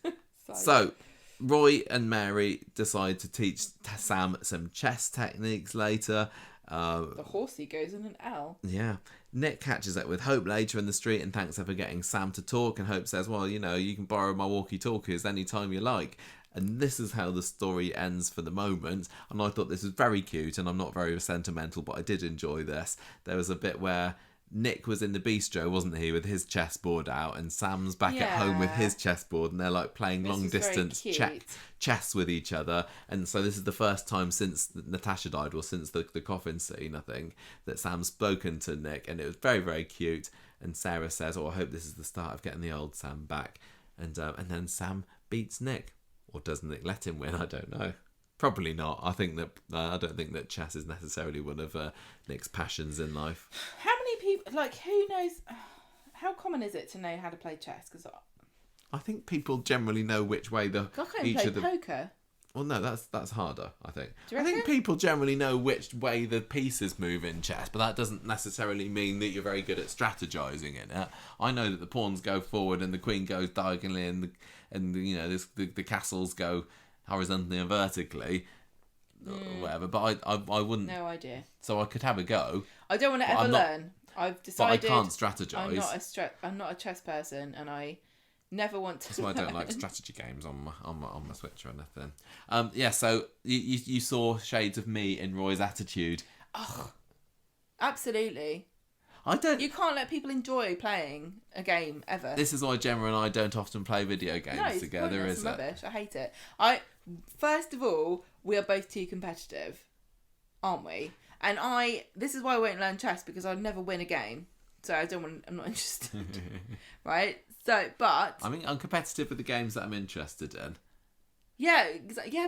So, Roy and Mary decide to teach Sam some chess techniques later. The horsey goes in an L. Yeah. Nick catches up with Hope later in the street and thanks her for getting Sam to talk. And Hope says, well, you can borrow my walkie-talkies any time you like. And this is how the story ends for the moment. And I thought this was very cute, and I'm not very sentimental, but I did enjoy this. There was a bit where Nick was in the bistro, wasn't he, with his chessboard out, and Sam's back at home with his chessboard, and they're like playing long distance chess with each other. And so this is the first time since Natasha died, or since the coffin scene, I think, that Sam's spoken to Nick, and it was very, very cute. And Sarah says, "Oh, I hope this is the start of getting the old Sam back." And then Sam beats Nick, or does Nick let him win? I don't know. Probably not. I don't think that chess is necessarily one of Nick's passions in life. How many people, like, who knows, how common is it to know how to play chess? Because I think people generally know which way I can't play poker. Well, no, that's harder, I think. Do you I think reckon? people generally know which way the pieces move in chess, but that doesn't necessarily mean that you're very good at strategizing in it. I know that the pawns go forward and the queen goes diagonally, and the castles go horizontally and vertically, or whatever. But I wouldn't. No idea. So I could have a go. I don't want to ever learn. I've decided. But I can't strategize. I'm not a chess person, and I never want to. That's why I don't like strategy games on my Switch or anything. So you saw shades of me in Roy's attitude. Oh, absolutely. You can't let people enjoy playing a game ever. This is why Gemma and I don't often play video games together, is it? Rubbish. I hate it. First of all, we are both too competitive, aren't we? And this is why I won't learn chess, because I'd never win a game. So I'm not interested. Right? So, but I mean, I'm competitive with the games that I'm interested in. Yeah,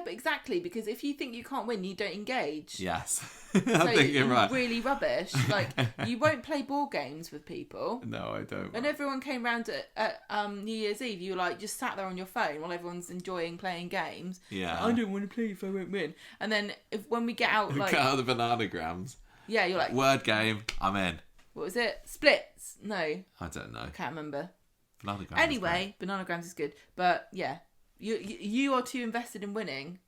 but exactly, because if you think you can't win, you don't engage. Yes, I think you're right. Really rubbish. Like, you won't play board games with people. No, I don't. When everyone came round at New Year's Eve, you just sat there on your phone while everyone's enjoying playing games. Yeah. I don't want to play if I won't win. And then when we get out, get out the bananagrams. Yeah, you're like, word game. I'm in. What was it? Splits? No, I don't know. Can't remember. Bananagrams. Anyway, bananagrams is good, but yeah. You are too invested in winning.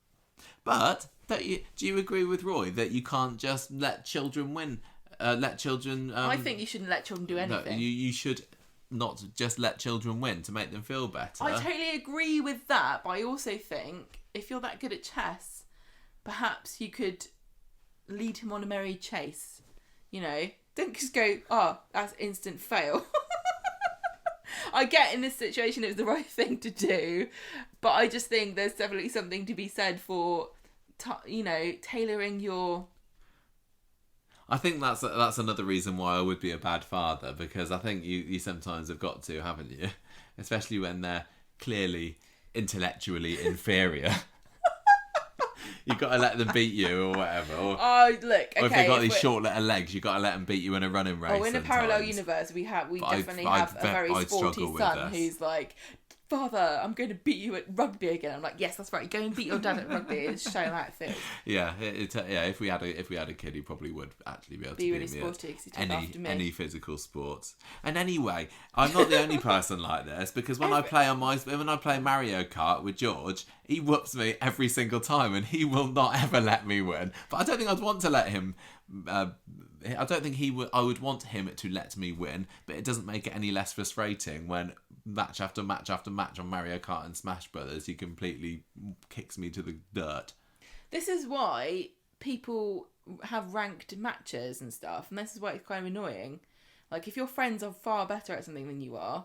But do you agree with Roy that you can't just let children win? Let children. I think you shouldn't let children do anything. No, you should not just let children win to make them feel better. I totally agree with that, but I also think if you're that good at chess, perhaps you could lead him on a merry chase. Don't just go, that's instant fail. I get in this situation it was the right thing to do, but I just think there's definitely something to be said for, tailoring your... I think that's another reason why I would be a bad father, because I think you sometimes have got to, haven't you? Especially when they're clearly intellectually inferior. You've got to let them beat you or whatever. Or if they've got these short little legs, you've got to let them beat you in a running race. In a parallel universe, we definitely have a very sporty son who's like, Father, I'm going to beat you at rugby again. I'm like, yes, that's right. Go and beat your dad at rugby and show him how it feels. Yeah, If we had a kid, he probably would actually be able to be really sporty because he took after me. Any physical sports. And anyway, I'm not the only person like this, because when I play Mario Kart with George, he whoops me every single time, and he will not ever let me win. But I don't think I'd want to let him. I don't think he would. I would want him to let me win, but it doesn't make it any less frustrating when match after match after match on Mario Kart and Smash Brothers, he completely kicks me to the dirt. This is why people have ranked matches and stuff, and this is why it's kind of annoying. Like, if your friends are far better at something than you are,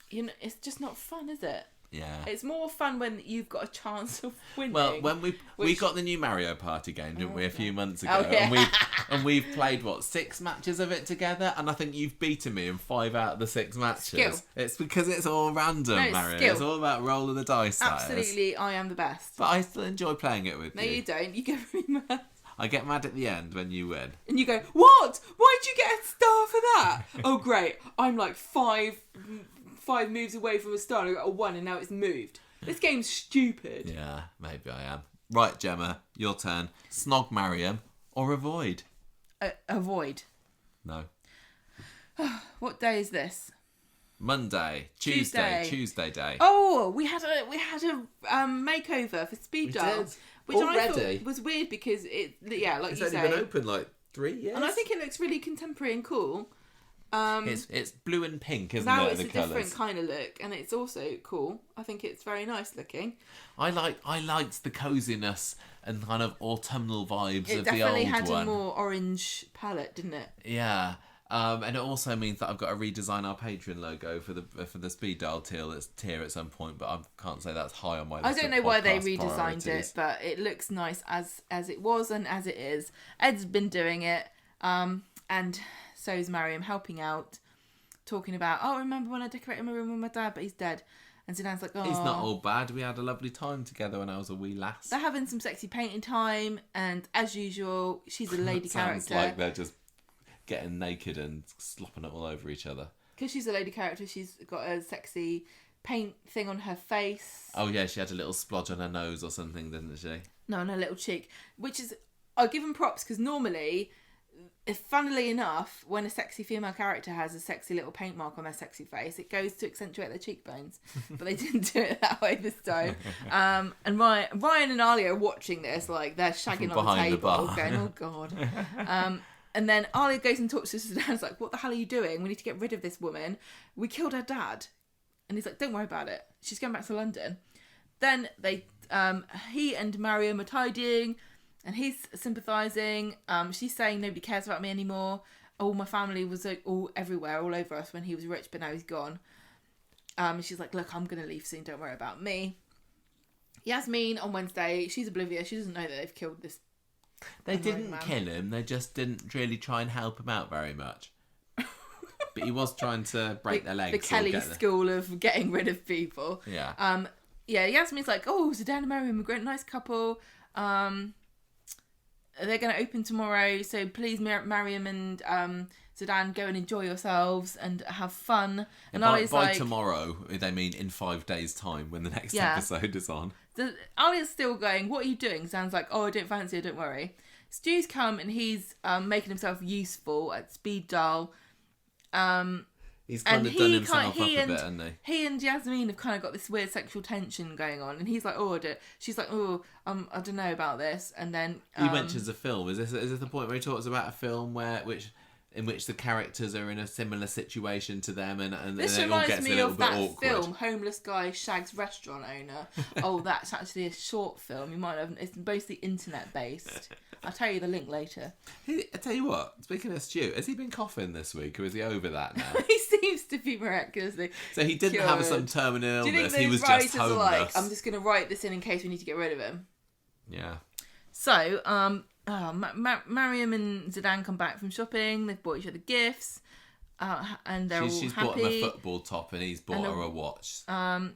it's just not fun, is it? Yeah. It's more fun when you've got a chance of winning. Well, when we got the new Mario Party game, didn't we, a few months ago? Oh, yeah. And we've played 6 matches of it together, and I think you've beaten me in 5 out of the 6 matches. Skill. It's because it's all random, Mario. Skill. It's all about rolling the dice. Absolutely, I am the best. But I still enjoy playing it with you. No, you don't. You get really mad. I get mad at the end when you win. And you go, what? Why'd you get a star for that? Oh, great. I'm like 5 moves away from a star and I got a 1 and now it's moved. This game's stupid. Yeah, maybe I am. Right, Gemma, your turn. Snog Mariam or avoid? Avoid. No. What day is this? Monday, Tuesday day. Oh, we had a makeover for Speed Daal, which already? I thought was weird because like it's you say, only been open 3 years, and I think it looks really contemporary and cool. It's blue and pink, isn't Now it? it's The a colours. different kind of look, and it's also cool. I think it's very nice looking. I liked the coziness and kind of autumnal vibes It of the old definitely had one. a more orange palette, didn't it? Yeah. And it also means that I've got to redesign our Patreon logo for the Speed Daal tier at some point, but I can't say that's high on my list. I don't know why they podcast redesigned priorities. it, but it looks nice as it was and as it is. Ed's been doing it, and so is Mariam, helping out, talking about, oh, remember when I decorated my room with my dad, but he's dead. And Zeedan's like, oh. It's not all bad. We had a lovely time together when I was a wee lass. They're having some sexy painting time, and as usual, she's a lady Sounds character. like they're just getting naked and slopping it all over each other. Because she's a lady character, she's got a sexy paint thing on her face. Oh yeah, she had a little splodge on her nose or something, didn't she? No, on her little cheek. Which is, I'll give them props, because normally, funnily enough, when a sexy female character has a sexy little paint mark on their sexy face, it goes to accentuate their cheekbones. But they didn't do it that way this time. And Ryan and Alya are watching this, like, they're shagging on the Behind the table, bar. going, oh God. And then Alya goes and talks to Zeedan's like, what the hell are you doing? We need to get rid of this woman. We killed her dad. And he's like, don't worry about it. She's going back to London. Then he and Mariam are tidying, and he's sympathising. She's saying nobody cares about me anymore. Oh, my family was all everywhere, all over us when he was rich, but now he's gone. She's like, look, I'm going to leave soon. Don't worry about me. Yasmin on Wednesday, she's oblivious. She doesn't know that they've killed this. They didn't kill him. They just didn't really try and help him out very much. But he was trying to break their legs. The Kelly school of getting rid of people. Yeah. Yeah, Yasmin's like, oh, Zeedan and Mariam are a great, nice couple. They're going to open tomorrow, so please, Mariam and Zeedan, go and enjoy yourselves and have fun. And by like, tomorrow, they mean in 5 days' time when the next Yeah. episode is on. Alya's still going, what are you doing? Sounds like, oh, I don't fancy it, don't worry. Stu's come and he's making himself useful at Speed Daal. He's kind of done himself up a bit, hasn't he? He and Yasmin have kind of got this weird sexual tension going on, and he's like, oh, she's like, oh, I don't know about this, and then He mentions a film. Is this the point where he talks about a film in which the characters are in a similar situation to them, and this it all reminds gets a me little of bit that awkward? film, Homeless Guy Shags Restaurant Owner. Oh, that's actually a short film. You might have. It's mostly internet based. I'll tell you the link later. I tell you what. Speaking of Stu, has he been coughing this week, or is he over that now? He seems to be miraculously. So he didn't have some terminal Do you illness. think He the was writers just are homeless. like, I'm just going to write this in case we need to get rid of him? Yeah. So, Mariam and Zeedan come back from shopping. They've bought each other gifts, and they're all She's happy. bought him a football top, and he's bought her a watch. And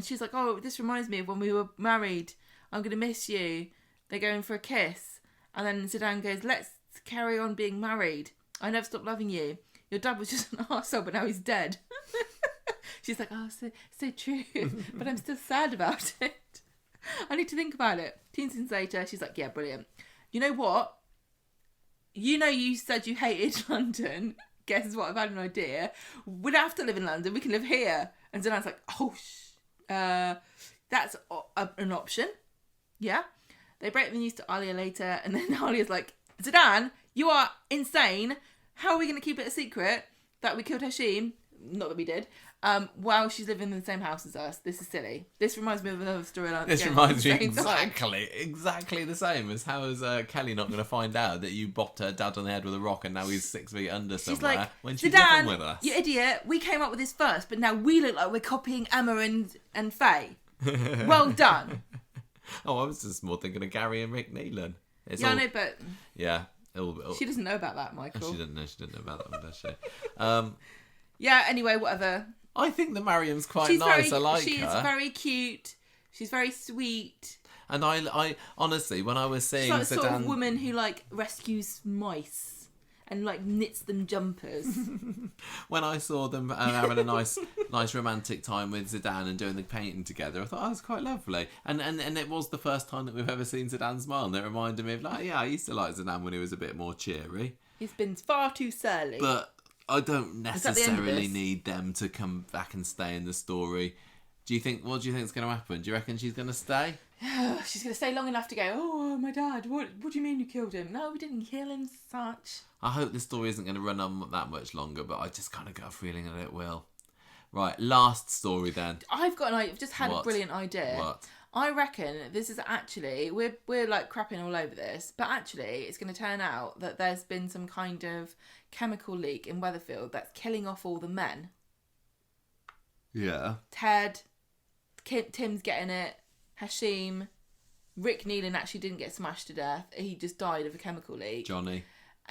she's like, oh, this reminds me of when we were married. I'm going to miss you. They're going for a kiss. And then Zeedan goes, let's carry on being married. I never stopped loving you. Your dad was just an arsehole, but now he's dead. She's like, oh, so true. But I'm still sad about it. I need to think about it. 2 scenes later, she's like, yeah, brilliant. You know what? You said you hated London. Guess what? I've had an idea. We don't have to live in London. We can live here. And Zeedan's like, oh, that's an option. Yeah. They break the news to Alya later, and then Alya's like, Zeedan, you are insane. How are we going to keep it a secret that we killed Hashim? Not that we did. While she's living in the same house as us. This is silly. This reminds me of another storyline. This reminds me exactly the same as how is Kelly not going to find out that you bopped her dad on the head with a rock and now he's 6 feet under somewhere like, when she's Zeedan, living with us? You idiot. We came up with this first, but now we look like we're copying Emma and Faye. Well done. Oh, I was just more thinking of Gary and Rick Neelan. I know, but... Yeah. She doesn't know about that, Michael. She didn't know about that one, does she? Yeah, anyway, whatever. I think the Mariam's quite nice. I like her. She's very cute. She's very sweet. And I honestly, when I was seeing She's like the sort of Zeedan... woman who, like, rescues mice and, like, knits them jumpers. When I saw them having a nice romantic time with Zeedan and doing the painting together, I thought, oh, it's quite lovely. And it was the first time that we've ever seen Zeedan smile, and it reminded me of, like, yeah, I used to like Zeedan when he was a bit more cheery. He's been far too surly. But I don't necessarily this? need them to come back and stay in the story. What do you think is going to happen? Do you reckon she's going to stay? She's going to stay long enough to go, oh, my dad, what do you mean you killed him? No, we didn't kill him, such. I hope this story isn't going to run on that much longer, but I just kind of got a feeling that it will. Right, last story then. I've just had a brilliant idea. What? I reckon this is actually, we're like crapping all over this, but actually it's going to turn out that there's been some kind of chemical leak in Weatherfield that's killing off all the men. Yeah. Ted, Tim's getting it, Hashim, Rick Neelan actually didn't get smashed to death. He just died of a chemical leak. Johnny.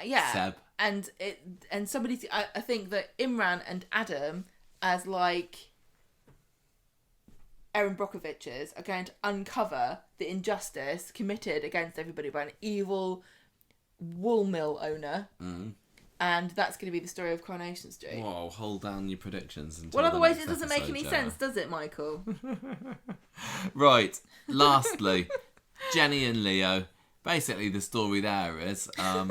Yeah. Seb. And somebody, I think that Imran and Adam, as like Erin Brockovich's, are going to uncover the injustice committed against everybody by an evil wool mill owner. Mm. And that's going to be the story of Coronation Street. Whoa, hold down your predictions. Until Well, otherwise it the next doesn't make any episode, sense, does it, Michael? Right, lastly, Jenny and Leo. Basically, the story there is... well,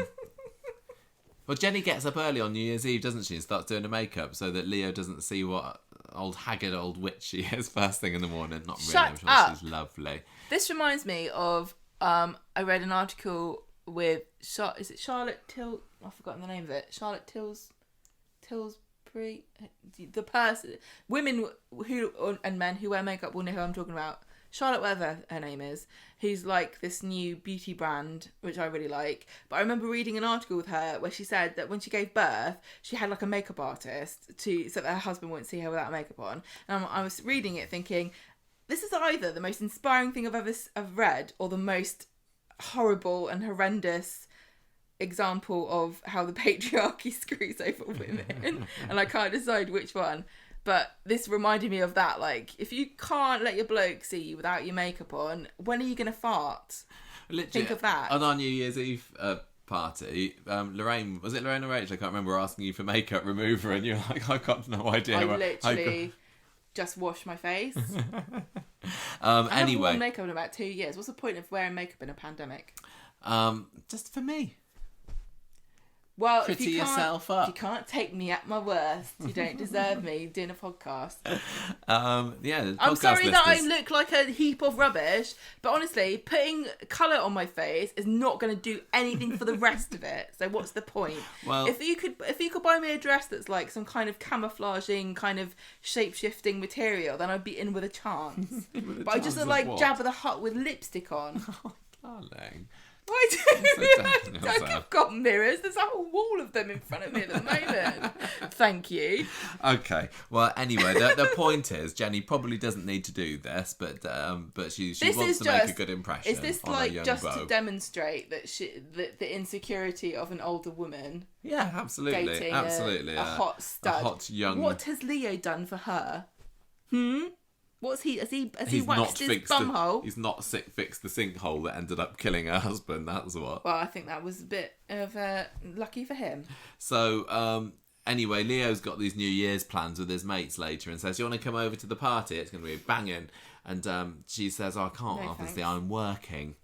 Jenny gets up early on New Year's Eve, doesn't she, and starts doing her makeup so that Leo doesn't see what haggard old witch she is first thing in the morning. Not really, Shut I'm sure up. she's lovely. This reminds me of... I read an article with... is it Charlotte Till... I've forgotten the name of it. Charlotte Tillsbury... The person... Women who and men who wear makeup will know who I'm talking about. Charlotte, whatever her name is, who's like this new beauty brand, which I really like. But I remember reading an article with her where she said that when she gave birth, she had like a makeup artist so that her husband wouldn't see her without makeup on. And I was reading it thinking, this is either the most inspiring thing I've read or the most horrible and horrendous example of how the patriarchy screws over women. And I can't decide which one. But this reminded me of that. Like, if you can't let your bloke see you without your makeup on, when are you going to fart? Literally, think of that. On our New Year's Eve party, Lorraine or Rachel? I can't remember, asking you for makeup remover, and you're like, I've got no idea. I literally just washed my face. Anyway, I haven't worn makeup in about 2 years. What's the point of wearing makeup in a pandemic? Just for me. Well, Pretty if you yourself up. If you can't take me at my worst, you don't deserve me doing a podcast. Yeah. I'm sorry that I listeners. look like a heap of rubbish, but honestly, putting colour on my face is not going to do anything for the rest of it. So what's the point? Well, if you could buy me a dress that's like some kind of camouflaging, kind of shape-shifting material, then I'd be in with a chance. But I just look like Jabba the Hutt with lipstick on. Oh, darling. I do. So I've got mirrors. There's a whole wall of them in front of me at the moment. Thank you. Okay. Well, anyway, the point is, Jenny probably doesn't need to do this, but she wants to make a good impression. Is this on like a young just beau. to demonstrate that the insecurity of an older woman? Yeah, absolutely, Dating absolutely. a hot stud. A hot young. What has Leo done for her? What's he? Has he He's waxed his bumhole? He's not fixed the sinkhole that ended up killing her husband. That's what. Well, I think that was a bit of lucky for him. So, anyway, Leo's got these New Year's plans with his mates later and says, "You want to come over to the party? It's going to be banging." And she says, "I can't. No, obviously, thanks. I'm working."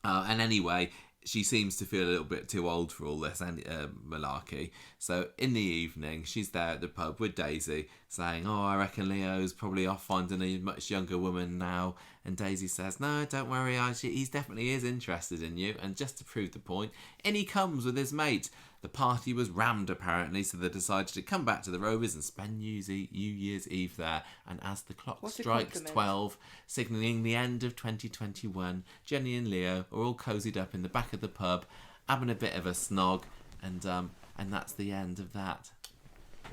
And anyway, she seems to feel a little bit too old for all this malarkey. So in the evening, she's there at the pub with Daisy, saying, "Oh, I reckon Leo's probably off finding a much younger woman now." And Daisy says, "No, don't worry, he definitely is interested in you." And just to prove the point, in he comes with his mate. The party was rammed, apparently, so they decided to come back to the Rovers and spend New Year's Eve there. And as the clock strikes 12, signalling the end of 2021, Jenny and Leo are all cozied up in the back of the pub, having a bit of a snog, and that's the end of that.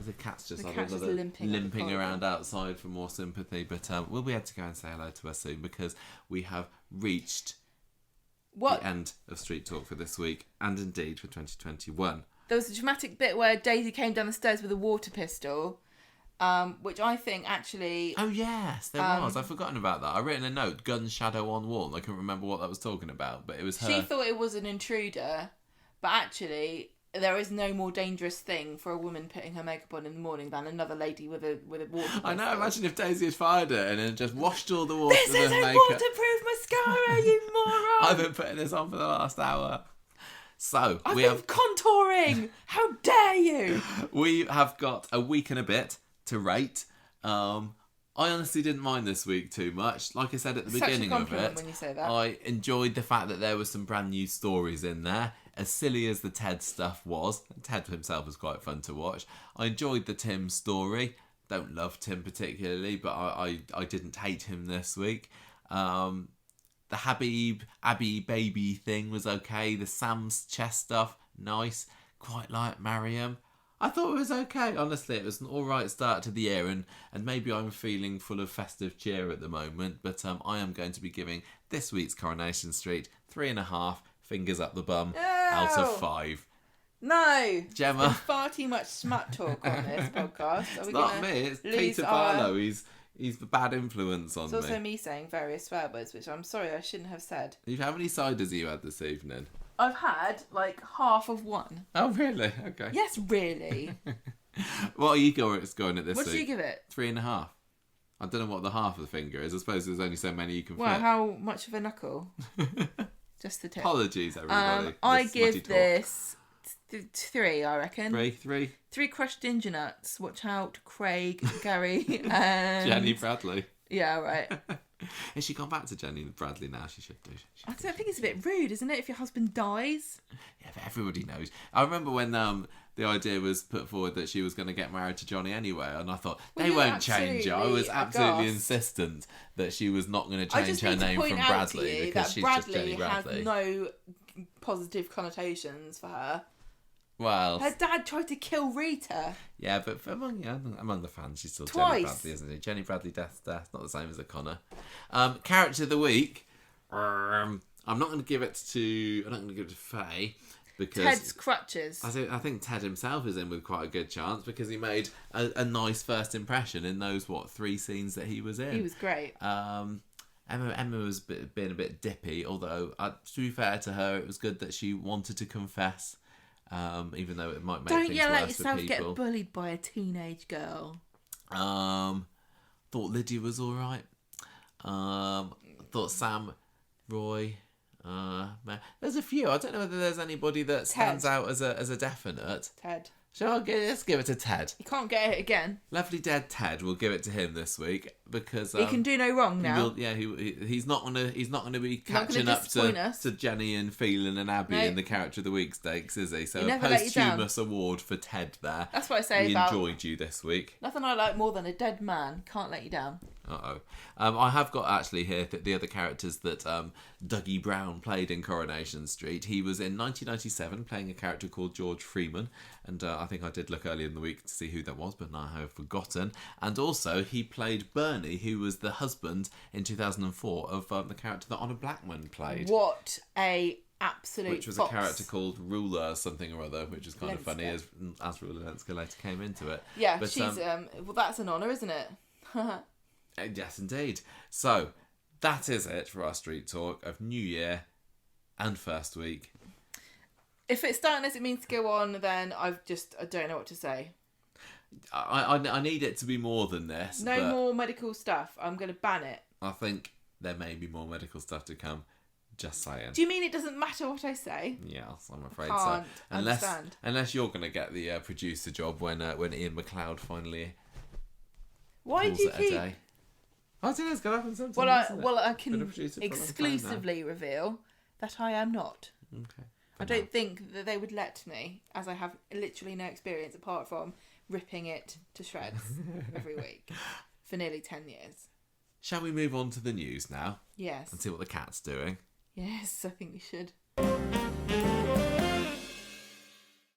The cat's just limping around outside for more sympathy, but we'll be able to go and say hello to her soon because we have reached the end of Street Talk for this week, and indeed for 2021. There was a dramatic bit where Daisy came down the stairs with a water pistol, which I think actually... Oh yes, there was. I've forgotten about that. I written a note, gun shadow on wall, and I couldn't remember what that was talking about, but it was her. She thought it was an intruder, but actually... There is no more dangerous thing for a woman putting her makeup on in the morning than another lady with a water pistol. I know, imagine if Daisy had fired it and then just washed all the water This with is her a makeup. waterproof mascara, you moron! I've been putting this on for the last hour. So, I've been contouring! How dare you! We have got a week and a bit to rate. I honestly didn't mind this week too much. Like I said at the Such a beginning of compliment it, when you say that. I enjoyed the fact that there were some brand new stories in there. As silly as the Ted stuff was, Ted himself was quite fun to watch. I enjoyed the Tim story. Don't love Tim particularly, but I didn't hate him this week. The Abby baby thing was okay. The Sam's chest stuff, nice. Quite like Mariam. I thought it was okay. Honestly, it was an alright start to the year, and maybe I'm feeling full of festive cheer at the moment, but I am going to be giving this week's Coronation Street 3.5 fingers up the bum out of 5. No! Gemma. There's far too much smut talk on this podcast. It's not me, it's Peter Barlow. He's the bad influence on It's me. also me saying various swear words, which I'm sorry I shouldn't have said. How many ciders have you had this evening? I've had like half of one. Oh, really? Okay. Yes, really. What are you scoring at this What week? do you give it? 3.5. I don't know what the half of the finger is. I suppose there's only so many you can Well, fit. how much of a knuckle? Just the tip. Apologies, everybody. I This give smutty talk. this 3, I reckon. 3. 3 crushed ginger nuts. Watch out, Craig, Gary, and... Jenny Bradley. Yeah, right. Has she gone back to Jenny Bradley now? She should do. I don't think it's a bit rude, isn't it, if your husband dies? Yeah, but everybody knows. I remember when the idea was put forward that she was going to get married to Johnny anyway, and I thought, they won't change her. I was absolutely insistent that she was not going to change her name from Bradley because she's just Jenny Bradley. Has no positive connotations for her. Well, her dad tried to kill Rita. Yeah, but among the fans, she's still Twice. Jenny Bradley, isn't she? Jenny Bradley, death, not the same as O'Connor. Character of the week. I'm not going to give it to Faye because Ted's crutches. I think Ted himself is in with quite a good chance because he made a nice first impression in those 3 scenes that he was in. He was great. Emma was being a bit dippy, although to be fair to her, it was good that she wanted to confess. Even though it might make things worse for people. Don't let yourself get bullied by a teenage girl. Thought Lydia was alright. Thought Sam, Roy. There's a few. I don't know whether there's anybody that stands out as a definite. Ted. Let's give it to Ted. You can't get it again. Lovely dead Ted. We'll give it to him this week because he can do no wrong now. He's not gonna be catching up to Jenny and Phelan and Abby in the character of the week stakes, is he? So a posthumous award for Ted there. That's what I say. We enjoyed you this week. Nothing I like more than a dead man. Can't let you down. I have got actually here the other characters that Dougie Brown played in Coronation Street. He was in 1997 playing a character called George Freeman, and I think I did look earlier in the week to see who that was, but now I have forgotten. And also he played Bernie, who was the husband in 2004 of the character that Honor Blackman played. What a absolute Which was fox. a character called Ruler something or other, which is kind of funny as Ruler Lenska later came into it. Yeah, but she's well, that's an honour, isn't it? Yes, indeed. So, that is it for our street talk of New Year and first week. If it's starting as it means to go on, then I don't know what to say. I need it to be more than this. No more medical stuff. I'm going to ban it. I think there may be more medical stuff to come. Just saying. Do you mean it doesn't matter what I say? Yes, I'm afraid so. Unless you're going to get the producer job when Ian McLeod finally Why do you keep... a day. I don't know, it's going to happen sometime. I can exclusively reveal that I am not. Okay. I don't think that they would let me, as I have literally no experience apart from ripping it to shreds every week for nearly 10 years. Shall we move on to the news now? Yes. And see what the cat's doing? Yes, I think we should.